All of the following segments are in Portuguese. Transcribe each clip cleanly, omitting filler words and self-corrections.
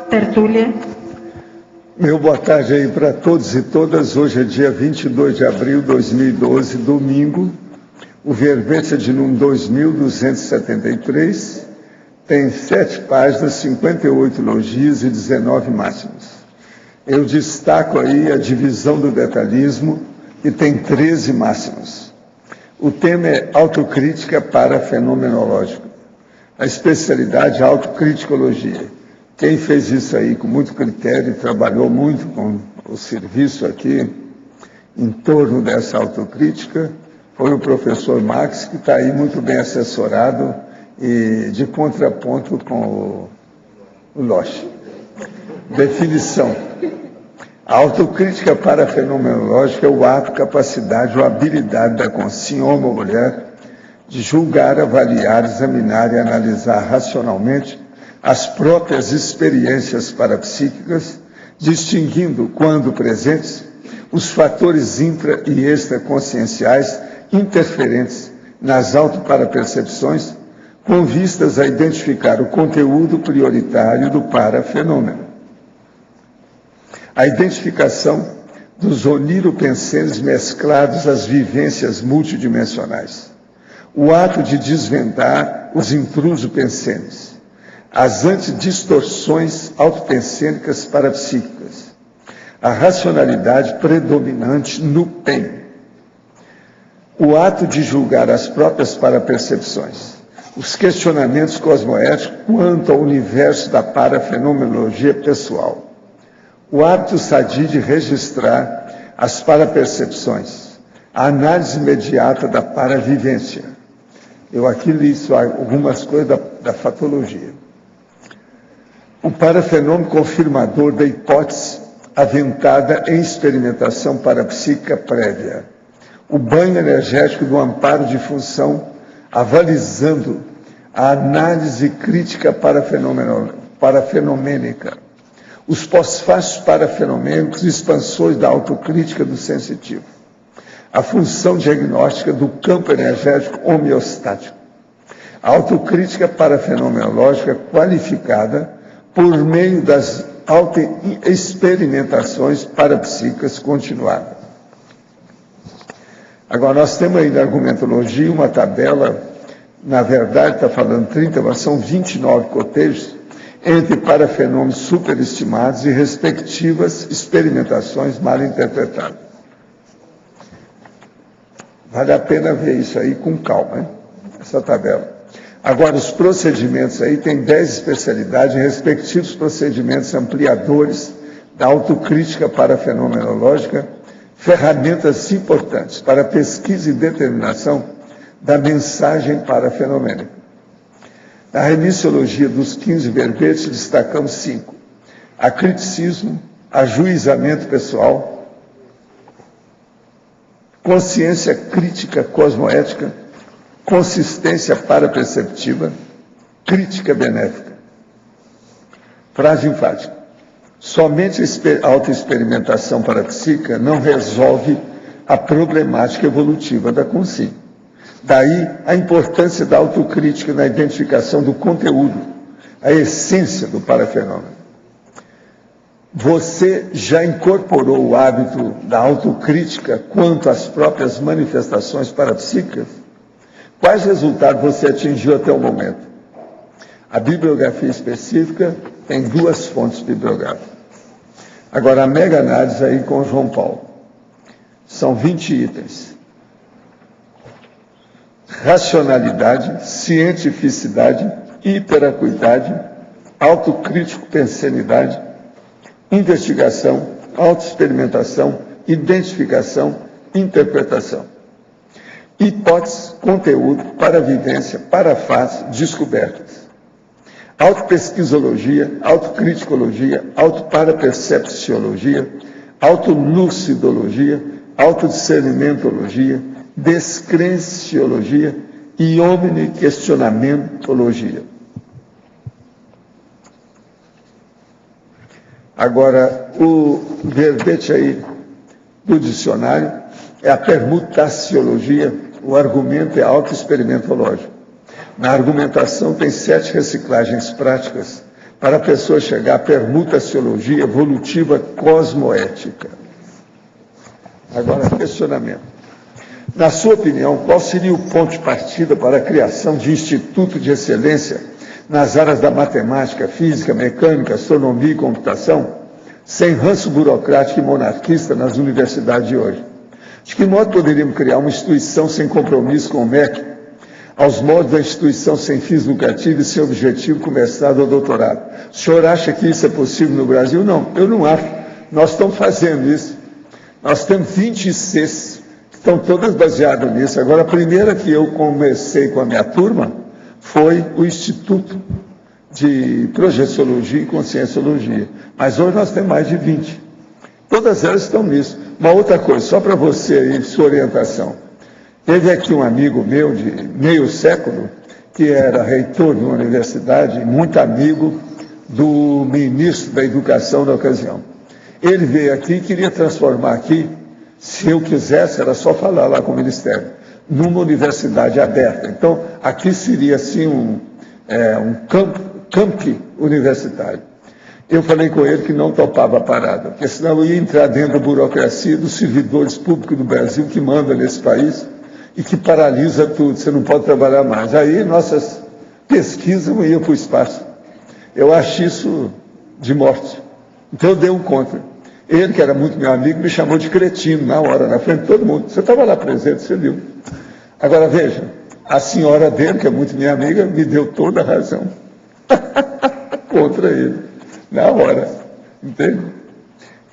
Tertúlia. Meu boa tarde aí para todos e todas. Hoje é dia 22 de abril de 2012, domingo. O verbete é de número 2273. Tem 7 páginas, 58 elogios e 19 máximas. Eu destaco aí a divisão do detalhismo, que tem 13 máximas. O tema é autocrítica para fenomenológico. A especialidade é autocriticologia. Quem fez isso aí com muito critério e trabalhou muito com o serviço aqui em torno dessa autocrítica foi o professor Max, que está aí muito bem assessorado e de contraponto com o Loche. Definição. A autocrítica parafenomenológica é o ato, capacidade ou habilidade da consciência, homem ou mulher, de julgar, avaliar, examinar e analisar racionalmente as próprias experiências parapsíquicas, distinguindo, quando presentes, os fatores intra- e extraconscienciais interferentes nas autoparapercepções, com vistas a identificar o conteúdo prioritário do parafenômeno. A identificação dos oniropenseres mesclados às vivências multidimensionais. O ato de desvendar os intrusos pensenes. As antidistorções autopensênicas parapsíquicas. A racionalidade predominante no PEN. O ato de julgar as próprias parapercepções. Os questionamentos cosmoéticos quanto ao universo da parafenomenologia pessoal. O hábito sadio de registrar as parapercepções. A análise imediata da paravivência. Eu aqui li algumas coisas da fatologia. O parafenômeno confirmador da hipótese aventada em experimentação parapsíquica prévia. O banho energético do amparo de função, avalizando a análise crítica parafenomênica. Os pós-fácios parafenomênicos e expansões da autocrítica do sensitivo. A função diagnóstica do campo energético homeostático. A autocrítica parafenomenológica qualificada por meio das autoexperimentações parapsíquicas continuadas. Agora, nós temos aí na argumentologia uma tabela, na verdade está falando 30, mas são 29 cotejos, entre parafenômenos superestimados e respectivas experimentações mal interpretadas. Vale a pena ver isso aí com calma, hein? Essa tabela. Agora, os procedimentos aí tem 10 especialidades, respectivos procedimentos ampliadores da autocrítica parafenomenológica, ferramentas importantes para a pesquisa e determinação da mensagem parafenomênica. Na remissiologia dos 15 verbetes, destacamos 5. Acriticismo, ajuizamento pessoal, consciência crítica cosmoética, consistência paraperceptiva, crítica benéfica. Frase enfática. Somente a autoexperimentação parapsíquica não resolve a problemática evolutiva da consciência. Daí a importância da autocrítica na identificação do conteúdo, a essência do parafenômeno. Você já incorporou o hábito da autocrítica quanto às próprias manifestações parapsíquicas? Quais resultados você atingiu até o momento? A bibliografia específica tem 2 fontes bibliográficas. Agora, a mega análise aí com o João Paulo. São 20 itens. Racionalidade, cientificidade, hiperacuidade, autocrítico-pensenidade, investigação, autoexperimentação, identificação, interpretação. Hipótese, conteúdo, paravivência, parafase, descobertas. Autopesquisologia, autocriticologia, autoparapercepciologia, autolucidologia, autodiscernimentologia, descrenciologia e omniquestionamentologia. Agora, o verbete aí do dicionário é a permutaciologia, o argumento é autoexperimentológico. Na argumentação tem 7 reciclagens práticas para a pessoa chegar à permutaciologia evolutiva cosmoética. Agora, questionamento. Na sua opinião, qual seria o ponto de partida para a criação de instituto de excelência nas áreas da matemática, física, mecânica, astronomia e computação, sem ranço burocrático e monarquista nas universidades de hoje? De que modo poderíamos criar uma instituição sem compromisso com o MEC, aos modos da instituição sem fins lucrativos e sem objetivo com mestrado ou doutorado? O senhor acha que isso é possível no Brasil? Não, eu não acho. Nós estamos fazendo isso. Nós temos 20 ICs, que estão todas baseadas nisso. Agora, a primeira que eu comecei com a minha turma foi o Instituto de Projeciologia e Conscienciologia. Mas hoje nós temos mais de 20. Todas elas estão nisso. Uma outra coisa, só para você aí, sua orientação. Teve aqui um amigo meu de meio século, que era reitor de uma universidade, muito amigo do ministro da Educação da ocasião. Ele veio aqui e queria transformar aqui, se eu quisesse, era só falar lá com o Ministério, numa universidade aberta. Então, aqui seria assim um campi universitário. Eu falei com ele que não topava a parada, porque senão eu ia entrar dentro da burocracia dos servidores públicos do Brasil que mandam nesse país e que paralisa tudo, você não pode trabalhar mais. Aí nossas pesquisas não iam para o espaço. Eu acho isso de morte. Então eu dei um contra. Ele, que era muito meu amigo, me chamou de cretino na hora, na frente de todo mundo. Você estava lá presente, você viu. Agora veja, a senhora dele, que é muito minha amiga, me deu toda a razão contra ele, na hora, entende?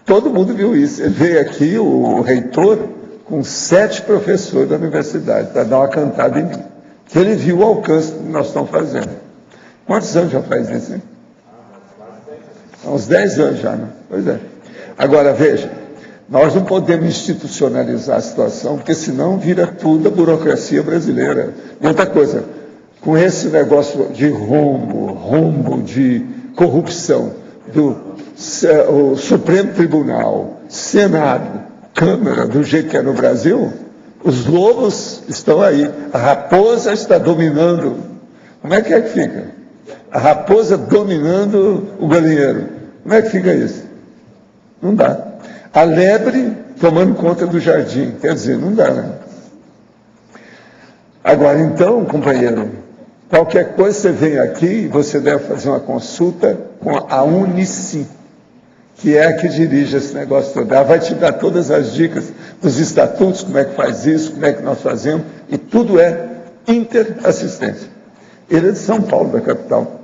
Todo mundo viu isso. Ele veio aqui, o reitor, com 7 professores da universidade, para dar uma cantada em mim. Que ele viu o alcance que nós estamos fazendo. Quantos anos já faz isso, hein? Há uns 10 anos já, né? Pois é. Agora, veja, nós não podemos institucionalizar a situação, porque senão vira tudo a burocracia brasileira. E outra coisa, com esse negócio de rombo de corrupção o Supremo Tribunal, Senado, Câmara, do jeito que é no Brasil, os lobos estão aí. A raposa está dominando. Como é que fica? A raposa dominando o galinheiro. Como é que fica isso? Não dá. A lebre tomando conta do jardim. Quer dizer, não dá, né? Agora, então, companheiro, qualquer coisa você vem aqui e você deve fazer uma consulta com a Unici, que é a que dirige esse negócio todo. Ela vai te dar todas as dicas dos estatutos, como é que faz isso, como é que nós fazemos, e tudo é interassistência. Ele é de São Paulo, da capital.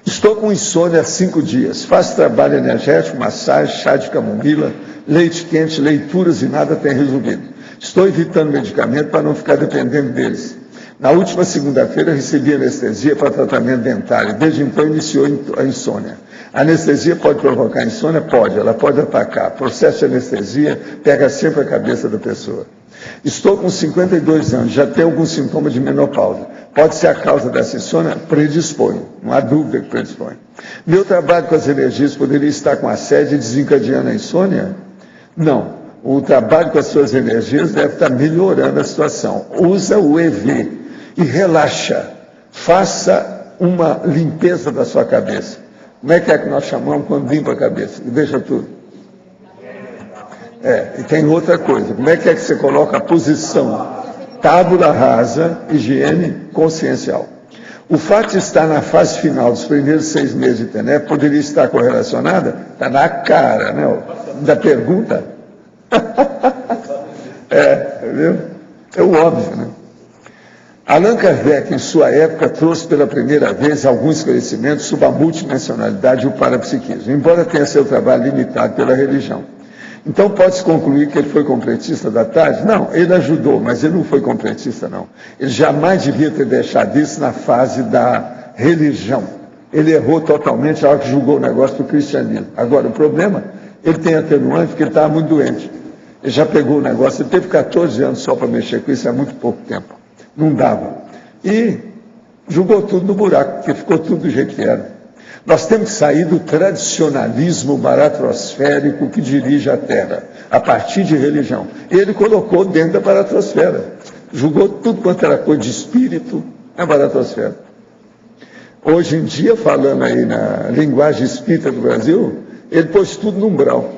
Estou com insônia há 5 dias. Faço trabalho energético, massagem, chá de camomila, leite quente, leituras e nada tem resolvido. Estou evitando medicamento para não ficar dependendo deles. Na última segunda-feira recebi anestesia para tratamento dentário. Desde então iniciou a insônia. A anestesia pode provocar insônia? Pode, ela pode atacar. Processo de anestesia pega sempre a cabeça da pessoa. Estou com 52 anos, já tenho alguns sintomas de menopausa. Pode ser a causa dessa insônia? Predispõe, não há dúvida que predispõe. Meu trabalho com as energias poderia estar com assédio e desencadeando a insônia? Não. O trabalho com as suas energias deve estar melhorando a situação. Usa o EV e relaxa. Faça uma limpeza da sua cabeça. Como é que nós chamamos quando limpa a cabeça? E deixa tudo. E tem outra coisa. Como é que você coloca a posição? Tábula rasa, higiene consciencial. O fato de estar na fase final dos primeiros 6 meses de TENEP poderia estar correlacionada? Está na cara, né? Da pergunta. Viu? É o óbvio, né? Allan Kardec, em sua época, trouxe pela primeira vez alguns esclarecimentos sobre a multidimensionalidade e o parapsiquismo, embora tenha seu trabalho limitado pela religião. Então pode-se concluir que ele foi completista da tarde? Não, ele ajudou, mas ele não foi completista, não. Ele jamais devia ter deixado isso na fase da religião. Ele errou totalmente na hora que julgou o negócio do cristianismo. Agora, o problema, ele tem atenuante porque ele estava muito doente. Ele já pegou o negócio, ele teve 14 anos só para mexer com isso, é muito pouco tempo. Não dava. E jogou tudo no buraco, porque ficou tudo do jeito que era. Nós temos que sair do tradicionalismo baratrosférico que dirige a Terra, a partir de religião. Ele colocou dentro da baratrosfera. Jogou tudo quanto era coisa de espírito na baratrosfera. Hoje em dia, falando aí na linguagem espírita do Brasil, ele pôs tudo no umbral.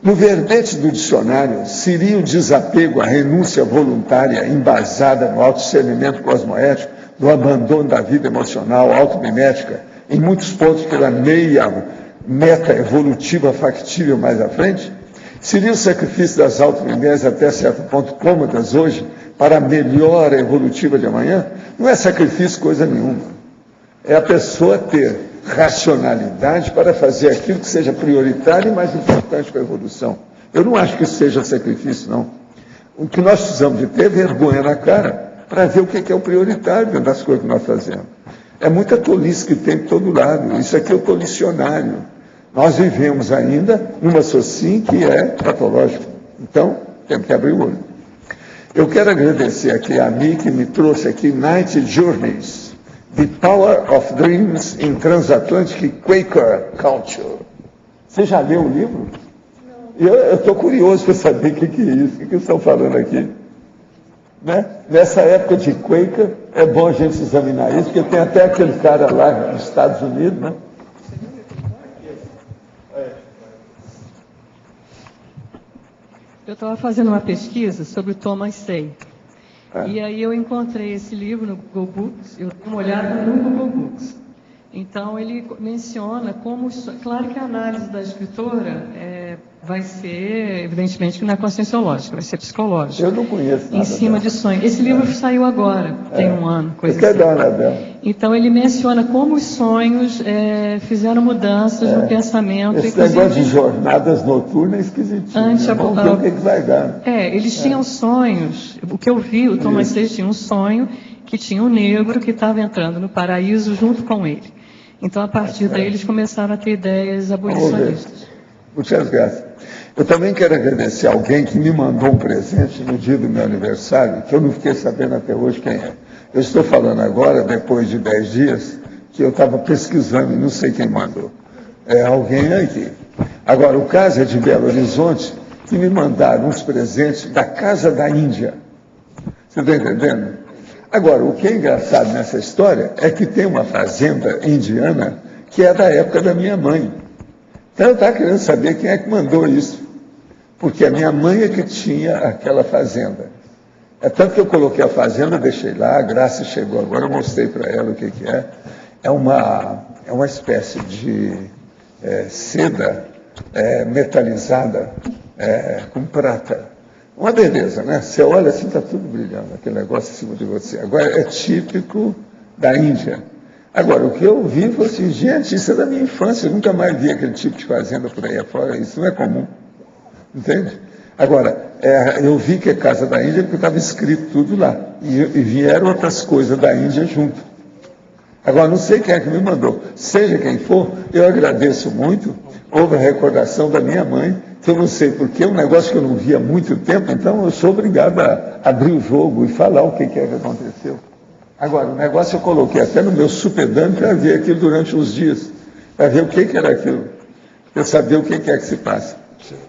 No verbete do dicionário, seria o desapego, a renúncia voluntária, embasada no autodiscernimento cosmoético, do abandono da vida emocional, automimética, em muitos pontos pela meia meta evolutiva factível mais à frente? Seria o sacrifício das automimés até certo ponto cômodas hoje para a melhora evolutiva de amanhã? Não é sacrifício coisa nenhuma. É a pessoa ter racionalidade para fazer aquilo que seja prioritário e mais importante para a evolução. Eu não acho que isso seja sacrifício, não. O que nós precisamos de ter é vergonha na cara para ver o que é o prioritário dentro das coisas que nós fazemos. É muita tolice que tem de todo lado. Isso aqui é o tolicionário. Nós vivemos ainda numa sociedade que é patológica. Então, temos que abrir o olho. Eu quero agradecer aqui a mim que me trouxe aqui Night Journeys, The Power of Dreams in Transatlantic Quaker Culture. Você já leu o livro? Não. Eu estou curioso para saber o que é isso, o que estão falando aqui. Né? Nessa época de Quaker, é bom a gente examinar isso, porque tem até aquele cara lá nos Estados Unidos, né? Eu estava fazendo uma pesquisa sobre o Thomas Say. E aí eu encontrei esse livro no Google Books, eu dei uma olhada no Google Books. Então ele menciona como, claro que a análise da escritora vai ser, evidentemente, que não é conscienciológica, vai ser psicológica. Eu não conheço nada em cima de sonhos. Esse livro saiu agora, tem um ano, coisa assim. Assim. Dar uma olhada. Então ele menciona como os sonhos fizeram mudanças no pensamento. Esse negócio de jornadas noturnas é esquisitinho. Vamos ver o que vai dar. Eles tinham sonhos. O que eu vi, o Thomas Say tinha um sonho que tinha um negro que estava entrando no paraíso junto com ele. Então, a partir daí, eles começaram a ter ideias abolicionistas. Muitas graças. Eu também quero agradecer a alguém que me mandou um presente no dia do meu aniversário, que eu não fiquei sabendo até hoje quem é. Eu estou falando agora, depois de 10 dias, que eu estava pesquisando e não sei quem mandou. É alguém aqui. Agora, o caso é de Belo Horizonte, que me mandaram uns presentes da Casa da Índia. Você está entendendo? Agora, o que é engraçado nessa história é que tem uma fazenda indiana que é da época da minha mãe. Então eu estava querendo saber quem é que mandou isso. Porque a minha mãe é que tinha aquela fazenda. É tanto que eu coloquei a fazenda, deixei lá, a Graça chegou agora, eu mostrei para ela o que é. É uma espécie de seda metalizada com prata. Uma beleza, né? Você olha assim, está tudo brilhando, aquele negócio em cima de você. Agora, é típico da Índia. Agora, o que eu vi foi assim, gente, isso é da minha infância, eu nunca mais vi aquele tipo de fazenda por aí afora, isso não é comum. Entende? Agora, eu vi que é Casa da Índia porque estava escrito tudo lá. E vieram outras coisas da Índia junto. Agora, não sei quem é que me mandou. Seja quem for, eu agradeço muito. Houve a recordação da minha mãe, que eu não sei porquê, um negócio que eu não via há muito tempo, então eu sou obrigado a abrir o jogo e falar o que é que aconteceu. Agora, o negócio eu coloquei até no meu supedano para ver aquilo durante uns dias, para ver o que era aquilo, para saber o que é que se passa.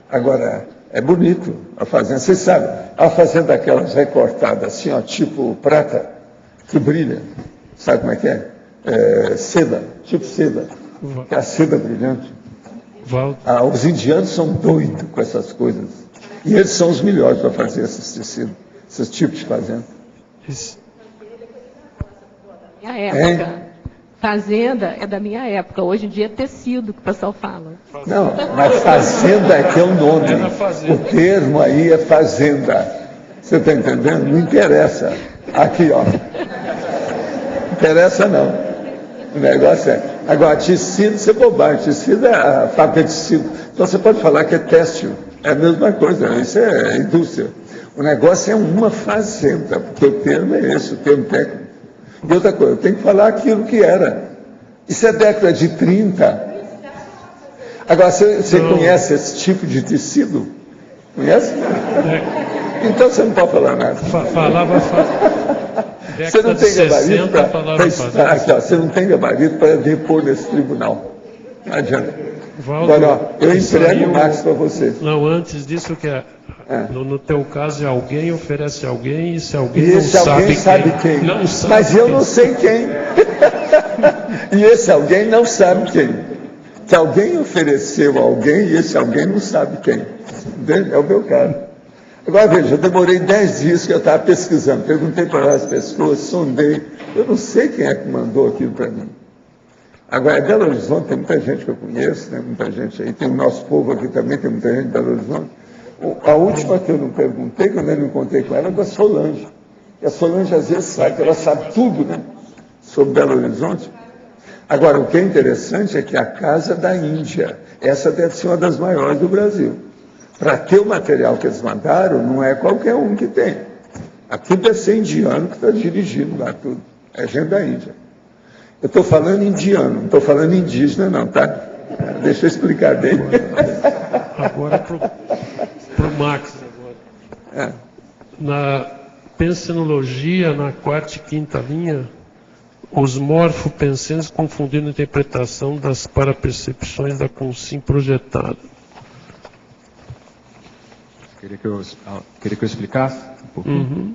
Agora, é bonito a fazenda, vocês sabem, a fazenda daquelas recortadas assim, ó, tipo prata, que brilha, sabe como é que é? Seda, tipo seda, que é a seda brilhante. Os indianos são doidos com essas coisas. E eles são os melhores para fazer esses tecidos, esses tipos de fazenda. Minha época. Fazenda é da minha época. Hoje em dia é tecido que o pessoal fala. Não, mas fazenda é que é o nome. O termo aí é fazenda. Você está entendendo? Não interessa. Aqui, ó. Não interessa não. O negócio é. Agora, tecido, isso é bobagem. Tecido é a fábrica de tecido. Então você pode falar que é têxtil. É a mesma coisa. Isso é indústria. O negócio é uma fazenda, porque o termo é esse, o termo técnico. E outra coisa, eu tenho que falar aquilo que era. Isso é década de 30. Agora, você conhece esse tipo de tecido? Conhece? Então você não pode falar nada. Você não tem gabarito para estar aqui, ó, você não tem gabarito para depor nesse tribunal. Não adianta. Valdo, Agora, ó, eu entrego o Max para você. Não, antes disso, no teu caso, alguém oferece a alguém, e se alguém E não esse alguém sabe quem. Não sabe Mas eu quem. não sei quem. E esse alguém não sabe quem. Que alguém ofereceu a alguém e esse alguém não sabe quem. Entende? É o meu caso. Agora veja, eu demorei 10 dias que eu estava pesquisando, perguntei para várias pessoas, sondei, eu não sei quem é que mandou aquilo para mim. Agora, em Belo Horizonte tem muita gente que eu conheço, né? Muita gente aí, tem o nosso povo aqui também, tem muita gente de Belo Horizonte. A última que eu não perguntei, que eu nem encontrei com ela, é da Solange. E a Solange às vezes sabe, que ela sabe tudo, né? Sobre Belo Horizonte. Agora, o que é interessante é que a casa da Índia, essa deve ser uma das maiores do Brasil. Para ter o material que eles mandaram, não é qualquer um que tem. Aqui deve ser indiano que está dirigindo lá tudo. É gente da Índia. Eu estou falando indiano, não estou falando indígena não, tá? Deixa eu explicar bem. Agora para o Max. Agora. Na pensenologia, na quarta e quinta linha, os morfopensenes confundindo a interpretação das parapercepções da consim projetada. Queria que eu explicasse um pouquinho? Uhum.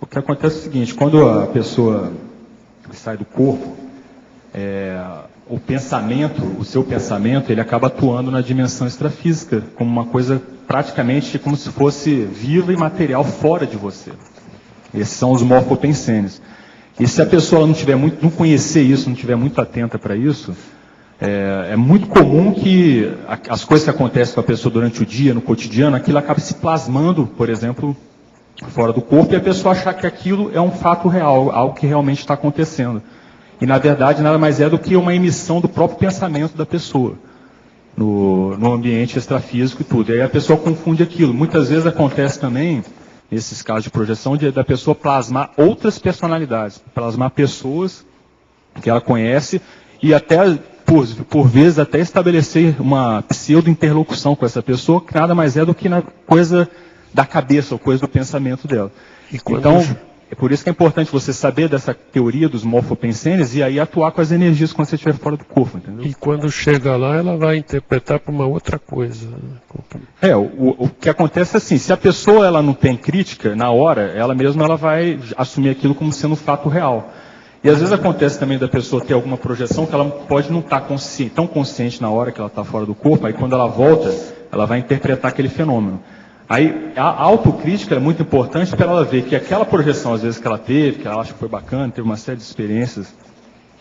O que acontece é o seguinte, quando a pessoa sai do corpo, o seu pensamento, ele acaba atuando na dimensão extrafísica, como uma coisa praticamente como se fosse viva e material fora de você. Esses são os morfopensenes. E se a pessoa não conhecer isso, não estiver muito atenta para isso, é muito comum que as coisas que acontecem com a pessoa durante o dia, no cotidiano, aquilo acaba se plasmando, por exemplo, fora do corpo, e a pessoa achar que aquilo é um fato real, algo que realmente está acontecendo. E, na verdade, nada mais é do que uma emissão do próprio pensamento da pessoa, no ambiente extrafísico e tudo. E aí a pessoa confunde aquilo. Muitas vezes acontece também, nesses casos de projeção, da pessoa plasmar outras personalidades, plasmar pessoas que ela conhece e até, por vezes, até estabelecer uma pseudo-interlocução com essa pessoa, que nada mais é do que na coisa da cabeça, ou coisa do pensamento dela. Então, é por isso que é importante você saber dessa teoria dos morfopensenes e aí atuar com as energias quando você estiver fora do corpo, entendeu? E quando chega lá, ela vai interpretar para uma outra coisa. O que acontece é assim, se a pessoa ela não tem crítica, na hora, ela mesma ela vai assumir aquilo como sendo um fato real. E às vezes acontece também da pessoa ter alguma projeção que ela pode não estar tão consciente na hora que ela está fora do corpo, aí quando ela volta, ela vai interpretar aquele fenômeno. Aí a autocrítica é muito importante para ela ver que aquela projeção, às vezes, que ela teve, que ela acha que foi bacana, teve uma série de experiências,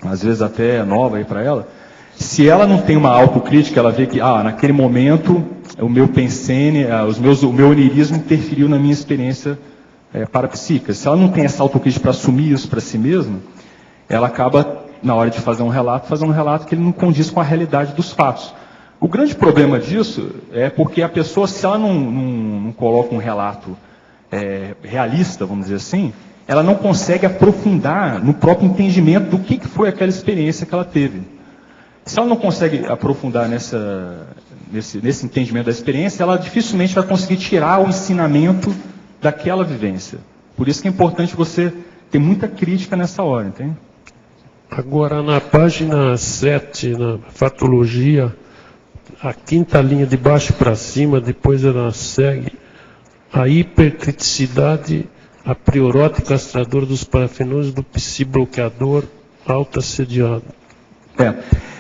às vezes até nova aí para ela, se ela não tem uma autocrítica, ela vê que, naquele momento, o meu pensene, o meu onirismo interferiu na minha experiência parapsíquica. Se ela não tem essa autocrítica para assumir isso para si mesma, ela acaba, na hora de fazer um relato que ele não condiz com a realidade dos fatos. O grande problema disso é porque a pessoa, se ela não coloca um relato realista, vamos dizer assim, ela não consegue aprofundar no próprio entendimento do que foi aquela experiência que ela teve. Se ela não consegue aprofundar nesse entendimento da experiência, ela dificilmente vai conseguir tirar o ensinamento daquela vivência. Por isso que é importante você ter muita crítica nessa hora, entende? Agora, na página 7, na fatologia, a quinta linha de baixo para cima, depois ela segue a hipercriticidade apriorótica castradora dos parafenômenos do psi-bloqueador autoassediado.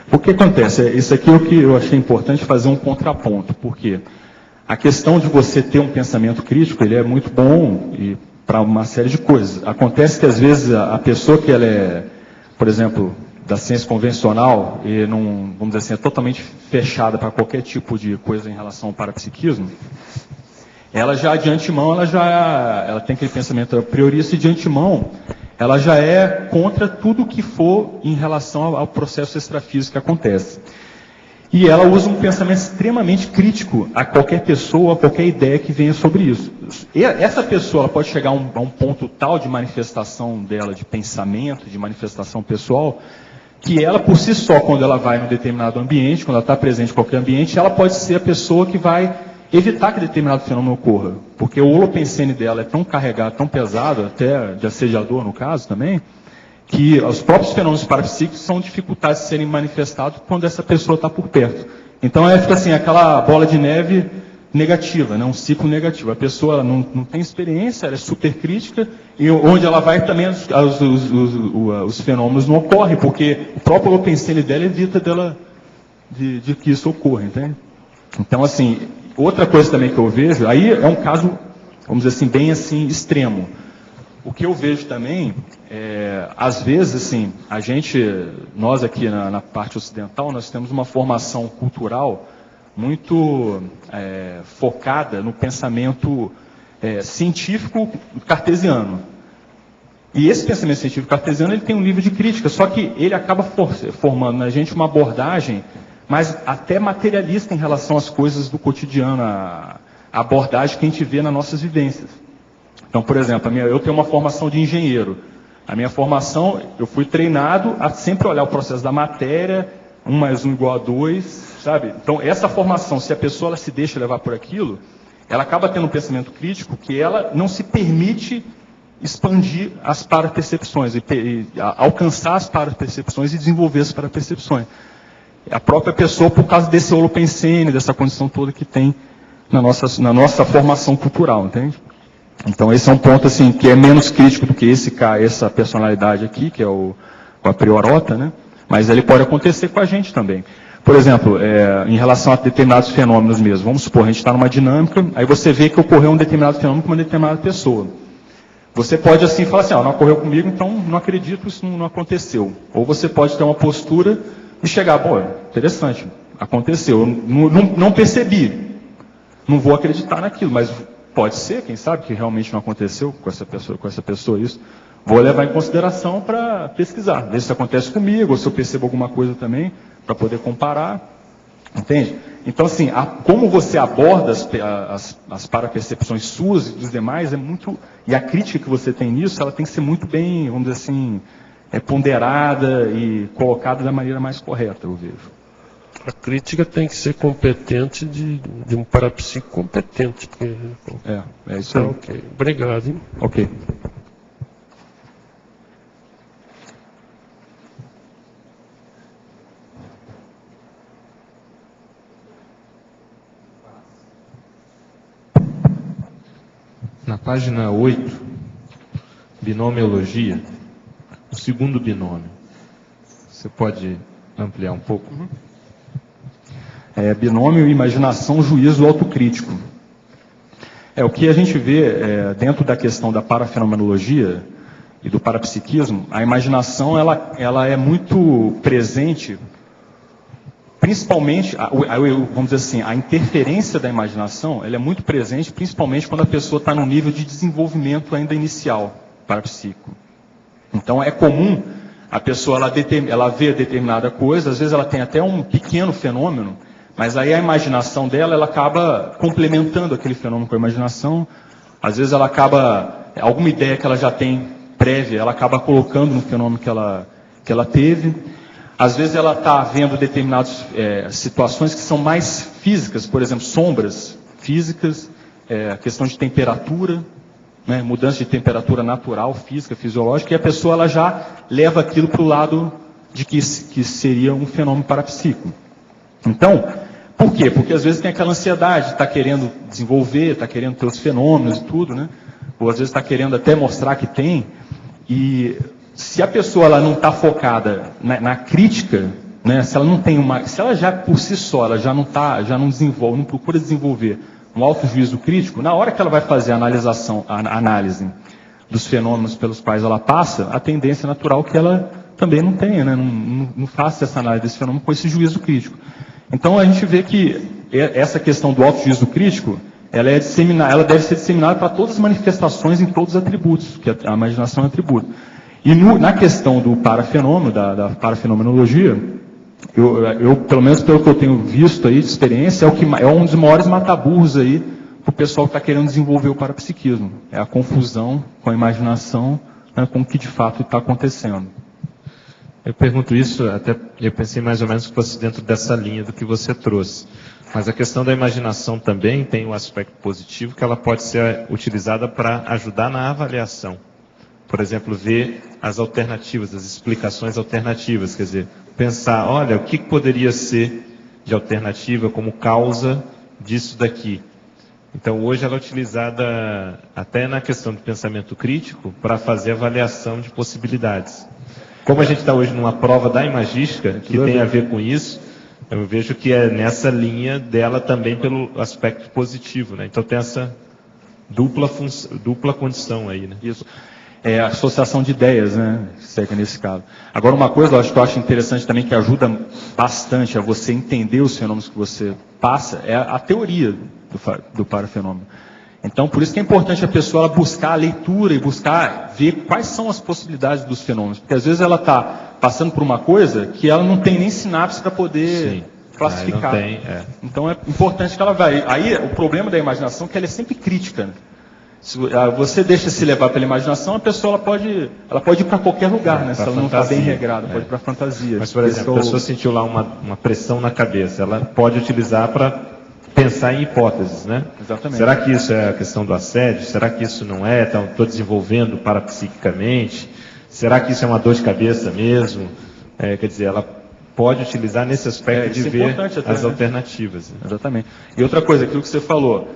O que acontece? Isso aqui é o que eu achei importante fazer um contraponto, porque a questão de você ter um pensamento crítico, ele é muito bom para uma série de coisas. Acontece que às vezes a pessoa que ela é, por exemplo, da ciência convencional e não, vamos dizer assim, é totalmente fechada para qualquer tipo de coisa em relação ao parapsiquismo, ela já de antemão, ela tem aquele pensamento priorista e de antemão, ela já é contra tudo que for em relação ao processo extrafísico que acontece. E ela usa um pensamento extremamente crítico a qualquer pessoa, a qualquer ideia que venha sobre isso. E essa pessoa ela pode chegar a um ponto tal de manifestação dela, de pensamento, de manifestação pessoal, que ela por si só, quando ela vai em um determinado ambiente, quando ela está presente em qualquer ambiente, ela pode ser a pessoa que vai evitar que determinado fenômeno ocorra. Porque o holopensene dela é tão carregado, tão pesado, até de assediador no caso também, que os próprios fenômenos parapsíquicos são dificultados de serem manifestados quando essa pessoa está por perto. Então, fica assim, aquela bola de neve negativa, né? Um ciclo negativo. A pessoa ela não tem experiência, ela é super crítica, e onde ela vai também os fenômenos não ocorrem, porque o próprio Holopensene dela evita de que isso ocorra, entende? Então, assim, outra coisa também que eu vejo, aí é um caso, vamos dizer assim, bem assim, extremo. O que eu vejo também, às vezes, assim, nós aqui na parte ocidental, nós temos uma formação cultural muito focada no pensamento científico cartesiano. E esse pensamento científico cartesiano, ele tem um nível de crítica, só que ele acaba formando na gente uma abordagem mais até materialista em relação às coisas do cotidiano, a abordagem que a gente vê nas nossas vivências. Então, por exemplo, eu tenho uma formação de engenheiro. A minha formação, eu fui treinado a sempre olhar o processo da matéria, 1 mais 1 igual a 2, sabe? Então, essa formação, se a pessoa ela se deixa levar por aquilo, ela acaba tendo um pensamento crítico que ela não se permite expandir as parapercepções, e alcançar as parapercepções e desenvolver as parapercepções. A própria pessoa, por causa desse holopensene, dessa condição toda que tem na nossa formação cultural, entende? Então, esse é um ponto assim, que é menos crítico do que essa personalidade aqui, que é o apriorota, né? Mas ele pode acontecer com a gente também. Por exemplo, em relação a determinados fenômenos mesmo, vamos supor, a gente está numa dinâmica, aí você vê que ocorreu um determinado fenômeno com uma determinada pessoa. Você pode assim falar assim, não ocorreu comigo, então não acredito, isso não aconteceu. Ou você pode ter uma postura e chegar, interessante, aconteceu, não percebi, não vou acreditar naquilo, mas pode ser, quem sabe, que realmente não aconteceu com essa pessoa isso. Vou levar em consideração para pesquisar, ver se acontece comigo, ou se eu percebo alguma coisa também, para poder comparar. Entende? Então, assim, como você aborda as parapercepções suas e dos demais é muito... E a crítica que você tem nisso, ela tem que ser muito bem, vamos dizer assim, ponderada e colocada da maneira mais correta, eu vejo. A crítica tem que ser competente de um parapsíquico competente. Porque... É isso aí. Ok, obrigado. Hein? Ok. Na página 8, binomiologia, o segundo binômio. Você pode ampliar um pouco? Binômio, imaginação, juízo, autocrítico. O que a gente vê dentro da questão da parafenomenologia e do parapsiquismo, a imaginação ela é muito presente, principalmente, vamos dizer assim, a interferência da imaginação, ela é muito presente, principalmente quando a pessoa está num nível de desenvolvimento ainda inicial parapsíquico. Então é comum a pessoa ela vê determinada coisa, às vezes ela tem até um pequeno fenômeno, mas aí a imaginação dela, ela acaba complementando aquele fenômeno com a imaginação. Às vezes ela acaba, alguma ideia que ela já tem prévia, ela acaba colocando no fenômeno que ela teve. Às vezes ela está vendo determinadas situações que são mais físicas, por exemplo, sombras físicas, questão de temperatura, né, mudança de temperatura natural, física, fisiológica, e a pessoa ela já leva aquilo para o lado de que seria um fenômeno parapsíquico. Então, por quê? Porque às vezes tem aquela ansiedade, está querendo desenvolver, está querendo ter os fenômenos e tudo, né? Ou às vezes está querendo até mostrar que tem. E se a pessoa ela não está focada na crítica, né? Se ela já por si só, ela já não desenvolve, não procura desenvolver um autojuízo crítico, na hora que ela vai fazer a análise dos fenômenos pelos quais ela passa, a tendência natural é que ela também não tenha, né? Não faça essa análise desse fenômeno com esse juízo crítico. Então a gente vê que essa questão do autojuízo crítico, ela deve ser disseminada para todas as manifestações em todos os atributos, que a imaginação é atributo. E na questão do parafenômeno, da parafenomenologia, eu, pelo menos pelo que eu tenho visto aí de experiência, é um dos maiores mataburros aí para o pessoal que está querendo desenvolver o parapsiquismo. É a confusão com a imaginação, né, com o que de fato está acontecendo. Eu pergunto isso, até eu pensei mais ou menos que fosse dentro dessa linha do que você trouxe. Mas a questão da imaginação também tem um aspecto positivo, que ela pode ser utilizada para ajudar na avaliação. por exemplo, ver as alternativas, as explicações alternativas, quer dizer, pensar, olha, o que poderia ser de alternativa como causa disso daqui. Então, hoje ela é utilizada até na questão do pensamento crítico para fazer avaliação de possibilidades. Como a gente está hoje numa prova da imagística, que tem a ver com isso, eu vejo que é nessa linha dela também pelo aspecto positivo, né? Então tem essa dupla condição aí, né? Isso. É a associação de ideias, né? Segue nesse caso. Agora, uma coisa que eu acho interessante também, que ajuda bastante a você entender os fenômenos que você passa, é a teoria do parafenômeno. Então, por isso que é importante a pessoa ela buscar a leitura e buscar ver quais são as possibilidades dos fenômenos. Porque às vezes ela está passando por uma coisa que ela não tem nem sinapse para poder classificar. Não tem, Então é importante que ela vá. Aí o problema da imaginação é que ela é sempre crítica, né? Se você deixa se levar pela imaginação, a pessoa ela pode ir para qualquer lugar, né? Se ela não está bem regrada, pode ir para a fantasia. Mas, por exemplo, a pessoa sentiu lá uma pressão na cabeça, ela pode utilizar para pensar em hipóteses, né? Exatamente. Será que isso é a questão do assédio? Será que isso não é? Estou desenvolvendo parapsiquicamente? Será que isso é uma dor de cabeça mesmo? Quer dizer, ela pode utilizar nesse aspecto de ver as alternativas. Né? Exatamente. E outra coisa, aquilo que você falou,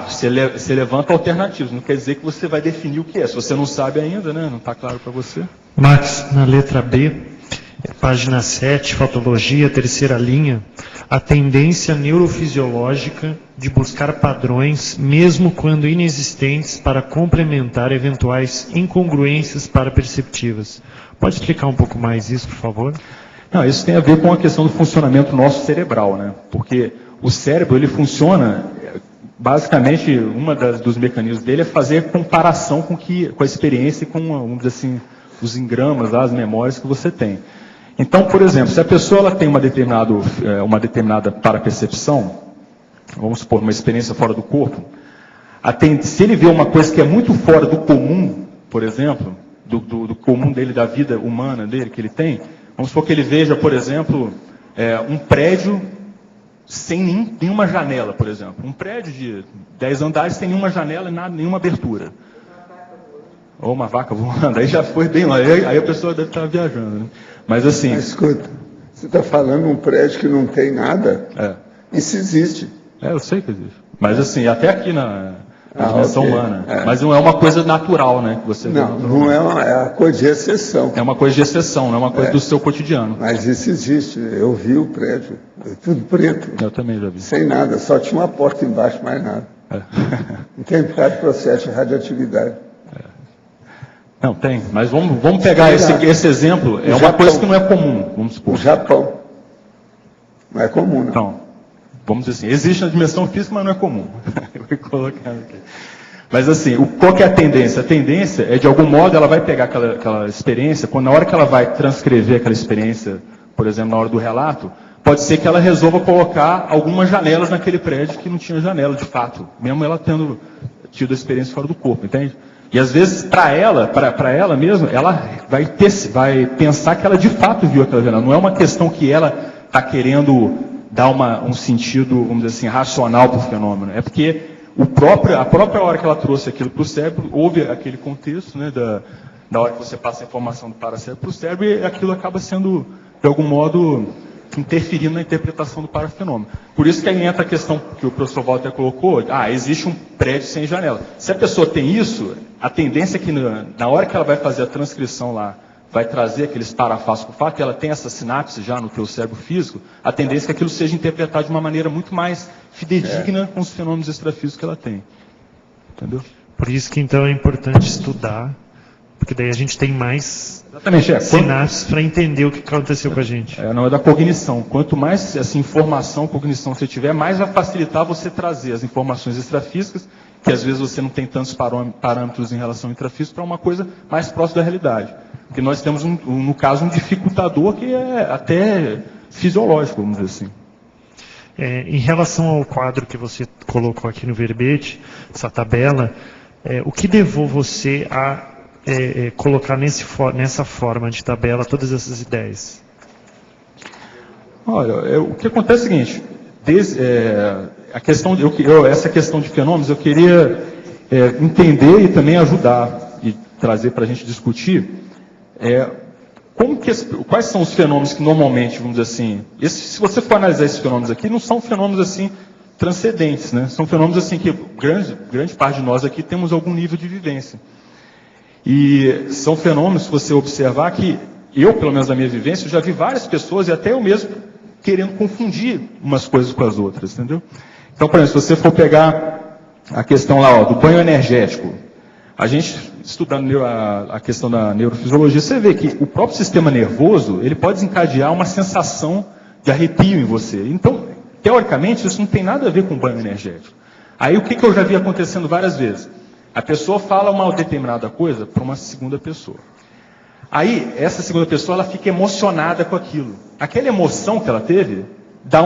você levanta alternativas, não quer dizer que você vai definir o que é. Se você não sabe ainda, né? Não está claro para você. Max, na letra B, página 7, fotologia, terceira linha, a tendência neurofisiológica de buscar padrões, mesmo quando inexistentes, para complementar eventuais incongruências paraperceptivas. Pode explicar um pouco mais isso, por favor? Não, isso tem a ver com a questão do funcionamento nosso cerebral, né? Porque o cérebro, ele funciona, basicamente, dos mecanismos dele é fazer comparação com a experiência e com, vamos dizer assim, os engramas, as memórias que você tem. Então, por exemplo, se a pessoa ela tem uma determinada parapercepção, vamos supor, uma experiência fora do corpo, se ele vê uma coisa que é muito fora do comum, por exemplo, do comum dele, da vida humana dele que ele tem, vamos supor que ele veja, por exemplo, um prédio sem nenhuma janela, por exemplo. Um prédio de 10 andares sem nenhuma janela e nenhuma abertura. Ou uma vaca voando, aí já foi bem lá. Aí a pessoa deve estar viajando, né? Mas assim... Mas, escuta, você está falando um prédio que não tem nada? Isso existe. Eu sei que existe. Mas assim, até aqui na dimensão humana. É. Mas não é uma coisa natural, né? Que você não é uma coisa de exceção. É uma coisa de exceção, não é uma coisa do seu cotidiano. Mas isso existe. Eu vi o prédio, tudo preto. Eu também já vi. Sem nada, só tinha uma porta embaixo, mais nada. Não tem por causa do processo de radioatividade. Não, tem. Mas vamos pegar esse exemplo. É uma coisa que não é comum, vamos supor. O Japão. Não é comum, não. Então, vamos dizer assim, existe na dimensão física, mas não é comum. Eu vou colocar aqui. Mas assim, qual que é a tendência? A tendência é, de algum modo, ela vai pegar aquela experiência, na hora que ela vai transcrever aquela experiência, por exemplo, na hora do relato, pode ser que ela resolva colocar algumas janelas naquele prédio que não tinha janela, de fato. Mesmo ela tendo tido a experiência fora do corpo, entende? E às vezes, para ela mesma, ela vai pensar que ela de fato viu aquela janela. Não é uma questão que ela está querendo dar um sentido, vamos dizer assim, racional para o fenômeno. É porque a própria hora que ela trouxe aquilo para o cérebro, houve aquele contexto, né, da hora que você passa a informação do paracérebro para o cérebro, e aquilo acaba sendo, de algum modo, interferindo na interpretação do parafenômeno. Por isso que aí entra a questão que o professor Walter colocou, existe um prédio sem janela. Se a pessoa tem isso, a tendência é que na hora que ela vai fazer a transcrição lá, vai trazer aqueles parafatos com o fato que ela tem essa sinapse já no teu cérebro físico, a tendência é que aquilo seja interpretado de uma maneira muito mais fidedigna com os fenômenos extrafísicos que ela tem. Entendeu? Por isso que então é importante estudar, porque daí a gente tem mais sinapses para entender o que aconteceu com a gente. Não é da cognição. Quanto mais informação, cognição você tiver, mais vai facilitar você trazer as informações extrafísicas, que às vezes você não tem tantos parâmetros em relação ao intrafísico, para uma coisa mais próxima da realidade. Porque nós temos, no caso, um dificultador que é até fisiológico, vamos dizer assim. Em relação ao quadro que você colocou aqui no verbete, essa tabela, o que levou você a colocar nessa forma de tabela todas essas ideias? Olha, o que acontece é o seguinte, essa questão de fenômenos eu queria entender e também ajudar, e trazer para a gente discutir quais são os fenômenos que normalmente, vamos dizer assim, se você for analisar esses fenômenos aqui, não são fenômenos assim transcendentes, né? São fenômenos assim que grande parte de nós aqui temos algum nível de vivência. E são fenômenos, se você observar, que eu, pelo menos na minha vivência, eu já vi várias pessoas, e até eu mesmo, querendo confundir umas coisas com as outras, entendeu? Então, por exemplo, se você for pegar a questão lá, do banho energético, a gente, estudando a questão da neurofisiologia, você vê que o próprio sistema nervoso, ele pode desencadear uma sensação de arrepio em você. Então, teoricamente, isso não tem nada a ver com banho energético. Aí, o que eu já vi acontecendo várias vezes? A pessoa fala uma determinada coisa para uma segunda pessoa. Aí, essa segunda pessoa, ela fica emocionada com aquilo. Aquela emoção que ela teve, dá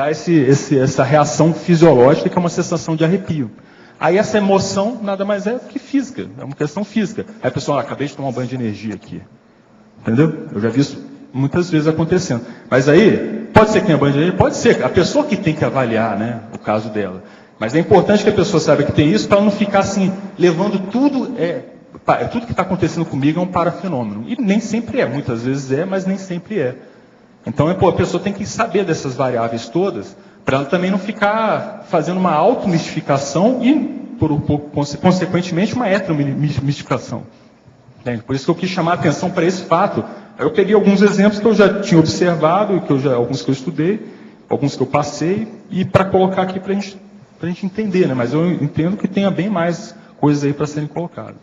essa reação fisiológica, que é uma sensação de arrepio. Aí, essa emoção nada mais é que física, é uma questão física. Aí a pessoa, acabei de tomar um banho de energia aqui. Entendeu? Eu já vi isso muitas vezes acontecendo. Mas aí, pode ser que tenha banho de energia? Pode ser. A pessoa que tem que avaliar, né, o caso dela. Mas é importante que a pessoa saiba que tem isso, para não ficar assim, levando tudo... tudo que está acontecendo comigo é um parafenômeno. E nem sempre é, muitas vezes é, mas nem sempre é. Então, a pessoa tem que saber dessas variáveis todas, para ela também não ficar fazendo uma automistificação e, consequentemente, uma heteromistificação. Por isso que eu quis chamar a atenção para esse fato. Eu peguei alguns exemplos que eu já tinha observado, alguns que eu estudei, alguns que eu passei, e para colocar aqui para a gente entender, né? Mas eu entendo que tenha bem mais coisas aí para serem colocadas.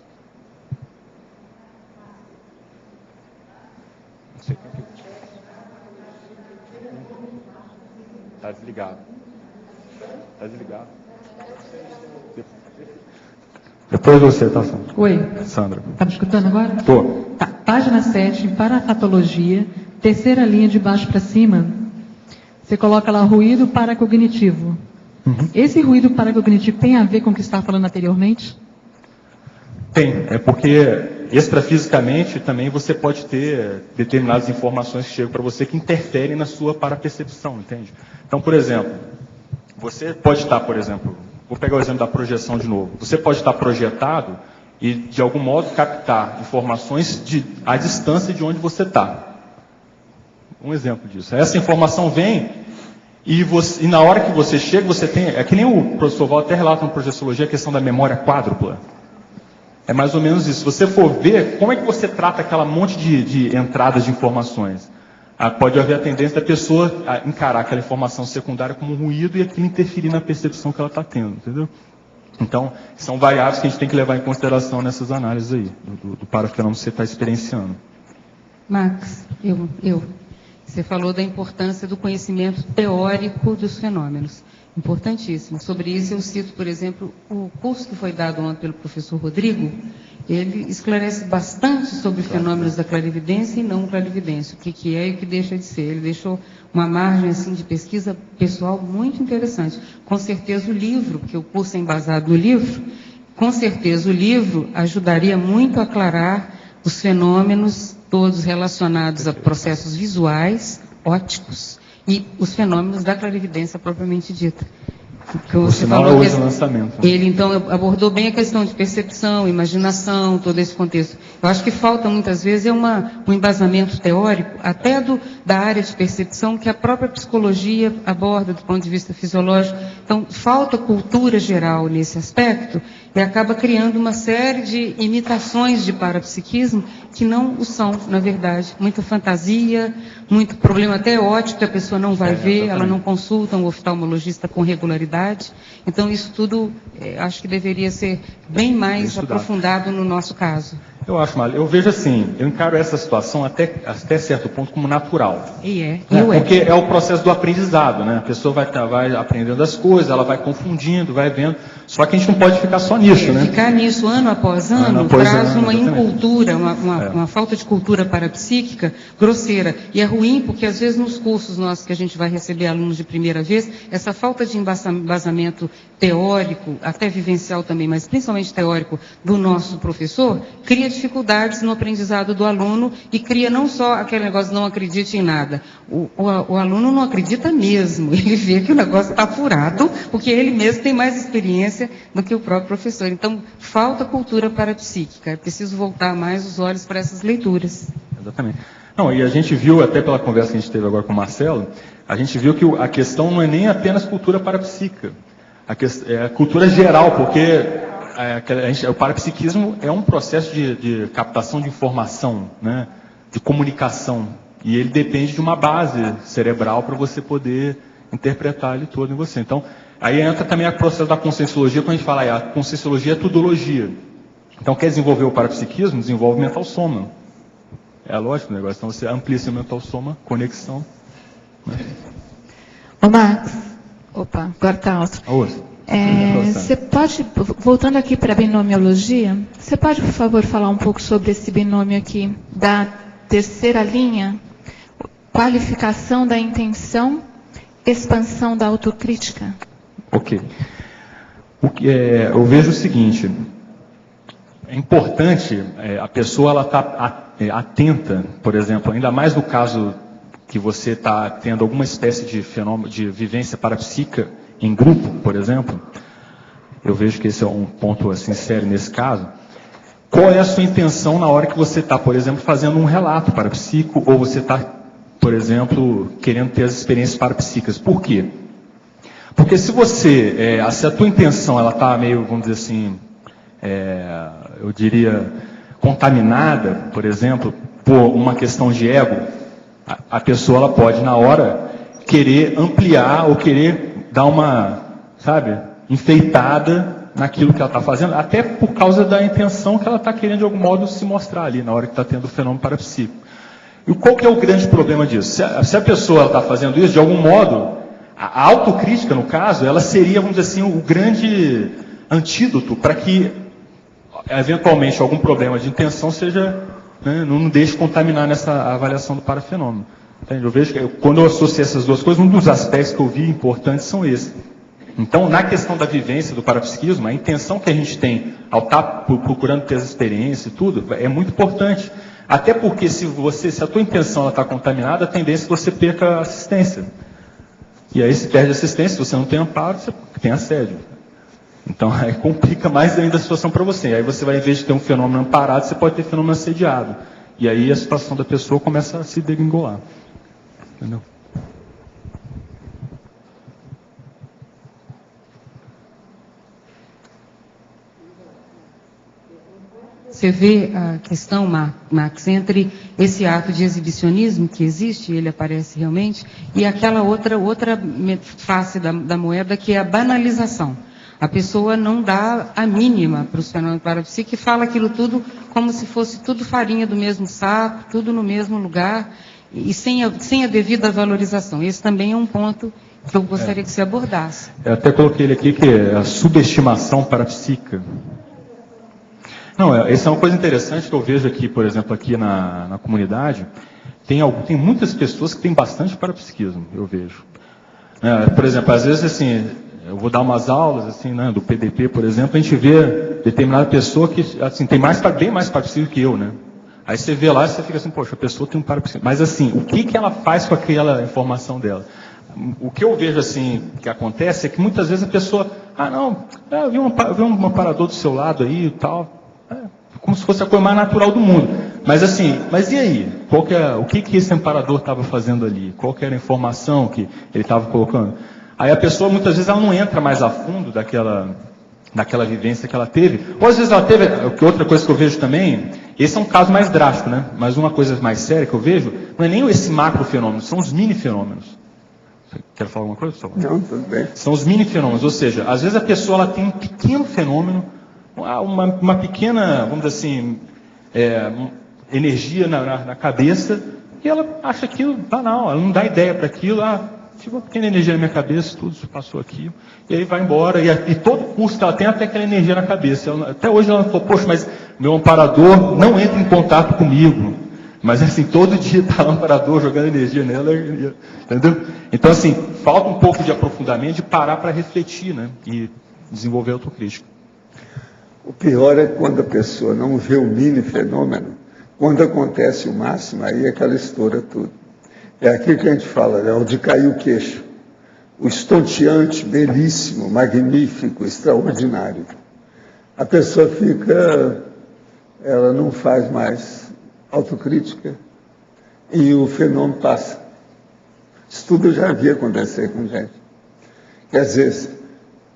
Está desligado. Está desligado. Depois você, tá, Sandra? Oi. Sandra. Está me escutando agora? Estou. Tá. Página 7, parapatologia, terceira linha de baixo para cima, você coloca lá ruído paracognitivo. Uhum. Esse ruído paracognitivo tem a ver com o que você estava falando anteriormente? Tem. É porque extrafisicamente também você pode ter determinadas informações que chegam para você que interferem na sua parapercepção, entende? Então, por exemplo, você pode estar, por exemplo, vou pegar o exemplo da projeção de novo. Você pode estar projetado e, de algum modo, captar informações à distância de onde você está. Um exemplo disso. Essa informação vem e na hora que você chega, você tem... É que nem o professor Val até relata na projeciologia a questão da memória quádrupla. É mais ou menos isso. Se você for ver, como é que você trata aquela monte de entradas de informações? Pode haver a tendência da pessoa a encarar aquela informação secundária como um ruído e aquilo interferir na percepção que ela está tendo, entendeu? Então, são variáveis que a gente tem que levar em consideração nessas análises aí, do parafenômeno que você está experienciando. Max, você falou da importância do conhecimento teórico dos fenômenos. Importantíssimo. Sobre isso eu cito, por exemplo, o curso que foi dado ontem pelo professor Rodrigo. Ele esclarece bastante sobre fenômenos da clarividência e não clarividência, o que é e o que deixa de ser. Ele deixou uma margem assim, de pesquisa pessoal muito interessante. Com certeza o livro, porque o curso é embasado no livro, com certeza o livro ajudaria muito a aclarar os fenômenos todos relacionados a processos visuais, ópticos, e os fenômenos da clarividência propriamente dita. Você falou que ele, então, abordou bem a questão de percepção, imaginação, todo esse contexto. Eu acho que falta, muitas vezes, um embasamento teórico, até da área de percepção, que a própria psicologia aborda do ponto de vista fisiológico. Então, falta cultura geral nesse aspecto, e acaba criando uma série de imitações de parapsiquismo que não o são, na verdade. Muita fantasia, muito problema até óptico, que a pessoa não vai ver, ela não consulta um oftalmologista com regularidade. Então, isso tudo, acho que deveria ser bem mais aprofundado no nosso caso. Eu acho, Mário, eu vejo assim, eu encaro essa situação até certo ponto como natural. Porque é o processo do aprendizado, né? A pessoa vai aprendendo as coisas, ela vai confundindo, vai vendo. Só que a gente não pode ficar só nisso, né? Ficar nisso ano após ano traz uma incultura, uma falta de cultura parapsíquica grosseira. E é ruim porque, às vezes, nos cursos nossos que a gente vai receber alunos de primeira vez, essa falta de embasamento teórico, até vivencial também, mas principalmente teórico, do nosso professor, cria dificuldades no aprendizado do aluno e cria não só aquele negócio de não acredite em nada. O aluno não acredita mesmo, ele vê que o negócio está furado, porque ele mesmo tem mais experiência do que o próprio professor. Então, falta cultura parapsíquica, é preciso voltar mais os olhos para essas leituras. Exatamente. Não, e a gente viu, até pela conversa que a gente teve agora com o Marcelo, a gente viu que a questão não é nem apenas cultura parapsíquica, é a cultura geral, porque o parapsiquismo é um processo de captação de informação, né, de comunicação, e ele depende de uma base cerebral para você poder interpretar ele todo em você. Então, aí entra também o processo da conscienciologia, quando a gente fala, a conscienciologia é tudologia. Então, quer desenvolver o parapsiquismo, desenvolve o mental soma. É lógico o negócio, então você amplia seu mental soma, conexão. Né? Ô Max, opa, agora está alto. Você pode, voltando aqui para a binomiologia, você pode, por favor, falar um pouco sobre esse binômio aqui, da terceira linha, qualificação da intenção, expansão da autocrítica? Ok. Eu vejo o seguinte, é importante a pessoa ela estar atenta, por exemplo, ainda mais no caso que você está tendo alguma espécie de fenômeno, de vivência parapsíquica em grupo, por exemplo, eu vejo que esse é um ponto assim sério nesse caso. Qual é a sua intenção na hora que você está, por exemplo, fazendo um relato parapsíquico, ou você está, por exemplo, querendo ter as experiências parapsíquicas? Por quê? Porque se a tua intenção ela está meio, vamos dizer assim, eu diria, contaminada, por exemplo, por uma questão de ego, a pessoa ela pode, na hora, querer ampliar ou querer dar uma, enfeitada naquilo que ela está fazendo, até por causa da intenção que ela está querendo, de algum modo, se mostrar ali, na hora que está tendo o fenômeno parapsíquico. E qual que é o grande problema disso? Se a pessoa está fazendo isso, de algum modo, a autocrítica, no caso, ela seria, vamos dizer assim, o grande antídoto para que, eventualmente, algum problema de intenção seja, não deixe contaminar nessa avaliação do parafenômeno. Entende? Eu vejo que quando eu associo essas duas coisas, um dos aspectos que eu vi importantes são esses. Então, na questão da vivência do parapsiquismo, a intenção que a gente tem ao estar procurando ter as experiências e tudo, é muito importante. Até porque se a tua intenção está contaminada, a tendência é que você perca a assistência. E aí, se perde a assistência, se você não tem amparo, você tem assédio. Então, aí complica mais ainda a situação para você. Aí você vai, em vez de ter um fenômeno amparado, você pode ter fenômeno assediado. E aí a situação da pessoa começa a se degringolar. Entendeu? Você vê a questão, Max, entre esse ato de exibicionismo que existe, ele aparece realmente, e aquela outra face da moeda, que é a banalização. A pessoa não dá a mínima para os fenômenos parapsíquicos e fala aquilo tudo como se fosse tudo farinha do mesmo saco, tudo no mesmo lugar, e sem a devida valorização. Esse também é um ponto que eu gostaria que você abordasse. Eu até coloquei ele aqui, que é a subestimação parapsíquica. Não, essa é uma coisa interessante que eu vejo aqui, por exemplo, aqui na comunidade. Tem muitas pessoas que têm bastante parapsiquismo, eu vejo. Por exemplo, às vezes, assim, eu vou dar umas aulas, assim, do PDP, por exemplo, a gente vê determinada pessoa que, assim, tem bem mais parapsíquico que eu, né? Aí você vê lá e você fica assim, poxa, a pessoa tem um parapsíquico. Mas, assim, o que ela faz com aquela informação dela? O que eu vejo, assim, que acontece é que muitas vezes a pessoa, eu vi um amparador do seu lado aí e tal, como se fosse a coisa mais natural do mundo. Mas assim, e aí? O que esse amparador estava fazendo ali? Qual que era a informação que ele estava colocando? Aí a pessoa, muitas vezes, ela não entra mais a fundo daquela vivência que ela teve. Ou às vezes ela teve, outra coisa que eu vejo também, esse é um caso mais drástico, né? Mas uma coisa mais séria que eu vejo, não é nem esse macro fenômeno, são os mini fenômenos. Você quer falar alguma coisa, pessoal? Não, tudo bem. São os mini fenômenos, ou seja, às vezes a pessoa ela tem um pequeno fenômeno, uma pequena, vamos dizer assim, energia na cabeça, e ela acha aquilo banal, ela não dá ideia para aquilo, tive uma pequena energia na minha cabeça, tudo isso passou aqui, e aí vai embora, e todo curso que ela tem, ela tem aquela energia na cabeça. Até hoje ela falou, poxa, mas meu amparador não entra em contato comigo. Mas assim, todo dia está lá o amparador jogando energia nela, entendeu? Então assim, falta um pouco de aprofundamento, de parar para refletir, né? E desenvolver a autocrítica. O pior é quando a pessoa não vê o mini fenômeno. Quando acontece o máximo, aí é que ela estoura tudo. É aqui que a gente fala, é o de cair o queixo. O estonteante, belíssimo, magnífico, extraordinário. A pessoa ela não faz mais autocrítica e o fenômeno passa. Isso tudo eu já vi acontecer com gente. Quer dizer,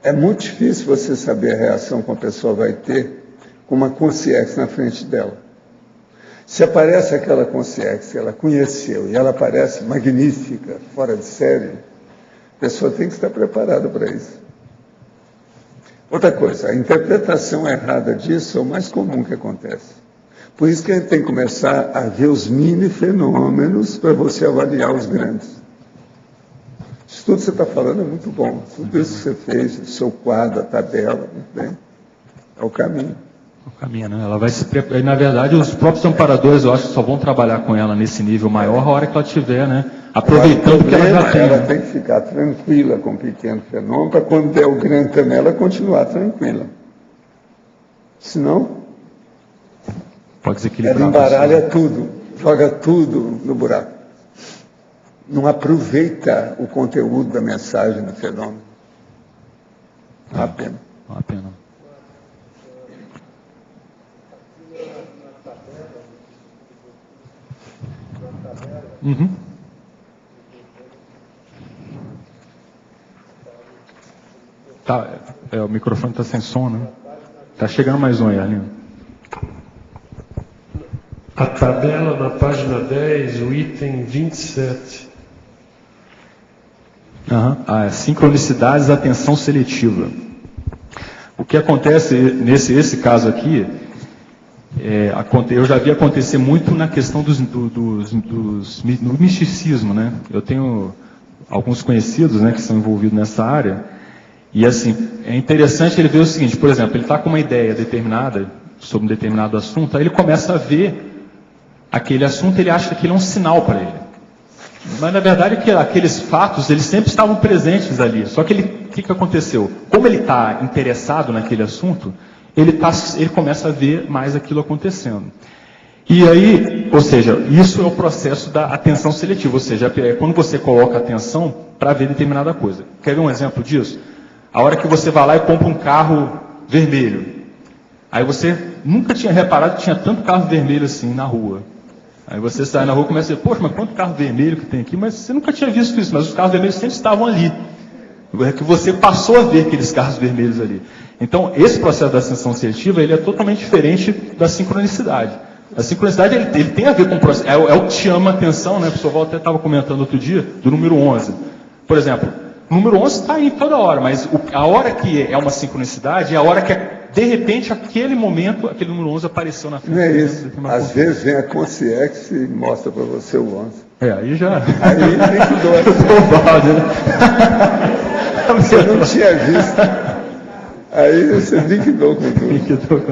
é muito difícil você saber a reação que a pessoa vai ter com uma consciência na frente dela. Se aparece aquela consciência que ela conheceu e ela aparece magnífica, fora de série, a pessoa tem que estar preparada para isso. Outra coisa, a interpretação errada disso é o mais comum que acontece. Por isso que a gente tem que começar a ver os mini fenômenos para você avaliar os grandes. Isso tudo que você está falando é muito bom. Tudo isso que você fez, o seu quadro, a tabela, muito bem. É o caminho. O caminho, né? Ela vai se preparar. Na verdade, os próprios amparadores, eu acho que só vão trabalhar com ela nesse nível maior a hora que ela tiver, né? Aproveitando que ela já tem. Ela tem que ficar tranquila com o pequeno fenômeno, para quando der o grande também, ela continuar tranquila. Senão, pode desequilibrar. Ela embaralha tudo, joga tudo no buraco. Não aproveita o conteúdo da mensagem do fenômeno. Não há pena. Não há pena. Uhum. Tá, o microfone está sem som, né? Tá chegando mais um aí, Arlindo. A tabela na página 10, o item 27. Sincronicidades, atenção seletiva. O que acontece nesse caso aqui, eu já vi acontecer muito na questão do misticismo, né? Eu tenho alguns conhecidos, né, que são envolvidos nessa área, e assim, é interessante ele ver o seguinte, por exemplo, ele está com uma ideia determinada sobre um determinado assunto, aí ele começa a ver aquele assunto, ele acha que aquilo é um sinal para ele. Mas na verdade aqueles fatos, eles sempre estavam presentes ali, só que o que aconteceu? Como ele está interessado naquele assunto, ele começa a ver mais aquilo acontecendo. E aí, ou seja, isso é o processo da atenção seletiva, ou seja, é quando você coloca atenção para ver determinada coisa. Quer ver um exemplo disso? A hora que você vai lá e compra um carro vermelho. Aí você nunca tinha reparado que tinha tanto carro vermelho assim na rua. Aí você sai na rua e começa a dizer, poxa, mas quanto carro vermelho que tem aqui? Mas você nunca tinha visto isso, mas os carros vermelhos sempre estavam ali. É que você passou a ver aqueles carros vermelhos ali. Então, esse processo da atenção seletiva, ele é totalmente diferente da sincronicidade. A sincronicidade, ele tem a ver com o processo, é o que chama a atenção, né? O professor Walter até estava comentando outro dia, do número 11. Por exemplo, o número 11 está aí toda hora, mas a hora que é uma sincronicidade é a hora que, de repente, aquele momento, aquele número 11 apareceu na frente. Não é isso. Às vezes vem a consciência e mostra para você o 11. Aí já... Aí nem que dói. Você não tinha visto. Aí você liquidou com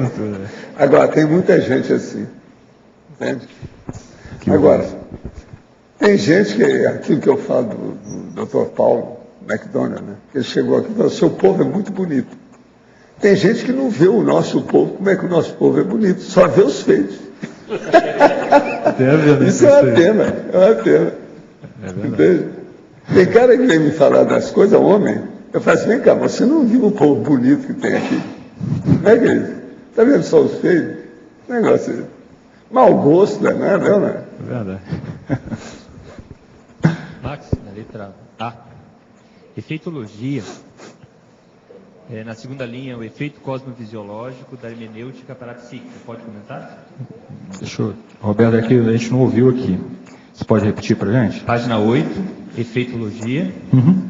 tudo. Agora, tem muita gente assim. Entende? Agora, tem gente que, aquilo que eu falo do Dr. Paulo McDonald, né? Ele chegou aqui e falou, seu povo é muito bonito. Tem gente que não vê o nosso povo, como é que o nosso povo é bonito, só vê os feitos. Isso é uma pena, é uma pena. Entende? Tem cara que vem me falar das coisas, homem, eu falo assim, vem cá, você não viu o povo bonito que tem aqui? Como é que é isso? Está vendo só os feios? Negócio aí. Mau gosto, não é nada, não é? É verdade. Max, na letra A. Efeitologia. Na segunda linha, o efeito cosmofisiológico da hermenêutica parapsíquica. Pode comentar? Roberto, é que a gente não ouviu aqui. Você pode repetir para a gente? Página 8, efeitologia. Uhum.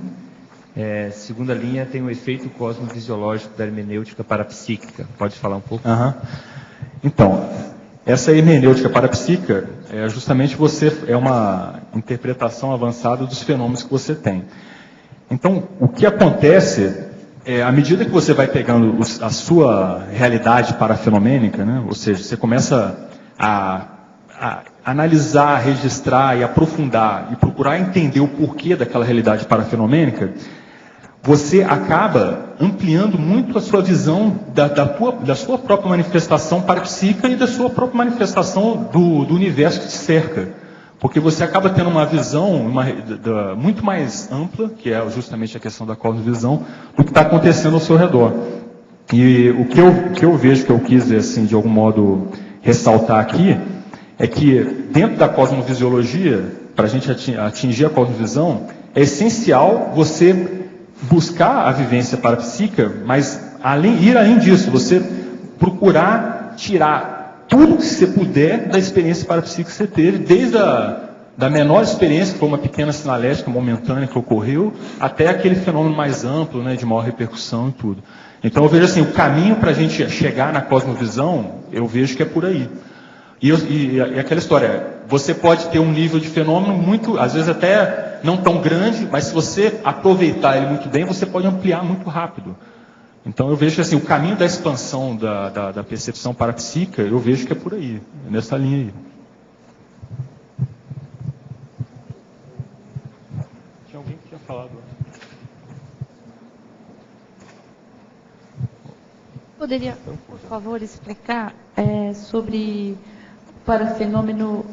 Segunda linha tem o efeito cosmofisiológico da hermenêutica parapsíquica. Pode falar um pouco? Uhum. Então, essa hermenêutica parapsíquica é justamente uma interpretação avançada dos fenômenos que você tem. Então, o que acontece à medida que você vai pegando a sua realidade parafenomênica, né? Ou seja, você começa a analisar, registrar e aprofundar e procurar entender o porquê daquela realidade parafenomênica, você acaba ampliando muito a sua visão da sua própria manifestação parapsíquica e da sua própria manifestação do universo que te cerca. Porque você acaba tendo uma visão muito mais ampla, que é justamente a questão da cosmovisão, do que está acontecendo ao seu redor. E o que eu vejo, que eu quis, assim, de algum modo, ressaltar aqui, é que dentro da cosmovisiologia, para a gente atingir a cosmovisão, é essencial você buscar a vivência parapsíquica, mas ir além disso, você procurar tirar tudo que você puder da experiência parapsíquica que você teve, desde da menor experiência, que foi uma pequena sinalética momentânea que ocorreu, até aquele fenômeno mais amplo, né, de maior repercussão e tudo. Então eu vejo assim, o caminho para a gente chegar na cosmovisão, eu vejo que é por aí. E aquela história, você pode ter um nível de fenômeno muito, às vezes até não tão grande, mas se você aproveitar ele muito bem, você pode ampliar muito rápido. Então eu vejo que assim, o caminho da expansão da percepção parapsíquica, eu vejo que é por aí, nessa linha aí. Tinha alguém que tinha falado antes. Poderia, por favor, explicar sobre para o fenômeno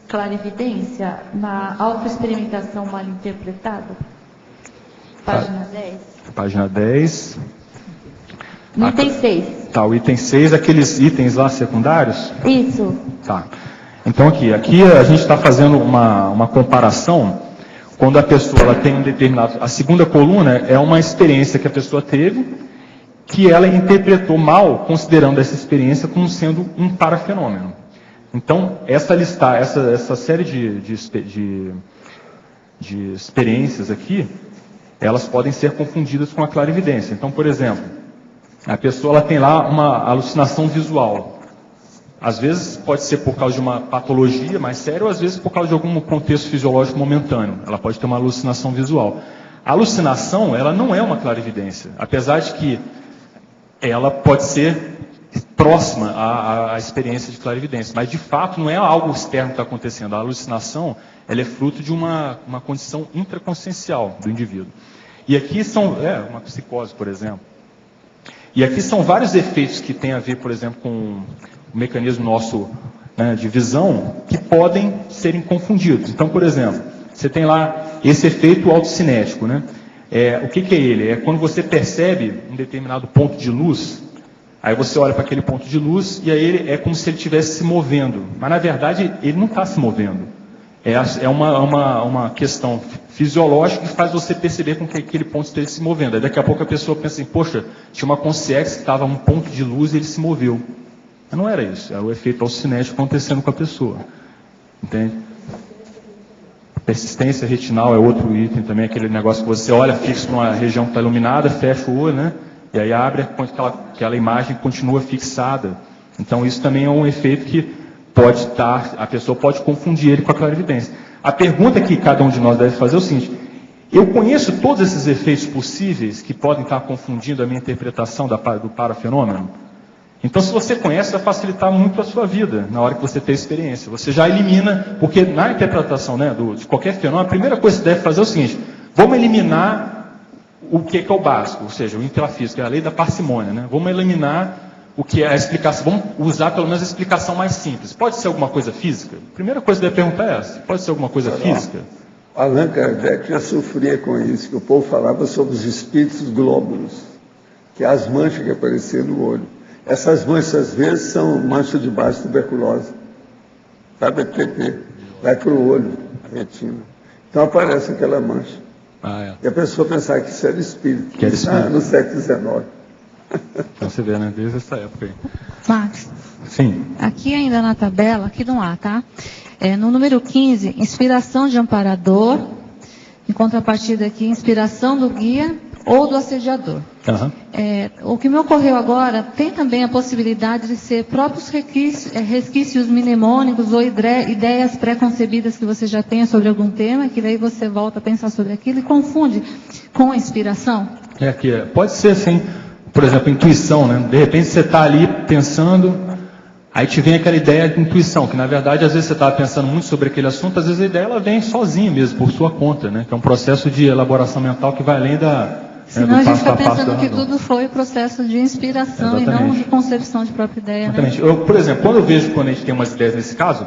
clarividência na autoexperimentação mal interpretada? Página 10. Página 10. No item 6. Tá, o item 6, aqueles itens lá secundários? Isso. Tá. Então aqui a gente está fazendo uma comparação quando a pessoa ela tem um determinado... A segunda coluna é uma experiência que a pessoa teve, que ela interpretou mal, considerando essa experiência como sendo um parafenômeno. Então, essa série de experiências aqui, elas podem ser confundidas com a clarividência. Então, por exemplo, a pessoa ela tem lá uma alucinação visual. Às vezes pode ser por causa de uma patologia mais séria, ou às vezes por causa de algum contexto fisiológico momentâneo. Ela pode ter uma alucinação visual. A alucinação, ela não é uma clarividência, apesar de que ela pode ser próxima à experiência de clarividência, mas de fato não é algo externo que está acontecendo. A alucinação ela é fruto de uma condição intraconsciencial do indivíduo. E aqui são uma psicose, por exemplo. E aqui são vários efeitos que têm a ver, por exemplo, com o mecanismo nosso, né, de visão, que podem serem confundidos. Então, por exemplo, você tem lá esse efeito autocinético, né? O que é ele? É quando você percebe um determinado ponto de luz, aí você olha para aquele ponto de luz e aí ele é como se ele estivesse se movendo. Mas na verdade ele não está se movendo. É uma questão fisiológica que faz você perceber com que aquele ponto esteja se movendo. Aí daqui a pouco a pessoa pensa assim, poxa, tinha uma consciência que estava um ponto de luz e ele se moveu. Mas não era isso, era o efeito autocinético acontecendo com a pessoa. Entende? Persistência retinal é outro item também, aquele negócio que você olha fixo para uma região que está iluminada, fecha o olho, né? E aí abre, aquela imagem continua fixada. Então isso também é um efeito que pode estar, a pessoa pode confundir ele com a clarividência. A pergunta que cada um de nós deve fazer é o seguinte: eu conheço todos esses efeitos possíveis que podem estar confundindo a minha interpretação do parafenômeno? Então, se você conhece, vai facilitar muito a sua vida na hora que você ter experiência. Você já elimina, porque na interpretação, né, de qualquer fenômeno, a primeira coisa que você deve fazer é o seguinte: vamos eliminar o que é o básico, ou seja, o intrafísico, que é a lei da parcimônia, né? Vamos eliminar o que é a explicação, vamos usar pelo menos a explicação mais simples. Pode ser alguma coisa física? A primeira coisa que deve perguntar é essa: pode ser alguma coisa física? Allan Kardec já sofria com isso, que o povo falava sobre os espíritos glóbulos, que é as manchas que apareciam no olho. Essas manchas, às vezes, são manchas de baixa tuberculose. Sabe, TP? Vai para o olho, a retina. Então aparece aquela mancha. E a pessoa pensava que isso era espírito. Que era espírito. No século XIX. Então você vê, né? Desde essa época aí. Max. Sim. Aqui ainda na tabela, aqui não há, tá? No número 15, inspiração de amparador. Em contrapartida aqui, inspiração do guia ou do assediador. Uhum. O que me ocorreu agora, tem também a possibilidade de ser próprios resquícios mnemônicos ou ideias pré-concebidas que você já tenha sobre algum tema, que daí você volta a pensar sobre aquilo e confunde com a inspiração? Pode ser assim, por exemplo, intuição, né? De repente você está ali pensando, aí te vem aquela ideia de intuição, que na verdade às vezes você estava pensando muito sobre aquele assunto, às vezes a ideia ela vem sozinha mesmo, por sua conta, né? Que é um processo de elaboração mental que vai além Senão a gente fica pensando que tudo foi processo de inspiração. Exatamente. E não de concepção de própria ideia. Exatamente. Né? Por exemplo, quando a gente tem umas ideias nesse caso,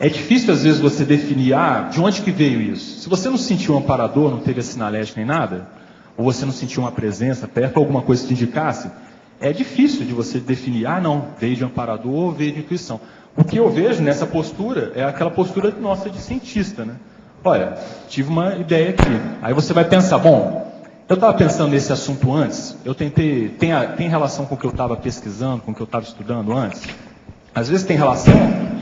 é difícil às vezes você definir, de onde que veio isso? Se você não sentiu um amparador, não teve a sinalética nem nada, ou você não sentiu uma presença perto, ou alguma coisa que te indicasse, é difícil de você definir, não, veio de amparador ou veio de intuição. O que eu vejo nessa postura é aquela postura nossa de cientista, né? Olha, tive uma ideia aqui. Aí você vai pensar, bom, eu estava pensando nesse assunto antes, tem relação com o que eu estava pesquisando, com o que eu estava estudando antes? Às vezes tem relação,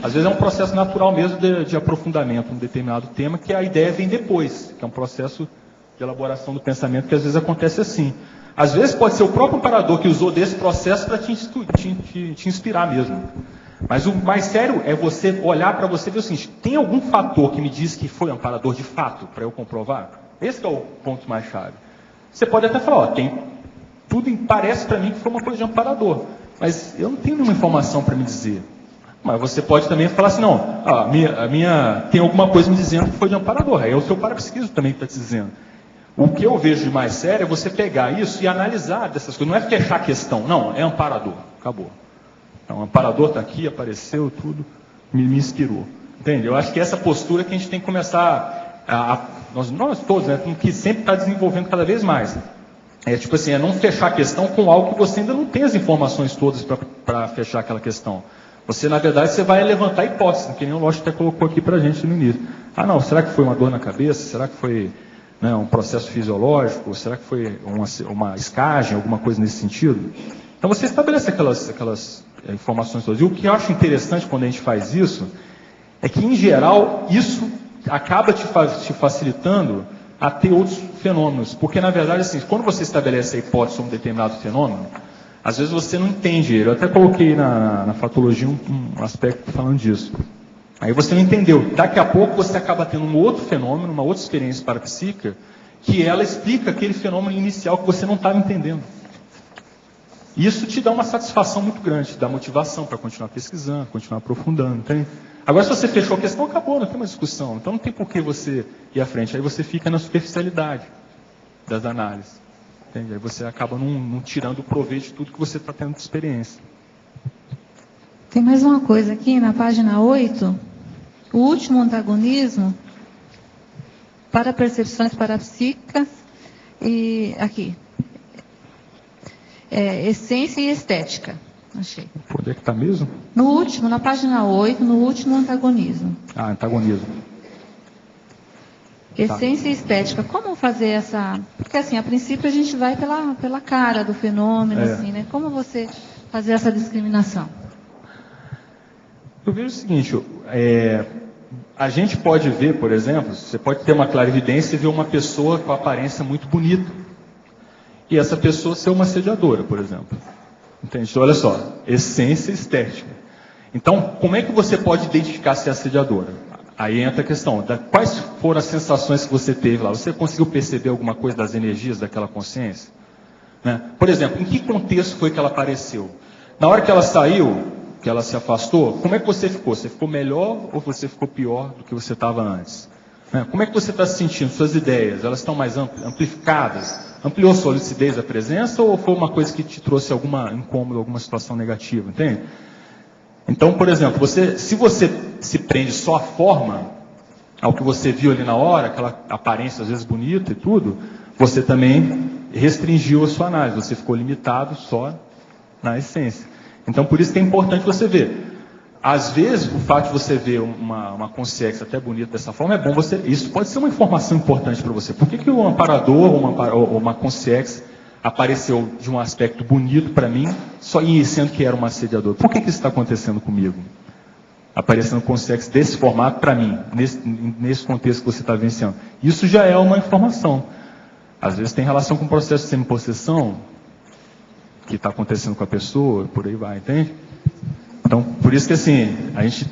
às vezes é um processo natural mesmo de aprofundamento em um determinado tema, que a ideia vem depois, que é um processo de elaboração do pensamento que às vezes acontece assim. Às vezes pode ser o próprio amparador que usou desse processo para te inspirar mesmo. Mas o mais sério é você olhar para você e ver o seguinte, tem algum fator que me diz que foi amparador de fato, para eu comprovar? Esse é o ponto mais chave. Você pode até falar, parece para mim que foi uma coisa de amparador, mas eu não tenho nenhuma informação para me dizer. Mas você pode também falar assim, não, tem alguma coisa me dizendo que foi de amparador, aí é o seu parapsiquismo também que está te dizendo. O que eu vejo de mais sério é você pegar isso e analisar dessas coisas, não é fechar a questão, não, é amparador, acabou. Então, o amparador está aqui, apareceu, tudo, me inspirou. Entende? Eu acho que essa postura que a gente tem que começar, nós todos, né, que sempre está desenvolvendo cada vez mais. É não fechar a questão com algo que você ainda não tem as informações todas para fechar aquela questão. Você, na verdade, você vai levantar hipóteses, que nem o Lógico até colocou aqui para a gente no início. Será que foi uma dor na cabeça? Será que foi um processo fisiológico? Será que foi uma escagem, alguma coisa nesse sentido? Então você estabelece aquelas informações todas. E o que eu acho interessante quando a gente faz isso, é que, em geral, isso acaba te facilitando a ter outros fenômenos. Porque, na verdade, assim, quando você estabelece a hipótese sobre um determinado fenômeno, às vezes você não entende ele. Eu até coloquei na fatologia um aspecto falando disso. Aí você não entendeu. Daqui a pouco você acaba tendo um outro fenômeno, uma outra experiência parapsíquica, que ela explica aquele fenômeno inicial que você não estava entendendo. Isso te dá uma satisfação muito grande, te dá motivação para continuar pesquisando, continuar aprofundando. Entende? Agora, se você fechou a questão, acabou, não tem mais discussão. Então não tem por que você ir à frente. Aí você fica na superficialidade das análises. Entende? Aí você acaba não tirando o proveito de tudo que você está tendo de experiência. Tem mais uma coisa aqui na página 8. O último antagonismo para percepções parapsíquicas e aqui. Essência e estética. Achei. Onde é que está mesmo? No último, na página 8, no último antagonismo. Antagonismo. Essência e estética. Como fazer essa... Porque assim, a princípio a gente vai pela cara do fenômeno, assim, né? Como você fazer essa discriminação? Eu vejo o seguinte, a gente pode ver, por exemplo, você pode ter uma clarividência e ver uma pessoa com aparência muito bonita. E essa pessoa ser uma assediadora, por exemplo. Entende? Então, olha só, essência estética. Então, como é que você pode identificar se é assediadora? Aí entra a questão, quais foram as sensações que você teve lá? Você conseguiu perceber alguma coisa das energias daquela consciência? Né? Por exemplo, em que contexto foi que ela apareceu? Na hora que ela saiu, que ela se afastou, como é que você ficou? Você ficou melhor ou você ficou pior do que você estava antes? Né? Como é que você está se sentindo? Suas ideias, elas estão mais amplificadas? Ampliou sua lucidez a presença ou foi uma coisa que te trouxe alguma incômodo, alguma situação negativa, entende? Então, por exemplo, se você se prende só à forma, ao que você viu ali na hora, aquela aparência às vezes bonita e tudo, você também restringiu a sua análise, você ficou limitado só na essência. Então, por isso que é importante você ver. Às vezes, o fato de você ver uma consciência até bonita dessa forma é bom. Isso pode ser uma informação importante para você. Por que o amparador ou uma consciência apareceu de um aspecto bonito para mim, só sendo que era uma assediadora? Por que isso está acontecendo comigo? Aparecendo consciência desse formato para mim, nesse contexto que você está vivenciando. Isso já é uma informação. Às vezes tem relação com o processo de semi-possessão que está acontecendo com a pessoa, por aí vai, entende? Então, por isso que assim, a gente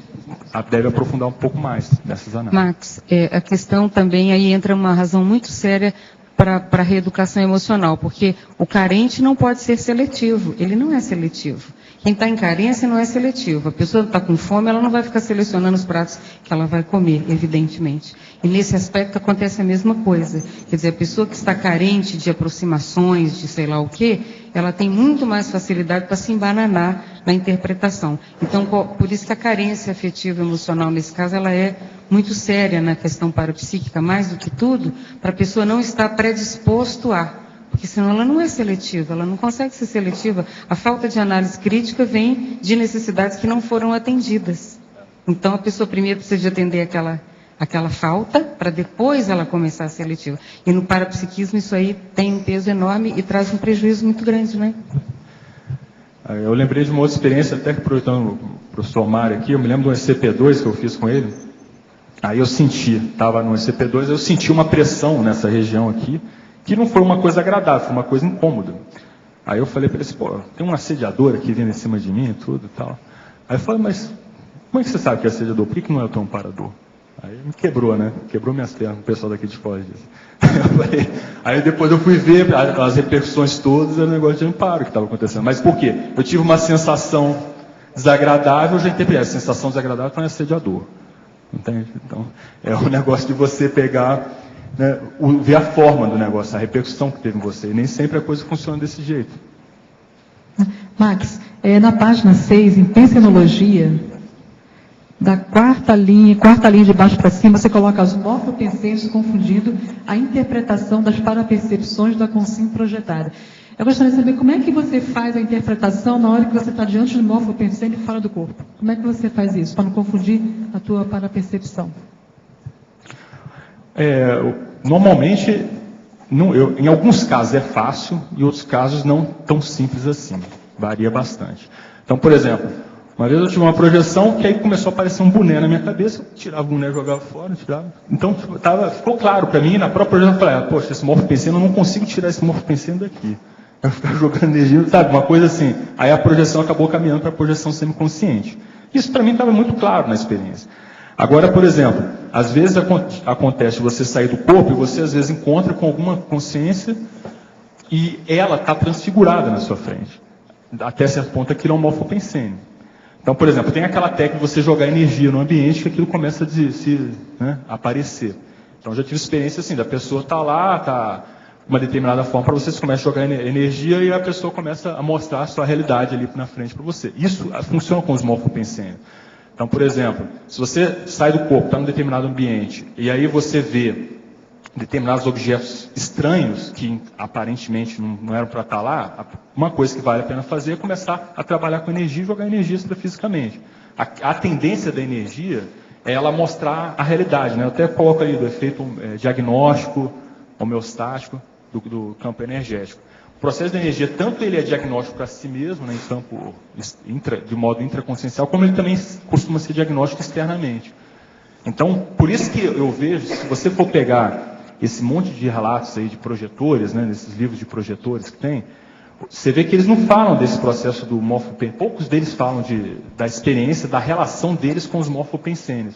deve aprofundar um pouco mais nessas análises. Max, a questão também aí entra uma razão muito séria para a reeducação emocional, porque o carente não pode ser seletivo, ele não é seletivo. Quem está em carência não é seletivo. A pessoa está com fome, ela não vai ficar selecionando os pratos que ela vai comer, evidentemente. E nesse aspecto acontece a mesma coisa. Quer dizer, a pessoa que está carente de aproximações, de sei lá o quê, ela tem muito mais facilidade para se embananar na interpretação. Então, por isso que a carência afetiva emocional, nesse caso, ela é muito séria na questão parapsíquica, mais do que tudo, para a pessoa não estar predisposto a... Porque senão ela não é seletiva, ela não consegue ser seletiva. A falta de análise crítica vem de necessidades que não foram atendidas. Então, a pessoa primeiro precisa de atender aquela falta, para depois ela começar a ser seletiva. E no parapsiquismo isso aí tem um peso enorme e traz um prejuízo muito grande, né? Eu lembrei de uma outra experiência, até que aproveitando o professor Mário aqui, eu me lembro de um SCP-2 que eu fiz com ele. Aí eu senti, estava no SCP-2, eu senti uma pressão nessa região aqui, que não foi uma coisa agradável, foi uma coisa incômoda. Aí eu falei para ele assim, pô, tem um assediador aqui vindo em cima de mim e tudo e tal. Aí eu falei, mas como é que você sabe que é assediador? Por que não é o teu amparador? Aí me quebrou, né? Quebrou minhas pernas, o pessoal daqui de fora disso. Aí depois eu fui ver as repercussões todas, era um negócio de amparo que estava acontecendo. Mas por quê? Eu tive uma sensação desagradável, eu já interpretei. A sensação desagradável foi assediador. Entende? Então, é um negócio de você pegar, né, ver a forma do negócio, a repercussão que teve em você. E nem sempre a coisa funciona desse jeito. Max, na página 6, em Pensenologia, da quarta linha de baixo para cima, você coloca os morfopensentes confundindo a interpretação das parapercepções da consciência projetada. Eu gostaria de saber como é que você faz a interpretação na hora que você está diante do morfopensente fora do corpo. Como é que você faz isso, para não confundir a tua parapercepção? Normalmente, em alguns casos é fácil, e outros casos não tão simples assim. Varia bastante. Então, por exemplo, uma vez eu tive uma projeção que aí começou a aparecer um boné na minha cabeça, eu tirava o boné, jogava fora, tirava. Então, ficou claro para mim, na própria projeção, eu falei, poxa, esse morfopensene, eu não consigo tirar esse morfopensene daqui. Eu ficava jogando energia, sabe, uma coisa assim. Aí a projeção acabou caminhando para a projeção semiconsciente. Isso para mim estava muito claro na experiência. Agora, por exemplo, às vezes acontece você sair do corpo e você às vezes encontra com alguma consciência e ela está transfigurada na sua frente. Até certo ponto aquilo é um morfopensene. Então, por exemplo, tem aquela técnica de você jogar energia no ambiente que aquilo começa a aparecer. Então, já tive experiência assim, da pessoa estar lá, está de uma determinada forma, para você começa a jogar energia e a pessoa começa a mostrar a sua realidade ali na frente para você. Isso funciona com os morfopensênios. Então, por exemplo, se você sai do corpo, está num determinado ambiente, e aí você vê determinados objetos estranhos, que aparentemente não eram para estar lá, uma coisa que vale a pena fazer é começar a trabalhar com energia e jogar energia extrafisicamente. A tendência da energia é ela mostrar a realidade, né? Eu até coloco aí do efeito diagnóstico, homeostático do campo energético. O processo da energia, tanto ele é diagnóstico para si mesmo, né, em campo de modo intraconsciencial, como ele também costuma ser diagnóstico externamente. Então, por isso que eu vejo, se você for pegar esse monte de relatos aí de projetores, né, nesses livros de projetores que tem, você vê que eles não falam desse processo do morfopensene. Poucos deles falam da experiência, da relação deles com os morfopensênios.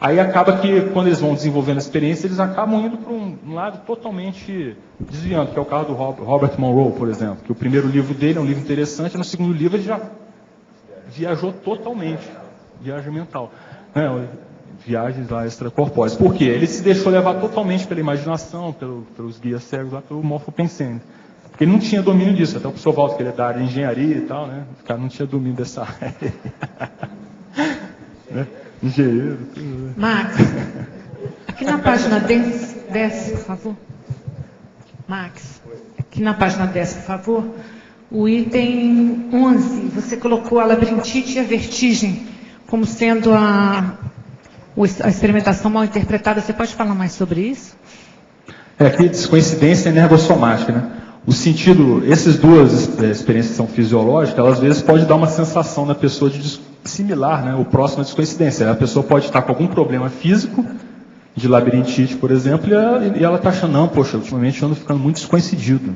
Aí acaba que, quando eles vão desenvolvendo a experiência, eles acabam indo para um lado totalmente desviando, que é o caso do Robert Monroe, por exemplo, que o primeiro livro dele é um livro interessante, no segundo livro ele já viajou totalmente, viagem mental, né? Viagens lá extracorpóreas. Por quê? Ele se deixou levar totalmente pela imaginação, pelos guias cegos lá, pelo morfopensene. Porque ele não tinha domínio disso, até o professor Walter, que ele é da área de engenharia e tal, né? O cara não tinha domínio dessa área. Né? Engenheiro. Tudo. Max, aqui na página 10, por favor. Max, aqui na página 10, por favor. O item 11, você colocou a labirintite e a vertigem como sendo a experimentação mal interpretada. Você pode falar mais sobre isso? Aqui descoincidência energossomática, né? O sentido, essas duas experiências que são fisiológicas, elas às vezes pode dar uma sensação na pessoa de similar, né? O próximo à descoincidência. A pessoa pode estar com algum problema físico, de labirintite, por exemplo, e ela está achando, não, poxa, ultimamente eu ando ficando muito descoincidido.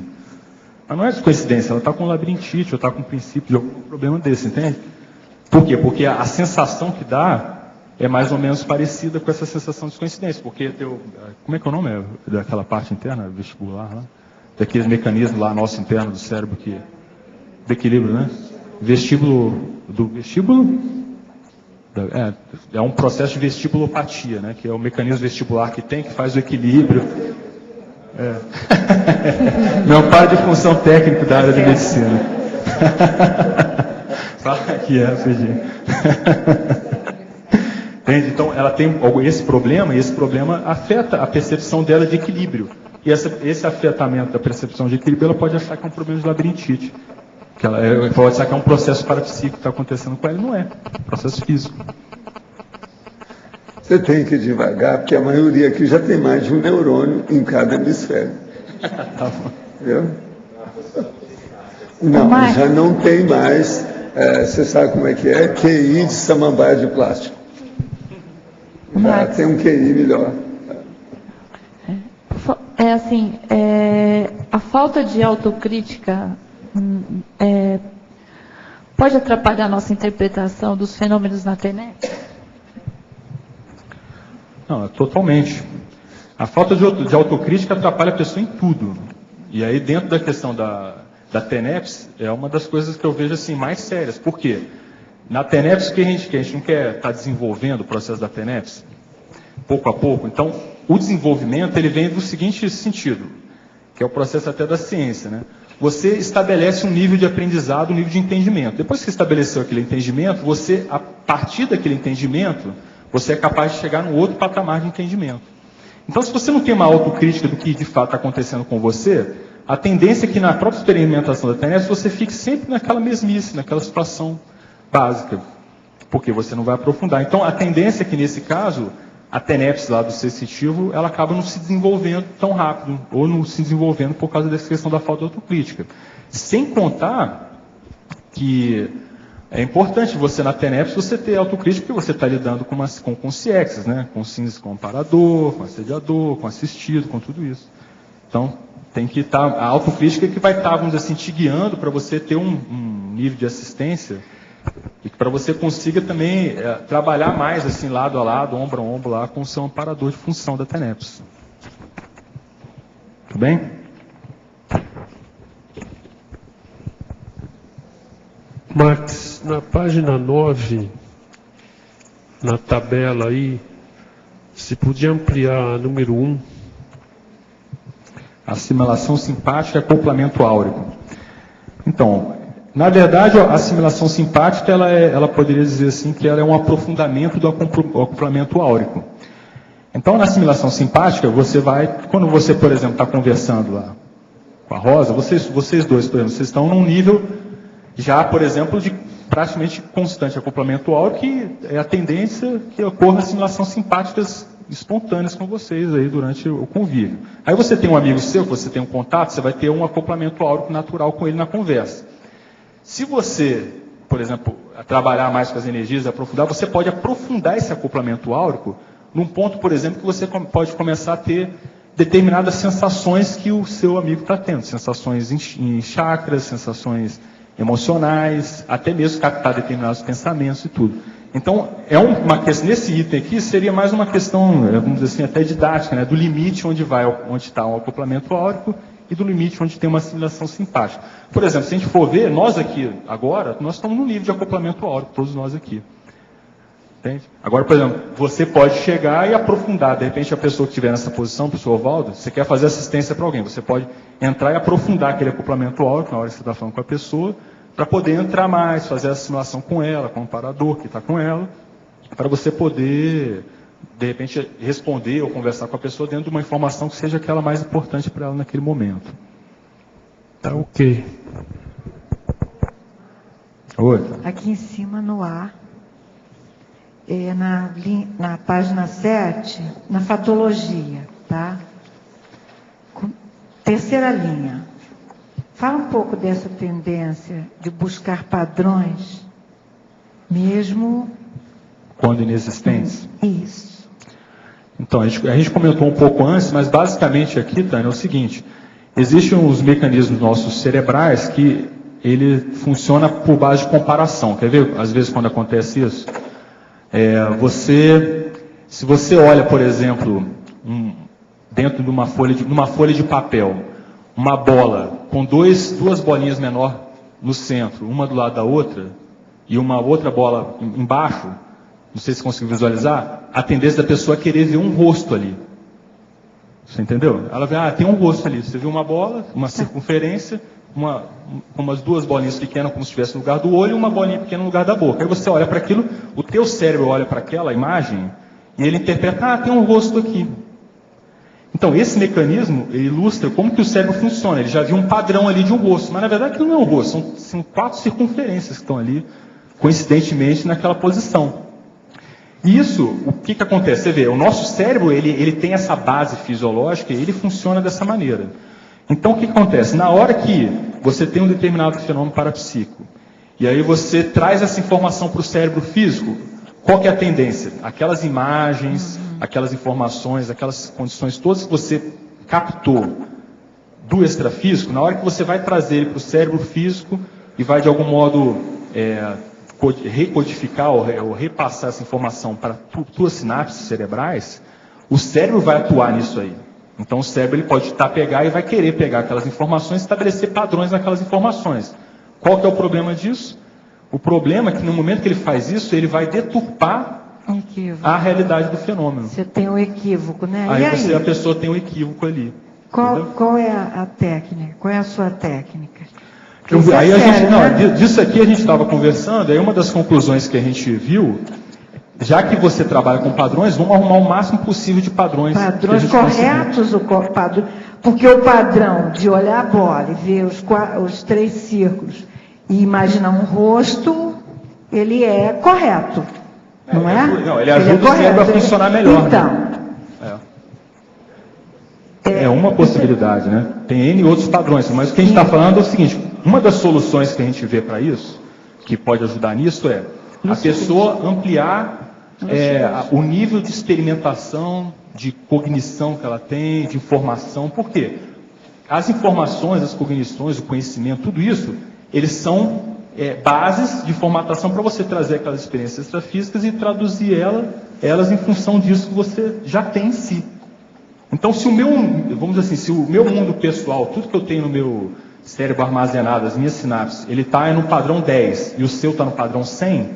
Mas não é descoincidência, ela está com labirintite, ou está com princípio de algum problema desse, entende? Por quê? Porque a sensação que dá é mais ou menos parecida com essa sensação de descoincidência. Porque, como é que é o nome daquela parte interna, vestibular, lá? Daqueles mecanismos lá, nosso interno do cérebro, que de equilíbrio, né? vestíbulo é um processo de vestibulopatia, né, que é o mecanismo vestibular que tem, que faz o equilíbrio. Meu pai de função técnica da área de medicina. Fala que Pedrinho. Entende? Então, ela tem esse problema, e esse problema afeta a percepção dela de equilíbrio. E esse afetamento da percepção de equilíbrio, ela pode achar que é um problema de labirintite. Que ela pode achar que é um processo parapsíquico que está acontecendo com ela. Não é. Processo físico. Você tem que ir devagar, porque a maioria aqui já tem mais de um neurônio em cada hemisfério. Tá bom. Entendeu? Não, já não tem mais. Você sabe como é que é? QI de samambaia de plástico. Já tem um QI melhor. A falta de autocrítica pode atrapalhar a nossa interpretação dos fenômenos na TENEPS? Não, totalmente. A falta de autocrítica atrapalha a pessoa em tudo. E aí, dentro da questão da TENEPS, é uma das coisas que eu vejo assim, mais sérias. Por quê? Na TENEPS, que a gente não quer estar desenvolvendo o processo da TENEPS, pouco a pouco. Então, o desenvolvimento, ele vem do seguinte sentido, que é o processo até da ciência, né? Você estabelece um nível de aprendizado, um nível de entendimento. Depois que estabeleceu aquele entendimento, você, a partir daquele entendimento, você é capaz de chegar num outro patamar de entendimento. Então, se você não tem uma autocrítica do que de fato está acontecendo com você, a tendência é que na própria experimentação da TENEPS você fique sempre naquela mesmice, naquela situação básica, porque você não vai aprofundar. Então, a tendência é que, nesse caso, a TENEPS lá do sensitivo, ela acaba não se desenvolvendo tão rápido, ou não se desenvolvendo por causa dessa questão da falta de autocrítica. Sem contar que é importante você, na TENEPS, você ter autocrítica, porque você está lidando com CIEXs, né? Com comparador, com assediador, com assistido, com tudo isso. Então, tem que estar, a autocrítica que vai estar, vamos dizer assim, te guiando para você ter um nível de assistência e que para você consiga também trabalhar mais assim, lado a lado, ombro a ombro, lá com o seu amparador de função da TENEPS. Tudo bem? Max, na página 9, na tabela aí, se podia ampliar a número 1. Assimilação simpática e acoplamento áurico. Então, na verdade, a assimilação simpática, ela poderia dizer assim que ela é um aprofundamento do acoplamento áurico. Então, na assimilação simpática, você vai, quando você, por exemplo, está conversando lá com a Rosa, vocês dois, por exemplo, vocês estão num nível já, por exemplo, de praticamente constante acoplamento áurico, que é a tendência que ocorra assimilações simpáticas espontâneas com vocês aí durante o convívio. Aí você tem um amigo seu, que você tem um contato, você vai ter um acoplamento áurico natural com ele na conversa. Se você, por exemplo, trabalhar mais com as energias, aprofundar, você pode aprofundar esse acoplamento áurico num ponto, por exemplo, que você pode começar a ter determinadas sensações que o seu amigo está tendo. Sensações em chakras, sensações emocionais, até mesmo captar determinados pensamentos e tudo. Então, é uma questão, nesse item aqui, seria mais uma questão, vamos dizer assim, até didática, né, do limite onde está o acoplamento áurico e do limite onde tem uma assimilação simpática. Por exemplo, se a gente for ver, nós aqui, agora, nós estamos no nível de acoplamento áurico, todos nós aqui. Entende? Agora, por exemplo, você pode chegar e aprofundar, de repente a pessoa que estiver nessa posição, o professor Valdo, você quer fazer assistência para alguém, você pode entrar e aprofundar aquele acoplamento áurico na hora que você está falando com a pessoa, para poder entrar mais, fazer a assimilação com ela, com o amparador que está com ela, para você poder, de repente, responder ou conversar com a pessoa dentro de uma informação que seja aquela mais importante para ela naquele momento. Tá ok. Oi. Aqui em cima no ar, na página 7, na fatologia, tá? Terceira linha. Fala um pouco dessa tendência de buscar padrões, mesmo quando inexistentes? Isso. Então, a gente comentou um pouco antes, mas basicamente aqui, Tânia, é o seguinte: existem os mecanismos nossos cerebrais que ele funciona por base de comparação. Quer ver, às vezes, quando acontece isso? Se você olha, por exemplo, dentro de uma folha de papel, uma bola com duas bolinhas menor no centro, uma do lado da outra, e uma outra bola embaixo, não sei se conseguiu visualizar, a tendência da pessoa é querer ver um rosto ali. Você entendeu? Ela vê, tem um rosto ali. Você viu uma bola, uma circunferência, com umas duas bolinhas pequenas, como se estivesse no lugar do olho, e uma bolinha pequena no lugar da boca. Aí você olha para aquilo, o teu cérebro olha para aquela imagem, e ele interpreta, tem um rosto aqui. Então, esse mecanismo, ele ilustra como que o cérebro funciona. Ele já viu um padrão ali de um rosto, mas na verdade aquilo não é um rosto, são 4 circunferências que estão ali, coincidentemente, naquela posição. Isso, o que acontece? Você vê, o nosso cérebro, ele tem essa base fisiológica e ele funciona dessa maneira. Então, o que acontece? Na hora que você tem um determinado fenômeno parapsíquico, e aí você traz essa informação para o cérebro físico, qual que é a tendência? Aquelas imagens, aquelas informações, aquelas condições todas que você captou do extrafísico, na hora que você vai trazer ele para o cérebro físico e vai, de algum modo, recodificar ou repassar essa informação para tuas sinapses cerebrais, o cérebro vai atuar nisso aí. Então o cérebro ele pode pegar e vai querer pegar aquelas informações e estabelecer padrões naquelas informações. Qual que é o problema disso? O problema é que no momento que ele faz isso, ele vai deturpar a realidade do fenômeno. Você tem um equívoco, né? Aí a pessoa tem um equívoco ali. Qual é a técnica? Qual é a sua técnica? Aí disso aqui a gente estava conversando, aí uma das conclusões que a gente viu, já que você trabalha com padrões, vamos arrumar o máximo possível de padrões. Padrões corretos, porque o padrão de olhar a bola e ver os 3 círculos e imaginar um rosto, ele é correto, não é? Não, ele ajuda o cérebro a funcionar melhor. Então. Né? É uma possibilidade, né? Tem N outros padrões, mas o que a gente está falando é o seguinte, uma das soluções que a gente vê para isso, que pode ajudar nisso, é a pessoa ampliar o nível de experimentação, de cognição que ela tem, de informação. Por quê? As informações, as cognições, o conhecimento, tudo isso, eles são bases de formatação para você trazer aquelas experiências extrafísicas e traduzir elas em função disso que você já tem em si. Então, se o meu mundo pessoal, tudo que eu tenho no meu cérebro armazenado, as minhas sinapses, ele está no padrão 10 e o seu está no padrão 100,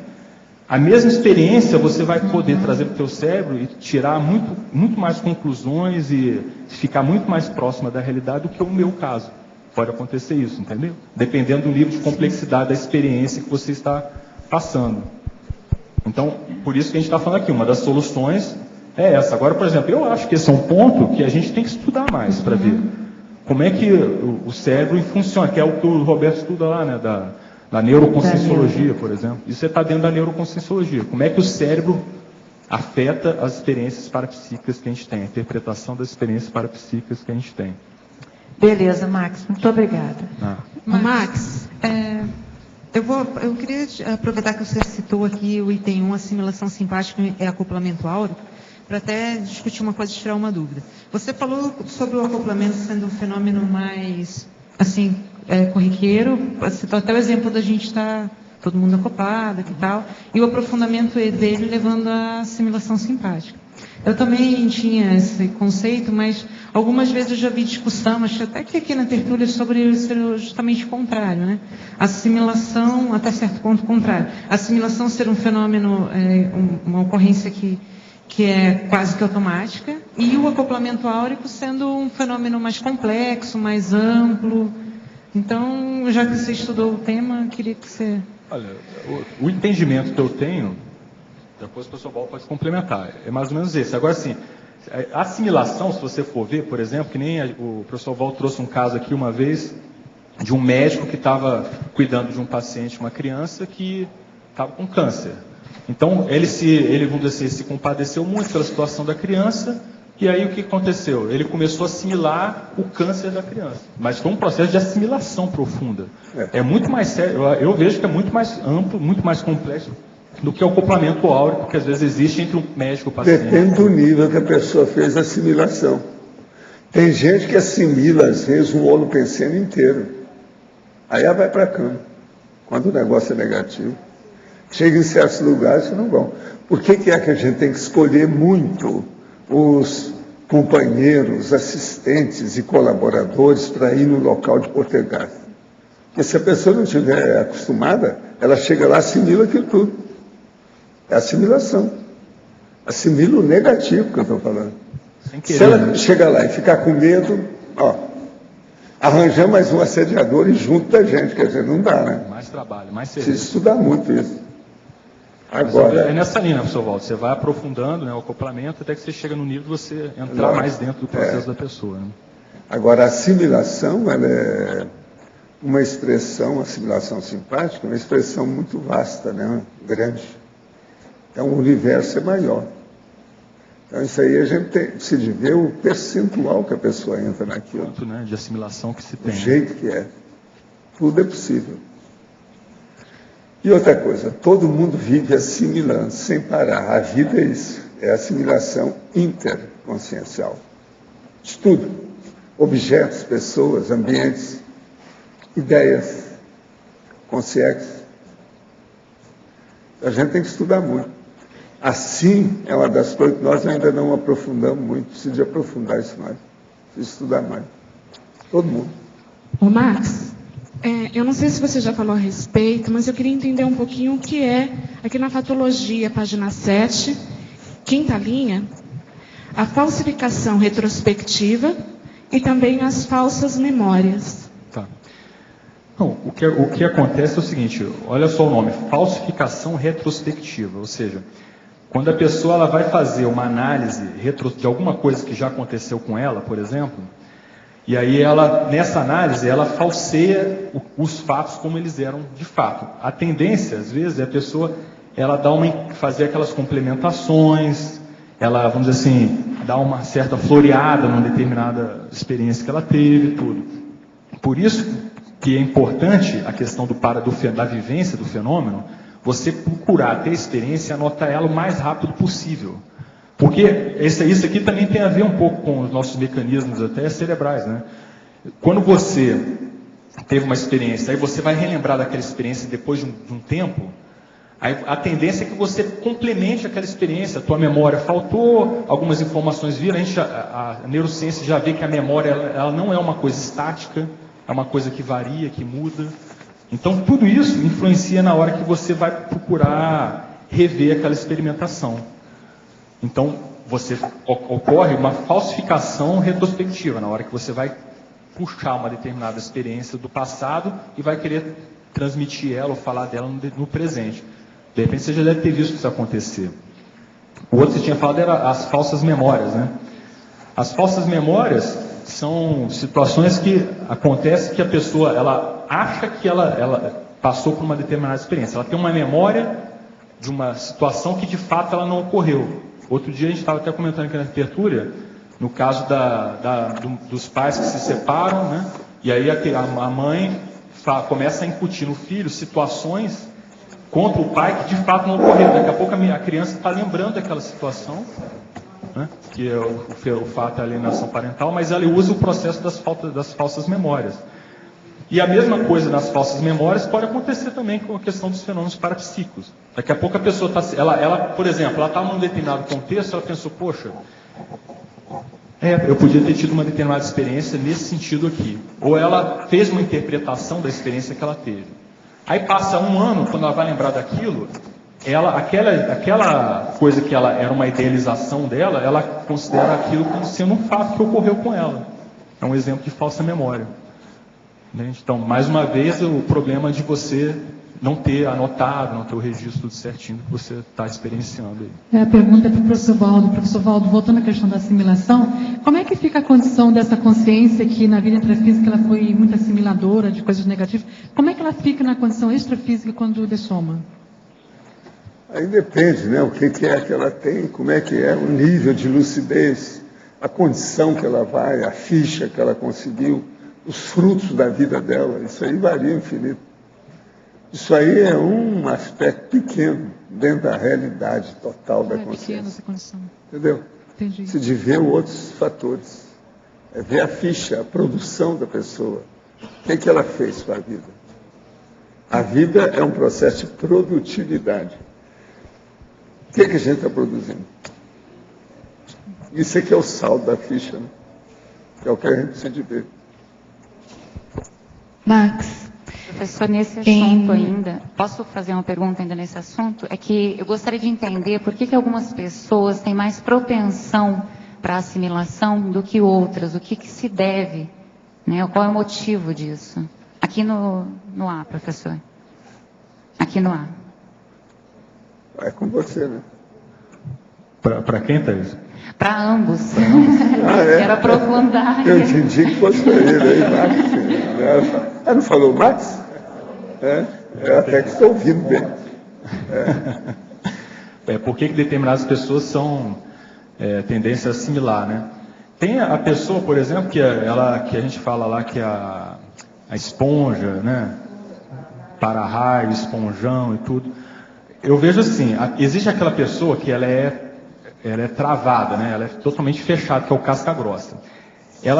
a mesma experiência você vai poder trazer para o teu cérebro e tirar muito mais conclusões e ficar muito mais próxima da realidade do que o meu caso. Pode acontecer isso, entendeu? Dependendo do nível de complexidade da experiência que você está passando. Então, por isso que a gente está falando aqui, uma das soluções é essa. Agora, por exemplo, eu acho que esse é um ponto que a gente tem que estudar mais para ver como é que o cérebro funciona, que é o que o Roberto estuda lá, né, da neuroconscienciologia, por exemplo. Isso está dentro da neuroconscienciologia. Como é que o cérebro afeta as experiências parapsíquicas que a gente tem, a interpretação das experiências parapsíquicas que a gente tem. Beleza, Max. Muito obrigada. Max, eu queria aproveitar que você citou aqui o item 1, assimilação simpática e acoplamento áureo, para até discutir uma coisa e tirar uma dúvida. Você falou sobre o acoplamento sendo um fenômeno mais, assim, corriqueiro, citou até o exemplo da gente estar todo mundo acoplado e tal, e o aprofundamento dele levando à assimilação simpática. Eu também tinha esse conceito, mas algumas vezes eu já vi discussão, acho até que aqui na tertúlia, sobre ser justamente o contrário, né? Assimilação, até certo ponto, contrário. Assimilação ser um fenômeno, uma ocorrência que é quase que automática, e o acoplamento áurico sendo um fenômeno mais complexo, mais amplo. Então, já que você estudou o tema, queria que você... Olha, o entendimento que eu tenho, depois o professor Bal pode complementar, é mais ou menos esse. Agora, sim, a assimilação, se você for ver, por exemplo, que nem o professor Val trouxe um caso aqui uma vez, de um médico que estava cuidando de um paciente, uma criança que estava com câncer. Então, ele vamos dizer, se compadeceu muito pela situação da criança, e aí o que aconteceu? Ele começou a assimilar o câncer da criança. Mas foi um processo de assimilação profunda. É muito mais sério, eu vejo que é muito mais amplo, muito mais complexo do que o acoplamento áureo, que às vezes existe entre um médico e o paciente. Depende do nível que a pessoa fez a assimilação. Tem gente que assimila, às vezes, um holopensene inteiro. Aí ela vai para a cama, quando o negócio é negativo. Chega em certos lugares que não vão. Por que é que a gente tem que escolher muito os companheiros, assistentes e colaboradores para ir no local de poltergeist? Porque se a pessoa não estiver acostumada, ela chega lá e assimila aquilo tudo. É assimilação. Assimila o negativo que eu estou falando. Se ela chegar lá e ficar com medo, arranjar mais um assediador e junto da gente, quer dizer, não dá, né? Mais trabalho, mais Precisa serviço. estudar muito isso. Agora, é nessa linha, professor Waldo, você vai aprofundando, né, o acoplamento até que você chega no nível de você entrar mais dentro do processo da pessoa. Né? Agora, a assimilação, ela é uma expressão, assimilação simpática, uma expressão muito vasta, né? Grande. Então, o universo é maior. Então, isso aí a gente precisa ver o percentual que a pessoa entra naquilo. Quanto, né, de assimilação que se tem. O jeito que é. Tudo é possível. E outra coisa, todo mundo vive assimilando, sem parar. A vida é isso, é assimilação interconsciencial. De tudo. Objetos, pessoas, ambientes, ideias, consciências. A gente tem que estudar muito. Assim, é uma das coisas que nós ainda não aprofundamos muito. Precisa de aprofundar isso mais. Precisa estudar mais. Todo mundo. Ô Max, eu não sei se você já falou a respeito, mas eu queria entender um pouquinho o que é, aqui na Fatologia, página 7, quinta linha, a falsificação retrospectiva e também as falsas memórias. Tá. Não, o que acontece é o seguinte, olha só o nome, falsificação retrospectiva, ou seja, quando a pessoa ela vai fazer uma análise de alguma coisa que já aconteceu com ela, por exemplo, e aí ela, nessa análise, ela falseia os fatos como eles eram de fato. A tendência, às vezes, é a pessoa ela fazer aquelas complementações, ela, vamos dizer assim, dar uma certa floreada numa determinada experiência que ela teve, tudo. Por isso que é importante a questão da vivência do fenômeno, você procurar ter a experiência e anotar ela o mais rápido possível. Porque isso aqui também tem a ver um pouco com os nossos mecanismos até cerebrais, né? Quando você teve uma experiência, aí você vai relembrar daquela experiência depois de um tempo, aí a tendência é que você complemente aquela experiência, a tua memória faltou, algumas informações viram, a neurociência já vê que a memória ela não é uma coisa estática, é uma coisa que varia, que muda. Então, tudo isso influencia na hora que você vai procurar rever aquela experimentação. Então, ocorre uma falsificação retrospectiva, na hora que você vai puxar uma determinada experiência do passado e vai querer transmitir ela ou falar dela no presente. De repente, você já deve ter visto isso acontecer. O outro que você tinha falado era as falsas memórias, né? As falsas memórias são situações que acontecem que a pessoa ela acha que ela passou por uma determinada experiência. Ela tem uma memória de uma situação que de fato ela não ocorreu. Outro dia a gente estava até comentando aqui na tertúlia, no caso dos pais que se separam, né? E aí a mãe começa a incutir no filho situações contra o pai que de fato não ocorreram. Daqui a pouco a criança está lembrando daquela situação, né? Que é o fato da alienação parental, mas ela usa o processo das falsas memórias. E a mesma coisa nas falsas memórias pode acontecer também com a questão dos fenômenos parapsíquicos. Daqui a pouco a pessoa está... por exemplo, ela está num determinado contexto, ela pensou, poxa, eu podia ter tido uma determinada experiência nesse sentido aqui. Ou ela fez uma interpretação da experiência que ela teve. Aí passa um ano, quando ela vai lembrar daquilo, aquela coisa que era uma idealização dela, ela considera aquilo como sendo um fato que ocorreu com ela. É um exemplo de falsa memória. Então, mais uma vez, o problema de você não ter anotado, não ter o registro tudo certinho do que você está experienciando aí. A pergunta é para o professor Waldo. Professor Waldo, voltando à questão da assimilação, como é que fica a condição dessa consciência que na vida intrafísica ela foi muito assimiladora de coisas negativas? Como é que ela fica na condição extrafísica quando dessoma? Aí depende, né? O que é que ela tem, como é que é o nível de lucidez, a condição que ela vai, a ficha que ela conseguiu, os frutos da vida dela, isso aí varia infinito. Isso aí é um aspecto pequeno dentro da realidade total da consciência. Pequena essa condição. Entendeu? Entendi. Se de ver outros fatores. É ver a ficha, a produção da pessoa. O que ela fez com a vida? A vida é um processo de produtividade. O que a gente está produzindo? Isso aqui é o saldo da ficha, né? Que é o que a gente precisa de ver. Max, Professor, nesse assunto ainda, posso fazer uma pergunta ainda nesse assunto? É que eu gostaria de entender por que algumas pessoas têm mais propensão para assimilação do que outras, o que se deve, né? Qual é o motivo disso? Aqui no A, professor. Aqui no A. É com você, né? Para quem, Thaís? Para ambos. É? Quero aprofundar. Eu entendi que fosse para ele aí, Max. Ela não falou Max? Eu até que estou ouvindo bem. Por que determinadas pessoas são tendência a assimilar, né? Tem a pessoa, por exemplo, que a gente fala lá que é a esponja, né? Para-raio, esponjão e tudo. Eu vejo assim, existe aquela pessoa que ela é travada, né? Ela é totalmente fechada, que é o casca grossa.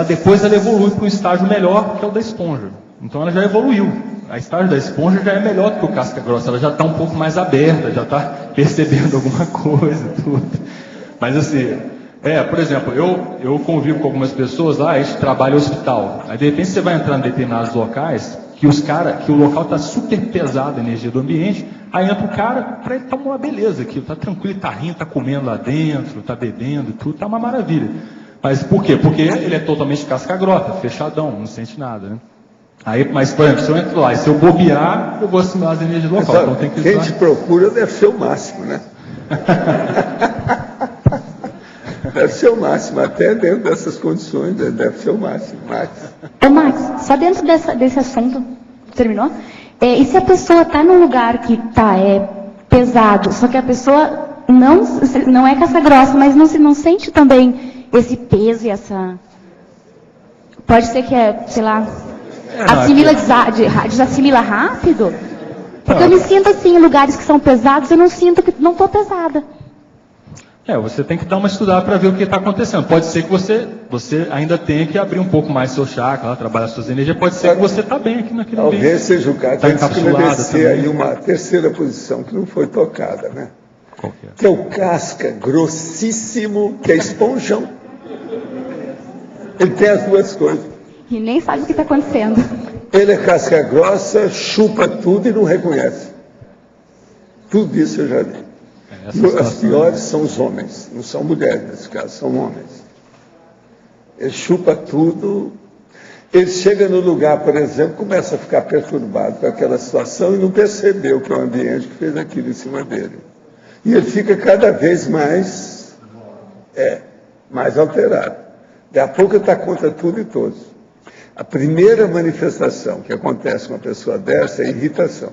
Depois ela evolui para um estágio melhor, que é o da esponja. Então ela já evoluiu. A estágio da esponja já é melhor do que o casca grossa. Ela já está um pouco mais aberta, já está percebendo alguma coisa, tudo. Mas assim, por exemplo, eu convivo com algumas pessoas lá, a gente trabalha em hospital. Aí de repente você vai entrar em determinados locais que o local está super pesado a energia do ambiente. Aí entra o cara, para ele tá uma beleza aqui, tá tranquilo, tá rindo, tá comendo lá dentro, tá bebendo, tudo, tá uma maravilha. Mas por quê? Porque ele é totalmente casca grossa, fechadão, não sente nada, né? Mas, por exemplo, se eu entro lá e se eu bobear, eu vou assimilar as energias do local. Então, tem que quem te procura deve ser o máximo, né? Deve ser o máximo, até dentro dessas condições, deve ser o máximo. Max. Ô Max, só dentro desse assunto, terminou? E se a pessoa está num lugar que está pesado, só que a pessoa não é casca grossa, mas não sente também esse peso e essa... Pode ser que sei lá, desassimila rápido? Porque eu me sinto assim, em lugares que são pesados, eu não sinto que não estou pesada. Você tem que dar uma estudada para ver o que está acontecendo. Pode ser que você ainda tenha que abrir um pouco mais seu chakra, trabalhar suas energias. Pode ser que você está bem aqui naquele ambiente. Talvez seja o caso. Tem que estabelecer aí uma terceira posição que não foi tocada, né? Qual que é? Que é o casca grossíssimo, que é esponjão. Ele tem as duas coisas. E nem sabe o que está acontecendo. Ele é casca grossa, chupa tudo e não reconhece. Tudo isso eu já vi. As piores são os homens, não são mulheres nesse caso, são homens. Ele chupa tudo, ele chega no lugar, por exemplo, começa a ficar perturbado com aquela situação e não percebeu que é o ambiente que fez aquilo em cima dele. E ele fica cada vez mais alterado. Daqui a pouco ele está contra tudo e todos. A primeira manifestação que acontece com uma pessoa dessa é a irritação.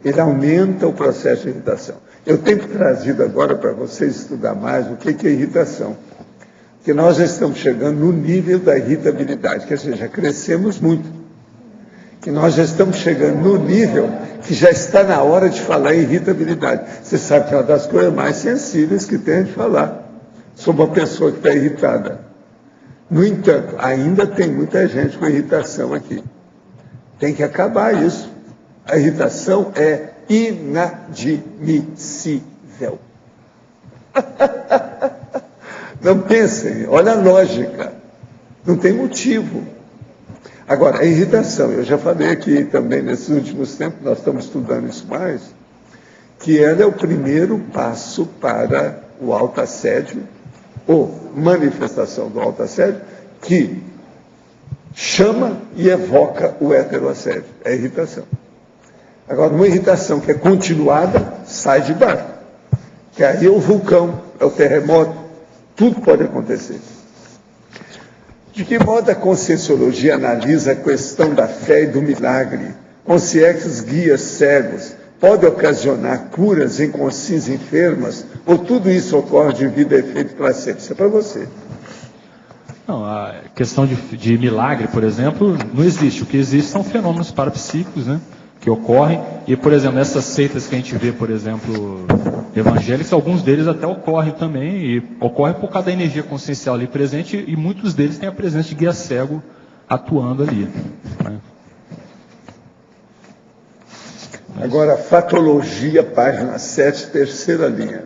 Ele aumenta o processo de irritação. Eu tenho trazido agora para vocês estudar mais o que é irritação. Porque nós já estamos chegando no nível da irritabilidade, quer dizer, já crescemos muito. Que nós já estamos chegando no nível que já está na hora de falar em irritabilidade. Você sabe que é uma das coisas mais sensíveis que tem de falar sobre uma pessoa que está irritada. No entanto, ainda tem muita gente com irritação aqui. Tem que acabar isso. A irritação é inadmissível. Não pensem, olha a lógica. Não tem motivo. Agora, a irritação, eu já falei aqui também nesses últimos tempos, nós estamos estudando isso mais, que ela é o primeiro passo para o autoassédio, ou manifestação do autoassédio, que chama e evoca o heteroassédio. É a irritação. Agora, uma irritação que é continuada, sai de baixo. Que aí é o vulcão, é o terremoto, tudo pode acontecer. De que modo a Conscienciologia analisa a questão da fé e do milagre? Conscientes guias cegos pode ocasionar curas em consciências enfermas? Ou tudo isso ocorre devido a efeito placebo? Isso é para você. Não, a questão de milagre, por exemplo, não existe. O que existe são fenômenos parapsíquicos, né? Que ocorrem, e por exemplo, nessas seitas que a gente vê, por exemplo, evangélicas, alguns deles até ocorrem também, e ocorrem por causa da energia consciencial ali presente, e muitos deles têm a presença de guia cego atuando ali. Né? Agora, Fatologia, página 7, terceira linha.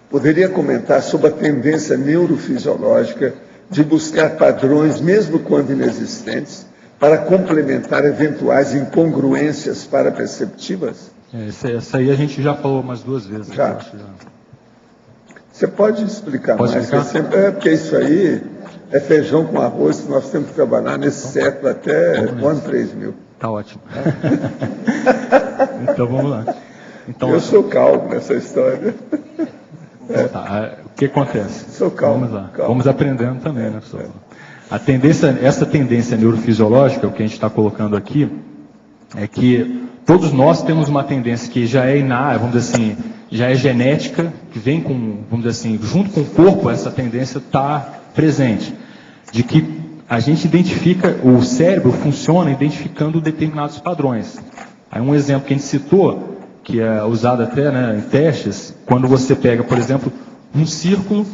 Poderia comentar sobre a tendência neurofisiológica de buscar padrões, mesmo quando inexistentes, para complementar eventuais incongruências paraperceptivas? Essa aí a gente já falou umas 2 vezes. Já. Você pode explicar mais? Porque isso aí é feijão com arroz que nós temos que trabalhar nesse século até o ano 3000. Tá ótimo. Então vamos lá. Então, eu sou calmo nessa história. O que acontece? Sou calmo. Vamos lá. Vamos aprendendo também, né, professor? Essa tendência neurofisiológica, o que a gente está colocando aqui, é que todos nós temos uma tendência que já é inata, vamos dizer assim, já é genética, que vem com, vamos dizer assim, junto com o corpo, essa tendência está presente, de que a gente identifica, o cérebro funciona identificando determinados padrões. Aí um exemplo que a gente citou, que é usado até, né, em testes, quando você pega, por exemplo, um círculo,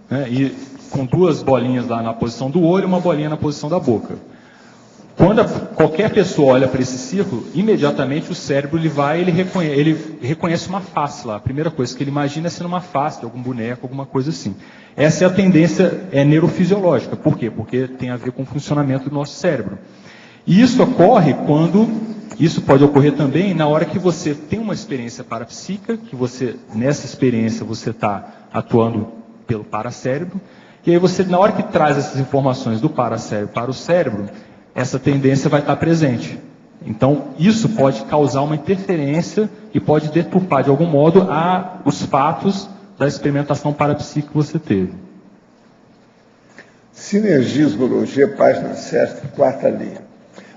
né, e com 2 bolinhas lá na posição do olho e uma bolinha na posição da boca. Quando qualquer pessoa olha para esse círculo, imediatamente o cérebro ele reconhece uma face lá. A primeira coisa que ele imagina é sendo uma face de algum boneco, alguma coisa assim. Essa é a tendência neurofisiológica. Por quê? Porque tem a ver com o funcionamento do nosso cérebro. E isso ocorre isso pode ocorrer também na hora que você tem uma experiência parapsíquica, que nessa experiência você está atuando pelo paracérebro, e aí na hora que traz essas informações do paracérebro para o cérebro, essa tendência vai estar presente. Então, isso pode causar uma interferência e pode deturpar, de algum modo, os fatos da experimentação parapsíquica que você teve. Sinergismologia, página 7, 4ª linha.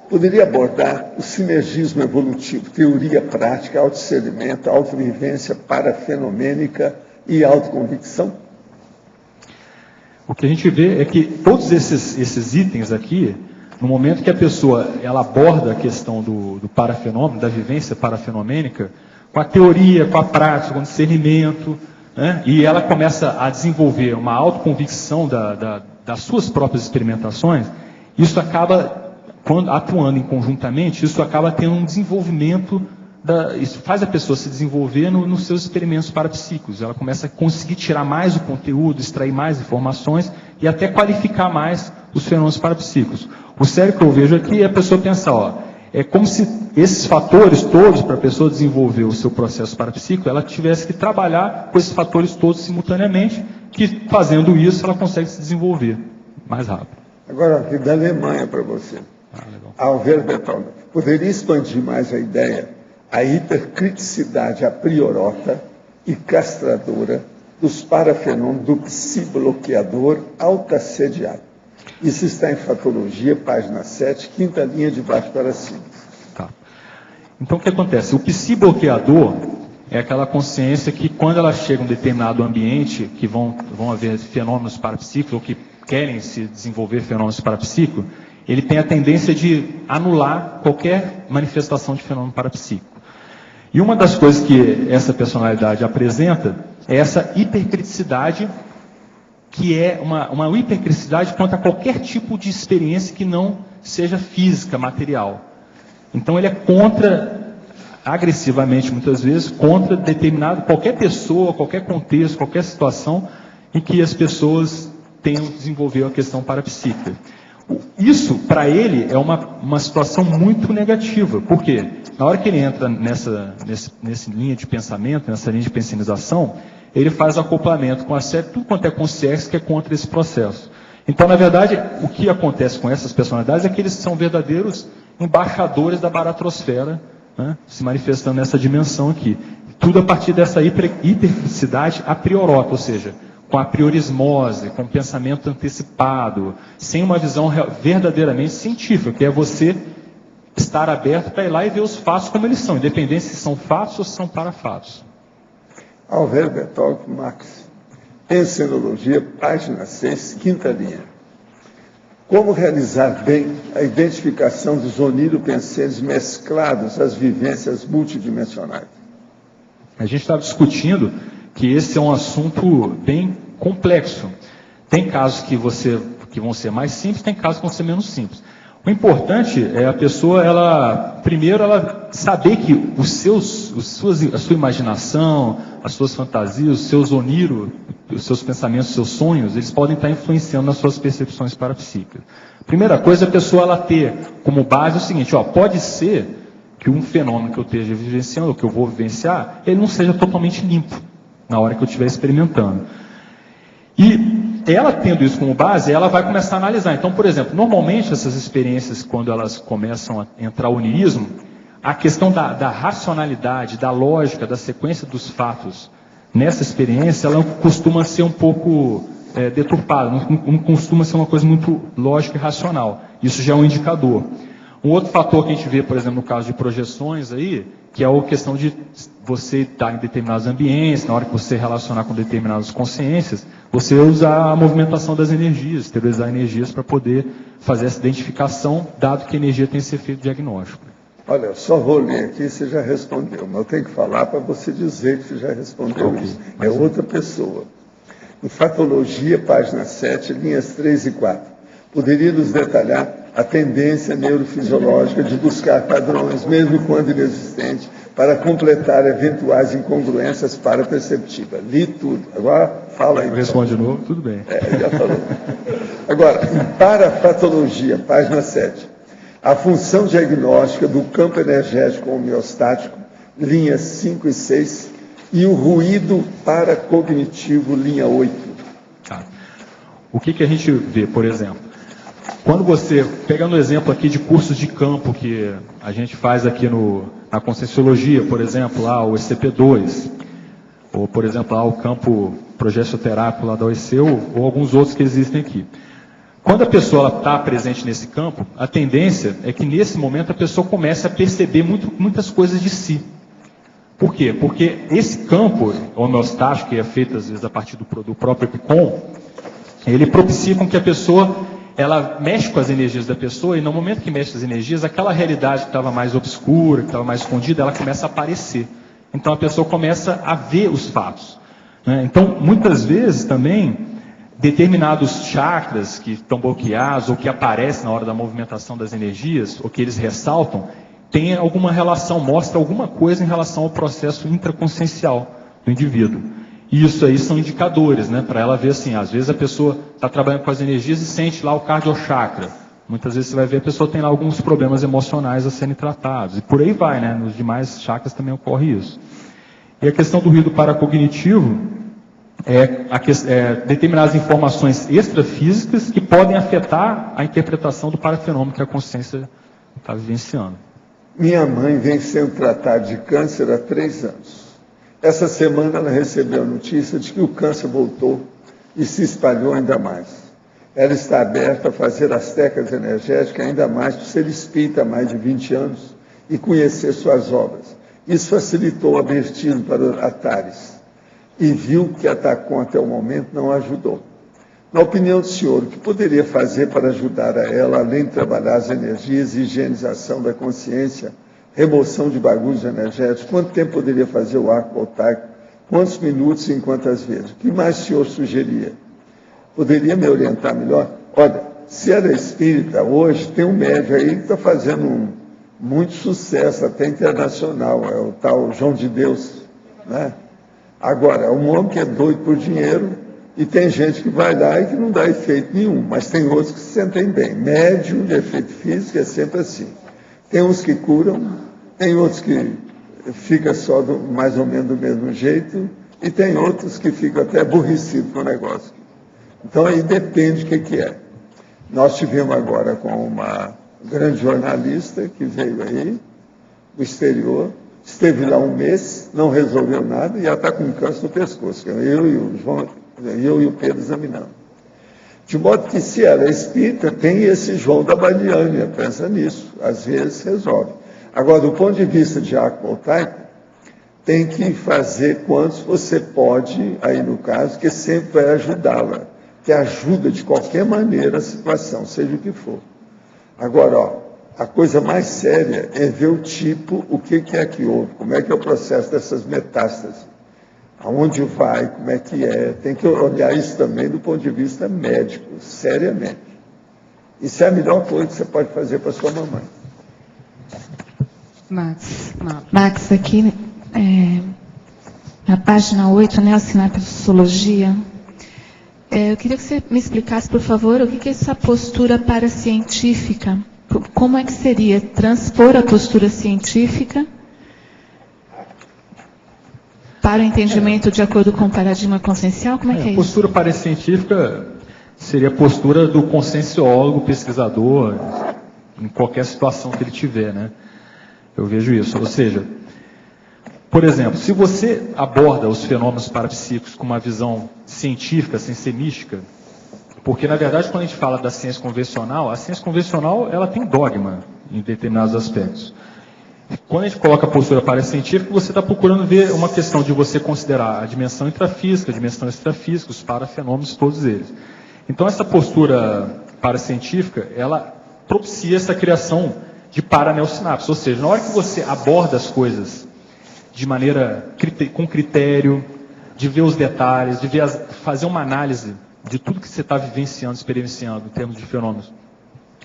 Poderia abordar o sinergismo evolutivo, teoria prática, autodiscernimento, autovivência parafenomênica e autoconvicção? O que a gente vê é que todos esses itens aqui, no momento que a pessoa ela aborda a questão do parafenômeno, da vivência parafenomênica, com a teoria, com a prática, com o discernimento, né, e ela começa a desenvolver uma autoconvicção das suas próprias experimentações, isso acaba, atuando conjuntamente, isso acaba tendo um desenvolvimento, isso faz a pessoa se desenvolver nos seus experimentos parapsíquicos. Ela começa a conseguir tirar mais o conteúdo, extrair mais informações e até qualificar mais os fenômenos parapsíquicos. O sério que eu vejo aqui é a pessoa pensar, é como se esses fatores todos, para a pessoa desenvolver o seu processo parapsíquico, ela tivesse que trabalhar com esses fatores todos simultaneamente, que fazendo isso ela consegue se desenvolver mais rápido. Agora, aqui da Alemanha para você. Albert Bettolf, poderia expandir mais a ideia, a hipercriticidade a priorota e castradora dos parafenômenos do psi-bloqueador autoassediado. Isso está em Fatologia, página 7, 5ª linha de baixo para cima. Tá. Então, o que acontece? O psi-bloqueador é aquela consciência que, quando ela chega a um determinado ambiente, que vão haver fenômenos parapsíquicos, ou que querem se desenvolver fenômenos parapsíquicos, ele tem a tendência de anular qualquer manifestação de fenômeno parapsíquico. E uma das coisas que essa personalidade apresenta é essa hipercriticidade, que é uma hipercriticidade quanto a qualquer tipo de experiência que não seja física, material. Então ele é agressivamente muitas vezes, contra qualquer pessoa, qualquer contexto, qualquer situação em que as pessoas tenham desenvolvido a questão parapsíquica. Isso, para ele, é uma situação muito negativa. Por quê? Na hora que ele entra nessa linha de pensamento, nessa linha de pensionização, ele faz acoplamento com a série, tudo quanto é consciência que é contra esse processo. Então, na verdade, o que acontece com essas personalidades é que eles são verdadeiros embaixadores da baratrosfera, né, se manifestando nessa dimensão aqui. Tudo a partir dessa hipercriticidade a priorota, ou seja, com a priorismose, com o pensamento antecipado, sem uma visão verdadeiramente científica, que é você estar aberto para ir lá e ver os fatos como eles são, independente se são fatos ou se são parafatos. Albert Bettolf Max, Encenologia, página 6, 5ª linha. Como realizar bem a identificação dos oniropenseres mesclados às vivências multidimensionais? A gente estava discutindo que esse é um assunto bem complexo. Tem casos que vão ser mais simples, tem casos que vão ser menos simples. O importante é a pessoa, primeiro, ela saber que a sua imaginação, as suas fantasias, os seus oniros, os seus pensamentos, os seus sonhos, eles podem estar influenciando nas suas percepções parapsíquicas. Primeira coisa é a pessoa ela ter como base o seguinte, pode ser que um fenômeno que eu esteja vivenciando, ou que eu vou vivenciar, ele não seja totalmente limpo na hora que eu estiver experimentando. E ela tendo isso como base, ela vai começar a analisar. Então, por exemplo, normalmente essas experiências, quando elas começam a entrar o onirismo, a questão da racionalidade, da lógica, da sequência dos fatos nessa experiência, ela costuma ser um pouco deturpada, não costuma ser uma coisa muito lógica e racional. Isso já é um indicador. Um outro fator que a gente vê, por exemplo, no caso de projeções aí, que é a questão de você estar em determinados ambientes, na hora que você relacionar com determinadas consciências, você usar a movimentação das energias, esterilizar energias para poder fazer essa identificação, dado que a energia tem esse efeito diagnóstico. Olha, eu só vou ler aqui, você já respondeu, mas eu tenho que falar para você dizer que você já respondeu isso. É outra pessoa. Em Fatologia, página 7, linhas 3 e 4. Poderia nos detalhar a tendência neurofisiológica de buscar padrões, mesmo quando inexistentes, para completar eventuais incongruências paraperceptivas. Li tudo. Agora, fala aí. Responde de novo, tudo bem. Já falou. Agora, em Parapatologia, página 7. A função diagnóstica do campo energético homeostático, linhas 5 e 6, e o ruído paracognitivo, linha 8. Tá. O que a gente vê, por exemplo? Quando você, pegando o exemplo aqui de cursos de campo que a gente faz aqui na Conscienciologia, por exemplo, lá o ECP2, ou por exemplo lá o campo progestoterápico lá da OEC, ou alguns outros que existem aqui. Quando a pessoa está presente nesse campo, a tendência é que nesse momento a pessoa comece a perceber muitas coisas de si. Por quê? Porque esse campo homeostático, que é feito às vezes a partir do próprio EPICOM, ele propicia com que a pessoa ela mexe com as energias da pessoa, e no momento que mexe com as energias, aquela realidade que estava mais obscura, que estava mais escondida, ela começa a aparecer. Então a pessoa começa a ver os fatos. Né? Então, muitas vezes também, determinados chakras que estão bloqueados, ou que aparecem na hora da movimentação das energias, ou que eles ressaltam, tem alguma relação, mostra alguma coisa em relação ao processo intraconsciencial do indivíduo. E isso aí são indicadores, né, para ela ver assim, às vezes a pessoa está trabalhando com as energias e sente lá o cardiochakra. Muitas vezes você vai ver a pessoa tem lá alguns problemas emocionais a serem tratados. E por aí vai, né, nos demais chakras também ocorre isso. E a questão do ruído paracognitivo determinadas informações extrafísicas que podem afetar a interpretação do parafenômeno que a consciência está vivenciando. Minha mãe vem sendo tratada de câncer há 3 anos. Essa semana ela recebeu a notícia de que o câncer voltou e se espalhou ainda mais. Ela está aberta a fazer as técnicas energéticas, ainda mais por ser espírita há mais de 20 anos e conhecer suas obras. Isso facilitou o abertismo para Atares e viu que a TACOM até o momento não ajudou. Na opinião do senhor, o que poderia fazer para ajudar a ela, além de trabalhar as energias e higienização da consciência, remoção de bagulhos energéticos? Quanto tempo poderia fazer o arco voltaico? Quantos minutos e em quantas vezes? O que mais o senhor sugeria? Poderia me orientar melhor? Olha, se ela é espírita, hoje tem um médium aí que está fazendo muito sucesso, até internacional, é o tal João de Deus, né? Agora, é um homem que é doido por dinheiro, e tem gente que vai lá e que não dá efeito nenhum, mas tem outros que se sentem bem. Médium de efeito físico é sempre assim. Tem uns que curam, tem outros que ficam só mais ou menos do mesmo jeito, e tem outros que ficam até aborrecidos com o negócio. Então aí depende do que é. Nós tivemos agora com uma grande jornalista que veio aí do exterior, esteve lá 1 mês, não resolveu nada, e ela está com câncer no pescoço. Eu e o Pedro examinamos. De modo que, se ela é espírita, tem esse João da Baliânia, pensa nisso, às vezes resolve. Agora, do ponto de vista de arco voltaico, tem que fazer quantos você pode, aí no caso, que sempre vai ajudá-la, que ajuda de qualquer maneira a situação, seja o que for. Agora, a coisa mais séria é ver o tipo, o que é que houve, como é que é o processo dessas metástases. Aonde vai, como é que é, tem que olhar isso também do ponto de vista médico, seriamente. Isso é a melhor coisa que você pode fazer para sua mamãe. Max, aqui na página 8, né, Sinapsologia, eu queria que você me explicasse, por favor, o que é essa postura paracientífica. Como é que seria transpor a postura científica para o entendimento de acordo com o paradigma consciencial? Como é que é isso? A postura paracientífica seria a postura do conscienciólogo, pesquisador, em qualquer situação que ele tiver, né? Eu vejo isso. Ou seja, por exemplo, se você aborda os fenômenos parapsíquicos com uma visão científica, sem ser mística, porque, na verdade, quando a gente fala da ciência convencional, a ciência convencional ela tem dogma em determinados aspectos. Quando a gente coloca a postura paracientífica, você está procurando ver uma questão de você considerar a dimensão intrafísica, a dimensão extrafísica, os parafenômenos, todos eles. Então, essa postura paracientífica, ela propicia essa criação de paraneossinapses. Ou seja, na hora que você aborda as coisas de maneira com critério, de ver os detalhes, de ver fazer uma análise de tudo que você está vivenciando, experienciando em termos de fenômenos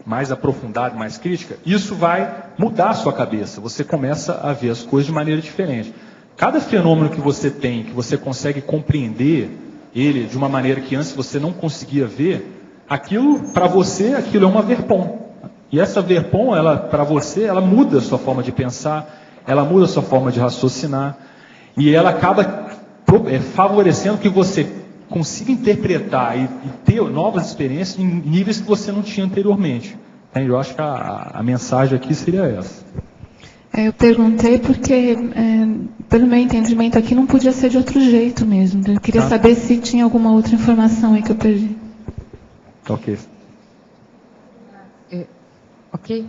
mais aprofundada, mais crítica, isso vai mudar a sua cabeça. Você começa a ver as coisas de maneira diferente. Cada fenômeno que você tem, que você consegue compreender ele de uma maneira que antes você não conseguia ver, aquilo, para você, aquilo é uma verpom. E essa verpom, para você, ela muda a sua forma de pensar, ela muda a sua forma de raciocinar, e ela acaba favorecendo que você consiga interpretar e ter novas experiências em níveis que você não tinha anteriormente. Eu acho que a mensagem aqui seria essa. Eu perguntei porque, pelo meu entendimento aqui, não podia ser de outro jeito mesmo. Eu queria saber se tinha alguma outra informação aí que eu perdi. Ok. Ok?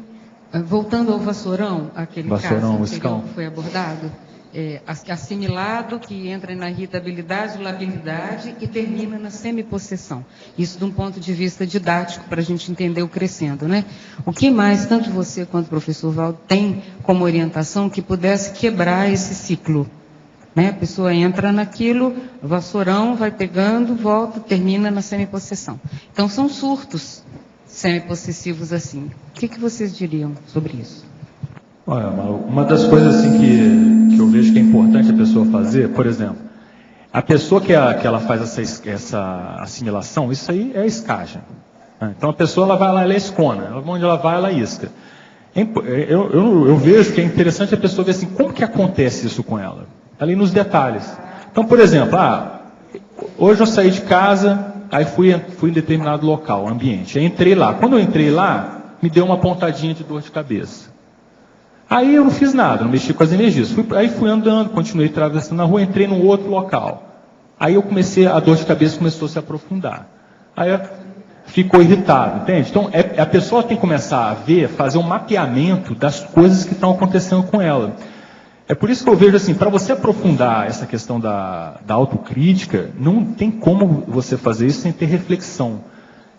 Voltando ao vassourão, aquele caso anterior que foi abordado, assimilado, que entra na irritabilidade, labilidade e termina na semipossessão. Isso de um ponto de vista didático, para a gente entender o crescendo, né? O que mais, tanto você quanto o professor Valdo, tem como orientação que pudesse quebrar esse ciclo? Né? A pessoa entra naquilo, o vassourão vai pegando, volta, termina na semipossessão. Então, são surtos semipossessivos assim. O que vocês diriam sobre isso? Olha, uma das coisas assim que eu vejo que é importante a pessoa fazer, por exemplo, a pessoa que ela faz essa assimilação, isso aí é escagem. Então a pessoa ela vai lá, ela é escona, onde ela vai, ela isca. Eu vejo que é interessante a pessoa ver assim, como que acontece isso com ela? Ali nos detalhes. Então, por exemplo, hoje eu saí de casa, aí fui em determinado local, ambiente. Aí entrei lá. Quando eu entrei lá, me deu uma pontadinha de dor de cabeça. Aí eu não fiz nada, não mexi com as energias. Aí fui andando, continuei atravessando na rua, entrei num outro local. Aí a dor de cabeça começou a se aprofundar. Aí ficou irritado, entende? Então a pessoa tem que começar a fazer um mapeamento das coisas que estão acontecendo com ela. É por isso que eu vejo assim, para você aprofundar essa questão da autocrítica, não tem como você fazer isso sem ter reflexão.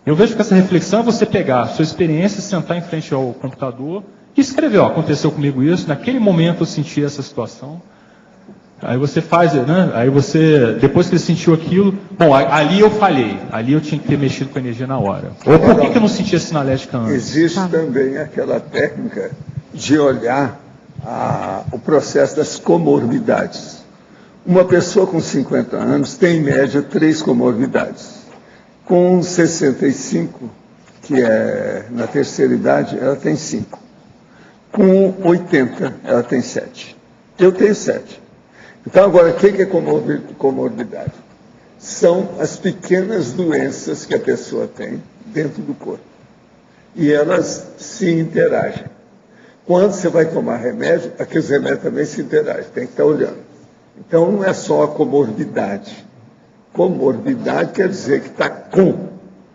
Eu vejo que essa reflexão é você pegar a sua experiência, sentar em frente ao computador e escrever, aconteceu comigo isso, naquele momento eu senti essa situação. Aí você faz, né? Aí você, depois que ele sentiu aquilo, bom, ali eu falhei, ali eu tinha que ter mexido com a energia na hora. Ou por que eu não sentia sinalética antes? Existe também aquela técnica de olhar o processo das comorbidades. Uma pessoa com 50 anos tem, em média, 3 comorbidades. Com 65, que é na terceira idade, ela tem 5. Com 80, ela tem 7. Eu tenho 7. Então, agora, o que é comorbidade? São as pequenas doenças que a pessoa tem dentro do corpo. E elas se interagem. Quando você vai tomar remédio, aqueles remédios também se interagem, tem que estar olhando. Então, não é só a comorbidade. Comorbidade quer dizer que está com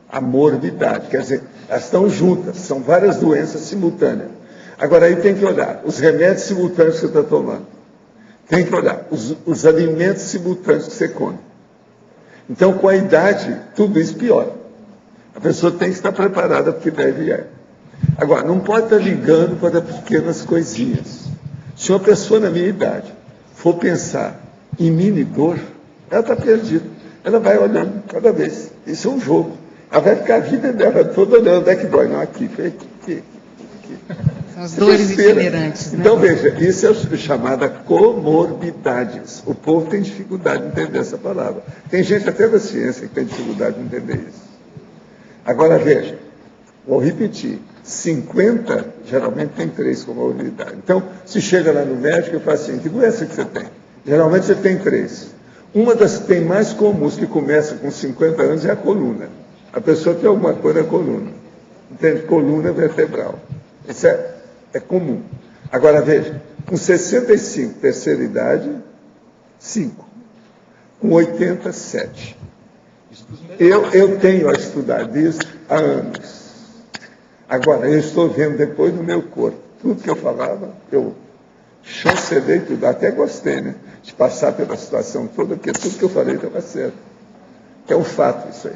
a morbidade, quer dizer, elas estão juntas, são várias doenças simultâneas. Agora, aí tem que olhar os remédios simultâneos que você está tomando. Tem que olhar os alimentos simultâneos que você come. Então, com a idade, tudo isso piora. A pessoa tem que estar preparada porque deve ir. Agora, não pode estar ligando para pequenas coisinhas. Se uma pessoa na minha idade for pensar em mini dor, ela está perdida. Ela vai olhando cada vez. Isso é um jogo. Ela vai ficar a vida dela toda olhando, onde é que dói? Não, aqui, aqui. São as dores itinerantes. Então, veja, isso é chamada comorbidades. O povo tem dificuldade de entender essa palavra. Tem gente até da ciência que tem dificuldade de entender isso. Agora, veja, vou repetir. 50, geralmente tem 3 comorbidades. Então, se chega lá no médico e fala assim, que doença que você tem? Geralmente você tem 3. Uma das que tem mais comuns, que começa com 50 anos, é a coluna. A pessoa tem alguma coisa na coluna. Entende? Coluna vertebral. Isso é comum. Agora, veja, com 65, terceira idade, 5. Com 80, 7. Eu tenho estudado isso há anos. Agora, eu estou vendo depois no meu corpo. Tudo que eu falava, eu chancelei tudo. Até gostei, né? De passar pela situação toda, porque tudo que eu falei estava certo. Que é um fato isso aí.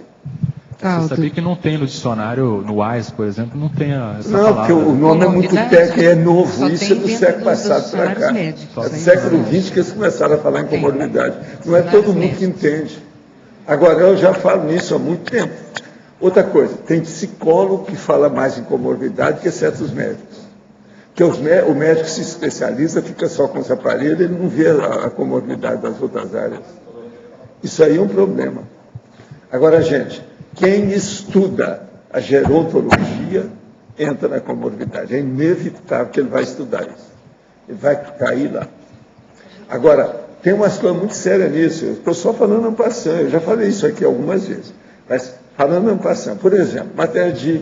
Você sabia que não tem no dicionário, no AIS, por exemplo, não tem essa palavra? Não, porque o nome é muito técnico, é novo. Isso é do século passado para cá. É do século XX que eles começaram a falar em comorbidade. Não é todo mundo que entende. Agora, eu já falo nisso há muito tempo. Outra coisa, tem psicólogo que fala mais em comorbidade que certos médicos. Porque o médico se especializa, fica só com os aparelhos, ele não vê a comorbidade das outras áreas. Isso aí é um problema. Agora, gente, quem estuda a gerontologia entra na comorbidade. É inevitável que ele vai estudar isso. Ele vai cair lá. Agora, tem umas coisas muito sérias nisso. Eu estou só falando en passant. Eu já falei isso aqui algumas vezes. Mas falando en passant. Por exemplo, matéria de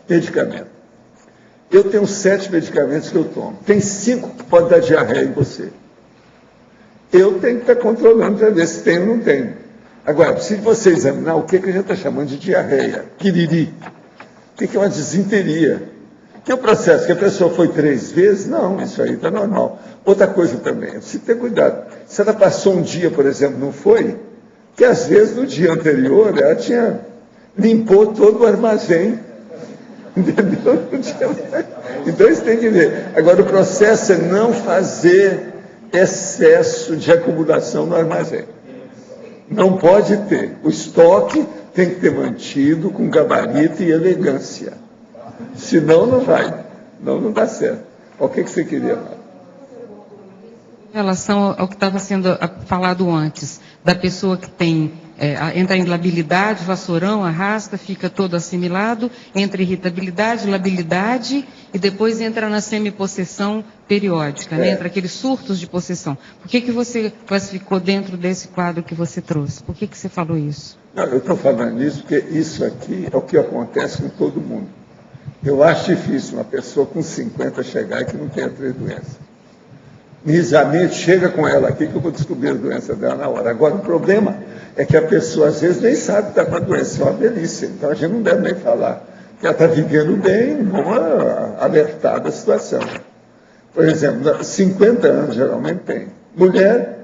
medicamento. Eu tenho 7 medicamentos que eu tomo. Tem 5 que podem dar diarreia em você. Eu tenho que estar controlando para ver se tem ou não tem. Agora, se você examinar o que a gente está chamando de diarreia, piriri, o que é uma desinteria? Que é o processo que a pessoa foi 3 vezes? Não, isso aí está normal. Outra coisa também, precisa ter cuidado. Se ela passou um dia, por exemplo, não foi, que às vezes no dia anterior ela limpou todo o armazém. Entendeu? Então isso tem que ver. Agora, o processo é não fazer excesso de acumulação no armazém. Não pode ter. O estoque tem que ter mantido com gabarito e elegância. Senão não vai. Não dá certo. O que você queria falar? Em relação ao que estava sendo falado antes, da pessoa que entra em labilidade, vassourão, arrasta, fica todo assimilado, entra irritabilidade, labilidade, e depois entra na semipossessão periódica, né? Entra aqueles surtos de possessão. Por que você classificou dentro desse quadro que você trouxe? Por que você falou isso? Não, eu estou falando isso porque isso aqui é o que acontece com todo mundo. Eu acho difícil uma pessoa com 50 chegar e que não tenha 3 doenças. Nizamente, chega com ela aqui que eu vou descobrir a doença dela na hora. Agora, o problema é que a pessoa, às vezes, nem sabe que está com a doença. É uma delícia. Então, a gente não deve nem falar que ela está vivendo bem, vamos alertar da situação. Por exemplo, 50 anos, geralmente tem. Mulher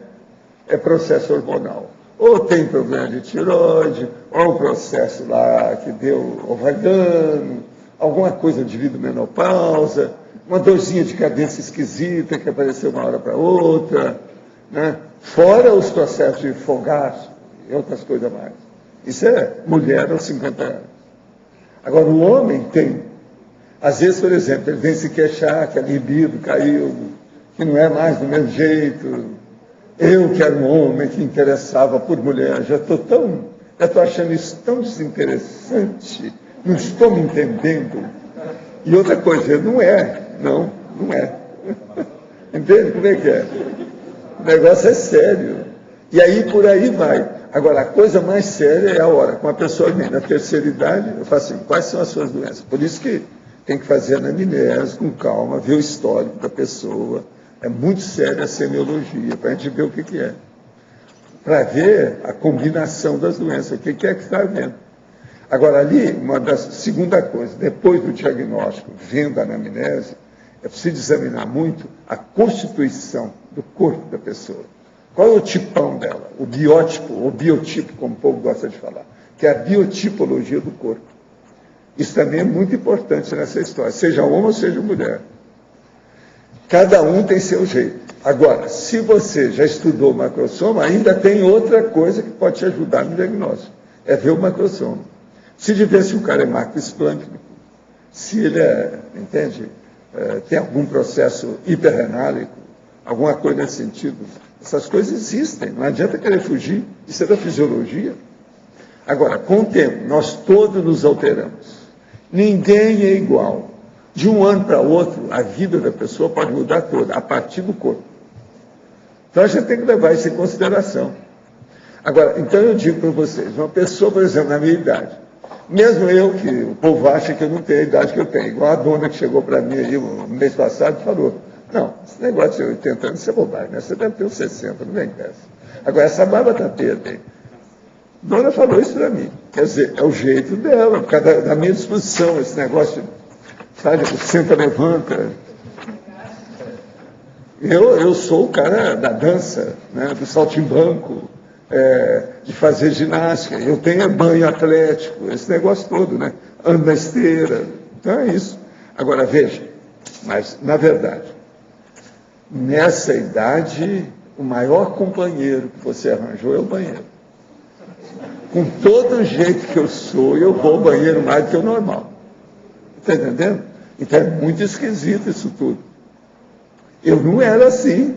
é processo hormonal. Ou tem problema de tireoide, ou um processo lá que deu ovariano, alguma coisa devido à menopausa, uma dorzinha de cabeça esquisita que apareceu uma hora para outra, né? Fora os processos de fogaço e outras coisas mais. Isso é mulher aos 50 anos. Agora, o homem tem. Às vezes, por exemplo, ele vem se queixar que a libido caiu, que não é mais do mesmo jeito. Eu, que era um homem que interessava por mulher, já estou achando isso tão desinteressante, não estou me entendendo. E outra coisa, não é. Entende como é que é? O negócio é sério. E aí, por aí vai. Agora, a coisa mais séria é a hora, com a pessoa na terceira idade, eu falo assim, quais são as suas doenças? Por isso que tem que fazer anamnese, com calma, ver o histórico da pessoa. É muito séria a semiologia, para a gente ver o que é. Para ver a combinação das doenças, o que é que está havendo. Agora, ali, segunda coisa, depois do diagnóstico, vendo a anamnese, é preciso examinar muito a constituição do corpo da pessoa. Qual é o tipão dela? O biótipo, ou biotipo, como o povo gosta de falar, que é a biotipologia do corpo. Isso também é muito importante nessa história, seja homem ou seja mulher. Cada um tem seu jeito. Agora, se você já estudou o macrossoma, ainda tem outra coisa que pode te ajudar no diagnóstico. É ver o macrossoma. Se de ver se o cara é Marcus Planck, se ele entende, tem algum processo hiperrenálico, alguma coisa nesse sentido. Essas coisas existem, não adianta querer fugir, isso é da fisiologia. Agora, com o tempo, nós todos nos alteramos. Ninguém é igual. De um ano para outro, a vida da pessoa pode mudar toda, a partir do corpo. Então a gente tem que levar isso em consideração. Agora, então eu digo para vocês, uma pessoa, por exemplo, na minha idade, mesmo eu, que o povo acha que eu não tenho a idade que eu tenho, igual a dona que chegou para mim aí no mês passado e falou, não, esse negócio de 80 anos, isso é bobagem, né? Você deve ter uns 60, não vem dessa. Agora, essa barba está preta aí. Dona falou isso para mim. Quer dizer, é o jeito dela, por causa da minha disposição, esse negócio, sabe, senta, levanta. Eu sou o cara da dança, né, do saltimbanco, de fazer ginástica. Eu tenho banho atlético, esse negócio todo, né? Ando na esteira. Então é isso. Agora, veja, mas, na verdade, nessa idade, o maior companheiro que você arranjou é o banheiro. Com todo o jeito que eu sou, eu vou ao banheiro mais do que o normal. Está entendendo? Então é muito esquisito isso tudo. Eu não era assim.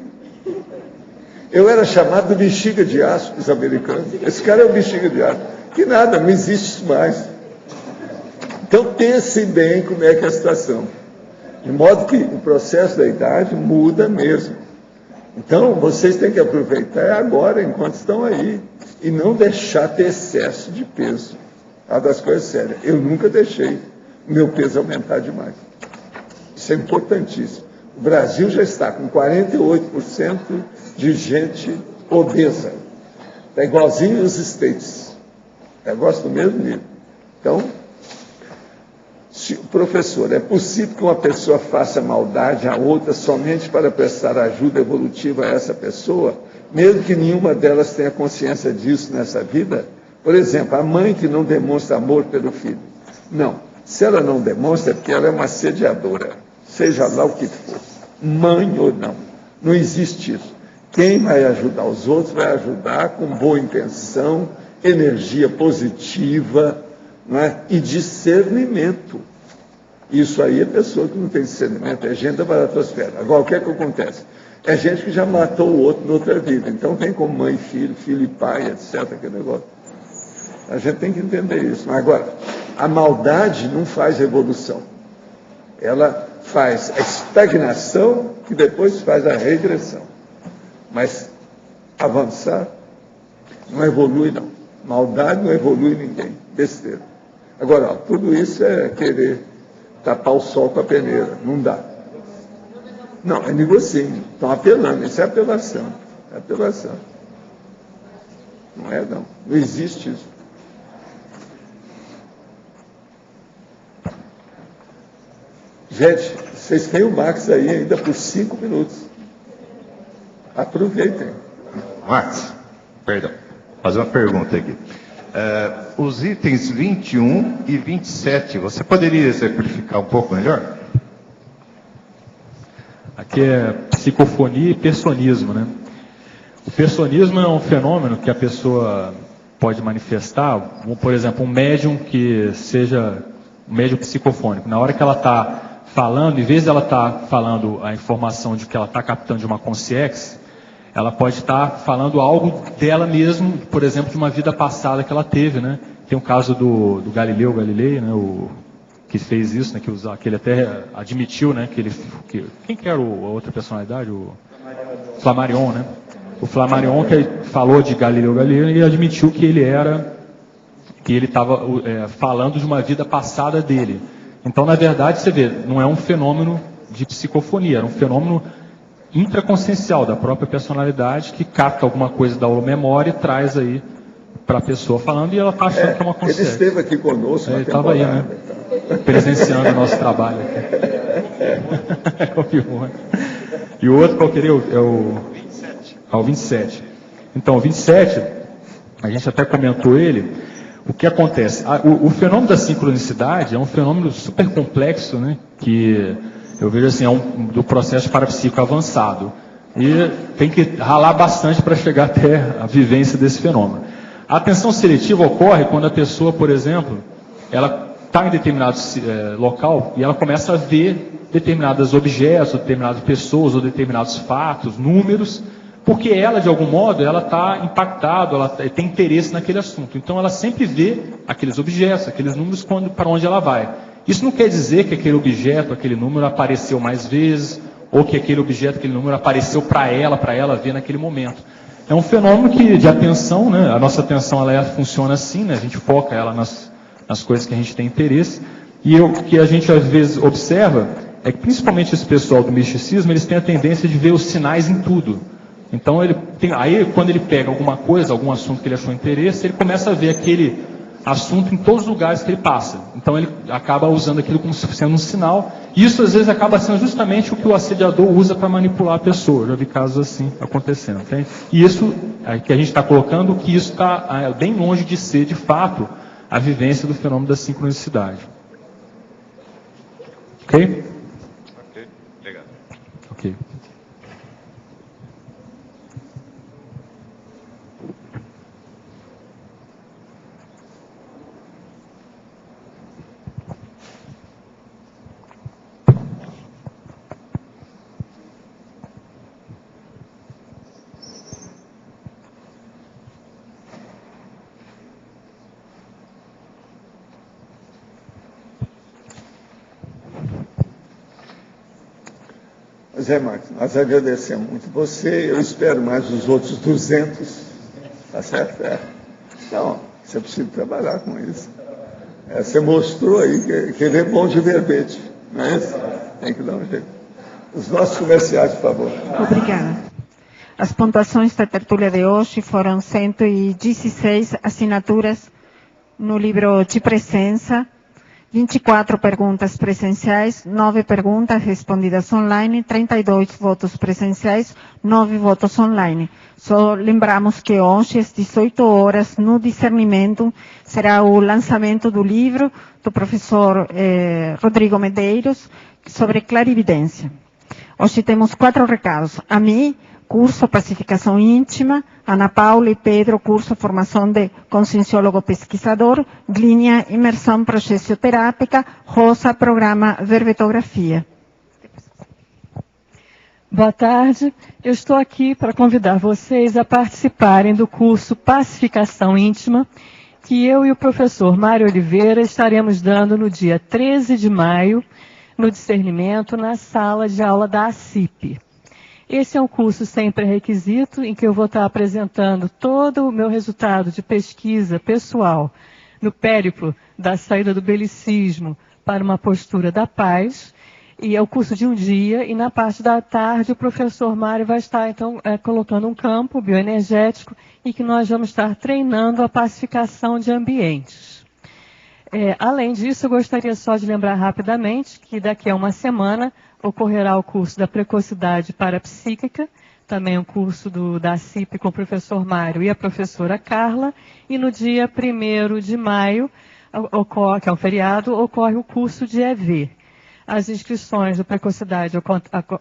Eu era chamado de bexiga de aço dos americanos. Esse cara é o bexiga de aço. Que nada, não existe mais. Então pense bem como é que é a situação. De modo que o processo da idade muda mesmo. Então vocês têm que aproveitar agora, enquanto estão aí. E não deixar ter excesso de peso. É uma das coisas sérias. Eu nunca deixei o meu peso aumentar demais. Isso é importantíssimo. O Brasil já está com 48% de gente obesa. Está igualzinho os States. Negócio do mesmo nível. Então, professor, é possível que uma pessoa faça maldade a outra somente para prestar ajuda evolutiva a essa pessoa, mesmo que nenhuma delas tenha consciência disso nessa vida? Por exemplo, a mãe que não demonstra amor pelo filho. Não. Se ela não demonstra, é porque ela é uma assediadora. Seja lá o que for. Mãe ou não. Não existe isso. Quem vai ajudar os outros vai ajudar com boa intenção, energia positiva, não é? E discernimento. Isso aí é pessoa que não tem discernimento, é gente da baratosfera. Agora, o que é que acontece? É gente que já matou o outro na outra vida. Então vem como mãe e filho, filho e pai, etc. Aquele negócio. A gente tem que entender isso. Agora, a maldade não faz evolução. Ela faz a estagnação que depois faz a regressão. Mas avançar não evolui, não. Maldade não evolui ninguém. Besteira. Agora, ó, tudo isso é querer tapar o sol com a peneira. Não dá. Não, é negocinho. Estão apelando. Isso é apelação. É apelação. Não é, não. Não existe isso. Gente, vocês têm o Max aí ainda por 5 minutos. Aproveitem. Max, perdão. Vou fazer uma pergunta aqui. Os itens 21 e 27, você poderia exemplificar um pouco melhor? Aqui é psicofonia e personismo, né? O personismo é um fenômeno que a pessoa pode manifestar, por exemplo, um médium que seja um médium psicofônico. Na hora que ela está falando, em vez de ela estar falando a informação de que ela está captando de uma consciência, ela pode estar falando algo dela mesmo, por exemplo, de uma vida passada que ela teve, né? Tem o caso do Galileu Galilei, né? Que fez isso, né? Que ele até admitiu, né? Quem que era a outra personalidade? O Flammarion, né? O Flammarion que falou de Galileu Galilei e admitiu que ele estava falando de uma vida passada dele. Então, na verdade, você vê, não é um fenômeno de psicofonia, era um fenômeno intraconsciencial da própria personalidade que capta alguma coisa da memória e traz aí para a pessoa falando e ela está achando que é uma consciência. Ele esteve aqui conosco. Ele estava aí, né? Presenciando o nosso trabalho aqui. E o outro, qual queria? É o 27. Então, o 27, a gente até comentou ele. O que acontece? O fenômeno da sincronicidade é um fenômeno super complexo, né? Que eu vejo assim, do processo parapsíquico avançado. E tem que ralar bastante para chegar até a vivência desse fenômeno. A atenção seletiva ocorre quando a pessoa, por exemplo, ela está em determinado local e ela começa a ver determinados objetos, determinadas pessoas, ou determinados fatos, números, porque ela, de algum modo, ela está impactada, ela tem interesse naquele assunto. Então, ela sempre vê aqueles objetos, aqueles números para onde ela vai. Isso não quer dizer que aquele objeto, aquele número apareceu mais vezes, ou que aquele objeto, aquele número apareceu para ela ver naquele momento. É um fenômeno de atenção, né? A nossa atenção ela funciona assim, né? A gente foca ela nas coisas que a gente tem interesse. E o que a gente às vezes observa é que principalmente esse pessoal do misticismo, eles têm a tendência de ver os sinais em tudo. Então aí quando ele pega alguma coisa, algum assunto que ele achou interesse, ele começa a ver aquele assunto em todos os lugares que ele passa. Então ele acaba usando aquilo como se sendo um sinal. E isso às vezes acaba sendo justamente o que o assediador usa para manipular a pessoa. Eu já vi casos assim acontecendo. Entende? E isso que a gente está colocando, que isso está bem longe de ser, de fato, a vivência do fenômeno da sincronicidade. Ok? Ok, legal. Ok. Zé Marcos, nós agradecemos muito você, eu espero mais os outros 200, tá certo? Então, você precisa trabalhar com isso. Você mostrou aí que ele é bom de verbete, não é isso? Tem que dar um jeito. Os nossos comerciais, por favor. Obrigada. As pontuações da tertúlia de hoje foram 116 assinaturas no livro de presença, 24 perguntas presenciais, 9 perguntas respondidas online, 32 votos presenciais, 9 votos online. Só lembramos que hoje, às 18 horas, no Discernimento, será o lançamento do livro do professor Rodrigo Medeiros sobre clarividência. Hoje temos 4 recados. A mim, curso Pacificação Íntima, Ana Paula e Pedro, curso Formação de Conscienciólogo Pesquisador, Glínia, Imersão Processioterápica, Rosa, Programa Verbetografia. Boa tarde, eu estou aqui para convidar vocês a participarem do curso Pacificação Íntima, que eu e o professor Mário Oliveira estaremos dando no dia 13 de maio, no Discernimento, na sala de aula da ACIP. Esse é um curso sem pré-requisito, em que eu vou estar apresentando todo o meu resultado de pesquisa pessoal no périplo da saída do belicismo para uma postura da paz. E é o curso de um dia, e na parte da tarde o professor Mário vai estar, então, colocando um campo bioenergético em que nós vamos estar treinando a pacificação de ambientes. Além disso, eu gostaria só de lembrar rapidamente que daqui a uma semana ocorrerá o curso da precocidade parapsíquica, também um curso da CIP com o professor Mário e a professora Carla, e no dia 1º de maio, que é um feriado, ocorre o curso de EV. As inscrições do precocidade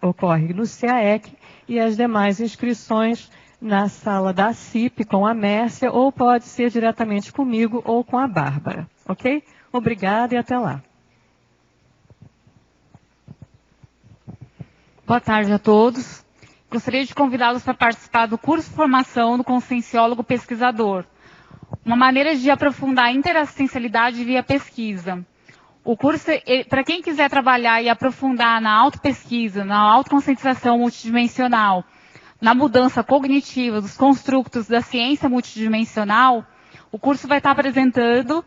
ocorrem no CAEC e as demais inscrições na sala da CIP com a Mércia, ou pode ser diretamente comigo ou com a Bárbara. Ok? Obrigada e até lá. Boa tarde a todos. Gostaria de convidá-los para participar do curso de formação do Conscienciólogo Pesquisador. Uma maneira de aprofundar a interassistencialidade via pesquisa. O curso, para quem quiser trabalhar e aprofundar na autopesquisa, na autoconscientização multidimensional, na mudança cognitiva dos construtos da ciência multidimensional, o curso vai estar apresentando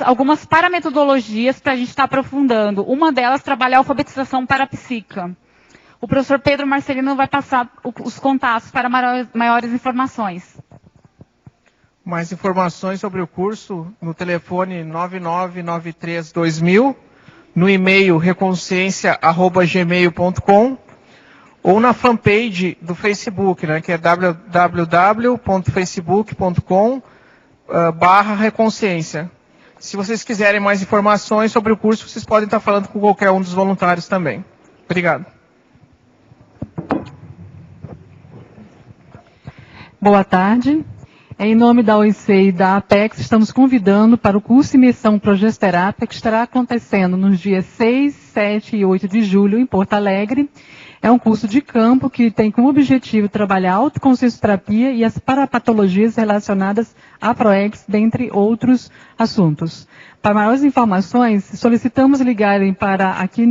algumas parametodologias para a gente estar aprofundando. Uma delas trabalha a alfabetização parapsíquica. O professor Pedro Marcelino vai passar os contatos para maiores informações. Mais informações sobre o curso no telefone 99932000, no e-mail reconsciência@gmail.com ou na fanpage do Facebook, né, que é www.facebook.com/reconsciência. Se vocês quiserem mais informações sobre o curso, vocês podem estar falando com qualquer um dos voluntários também. Obrigado. Boa tarde. Em nome da OIC e da Apex, estamos convidando para o curso Imersão Progesterapia, que estará acontecendo nos dias 6, 7 e 8 de julho em Porto Alegre. É um curso de campo que tem como objetivo trabalhar a autoconsciencioterapia e as parapatologias relacionadas à PROEX, dentre outros assuntos. Para maiores informações, solicitamos ligarem para aqui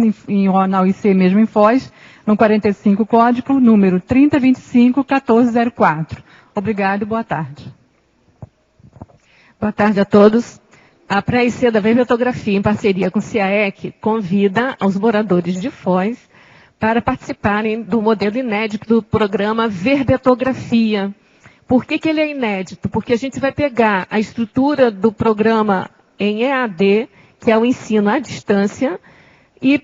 na OIC mesmo em Foz, no 45 código, número 3025-1404. Obrigado e boa tarde. Boa tarde a todos. A Pré-IC da Verbetografia, em parceria com o CIAEC, convida os moradores de Foz para participarem do modelo inédito do programa Verbetografia. Por que ele é inédito? Porque a gente vai pegar a estrutura do programa em EAD, que é o ensino à distância, e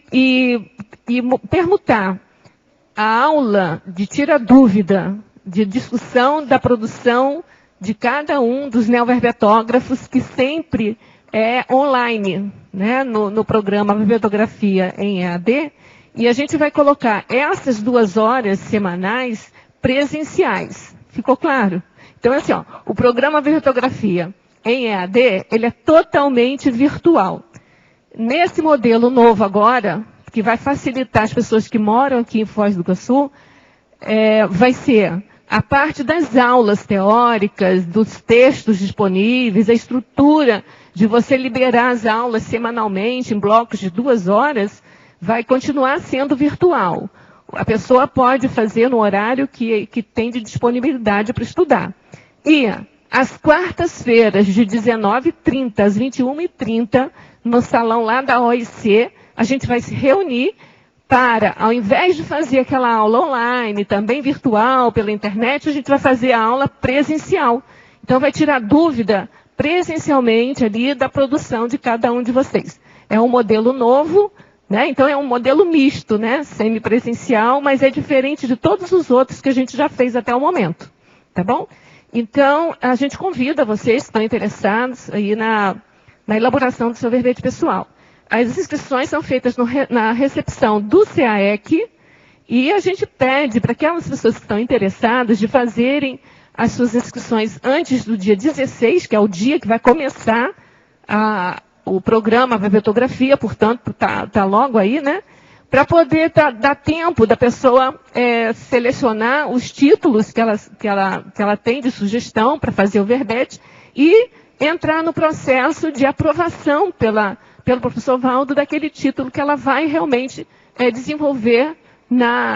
permutar a aula de tira-dúvida, de discussão da produção de cada um dos neoverbetógrafos, que sempre é online, né, no programa Verbetografia em EAD, e a gente vai colocar essas 2 horas semanais presenciais. Ficou claro? Então, assim, ó, o programa Verbetografia em EAD, ele é totalmente virtual. Nesse modelo novo agora, que vai facilitar as pessoas que moram aqui em Foz do Iguaçu, vai ser a parte das aulas teóricas, dos textos disponíveis, a estrutura de você liberar as aulas semanalmente em blocos de 2 horas, vai continuar sendo virtual. A pessoa pode fazer no horário que tem de disponibilidade para estudar. E às quartas-feiras, de 19h30 às 21h30, no salão lá da OIC, a gente vai se reunir para, ao invés de fazer aquela aula online, também virtual, pela internet, a gente vai fazer a aula presencial. Então, vai tirar dúvida presencialmente ali da produção de cada um de vocês. É um modelo novo, né? Então, é um modelo misto, né? Semipresencial, mas é diferente de todos os outros que a gente já fez até o momento. Tá bom? Então, a gente convida vocês que estão interessados aí na elaboração do seu verbete pessoal. As inscrições são feitas na recepção do CAEC e a gente pede para aquelas pessoas que estão interessadas de fazerem as suas inscrições antes do dia 16, que é o dia que vai começar o programa Verbetografia, portanto, tá logo aí, né? Para poder dar tempo da pessoa selecionar os títulos que ela tem de sugestão para fazer o verbete e entrar no processo de aprovação pelo professor Valdo daquele título que ela vai realmente desenvolver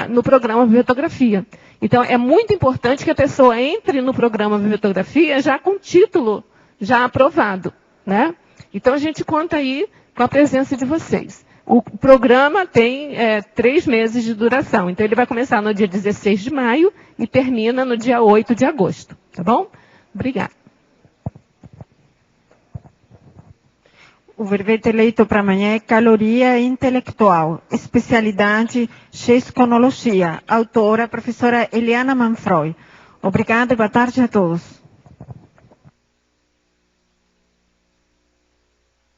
no programa Verbetografia. Então, é muito importante que a pessoa entre no programa Verbetografia já com título já aprovado, né? Então, a gente conta aí com a presença de vocês. O programa tem 3 meses de duração. Então, ele vai começar no dia 16 de maio e termina no dia 8 de agosto. Tá bom? Obrigada. O verbete eleito para amanhã é Caloria Intelectual, especialidade Gesconologia, autora, professora Eliana Manfroy. Obrigada e boa tarde a todos.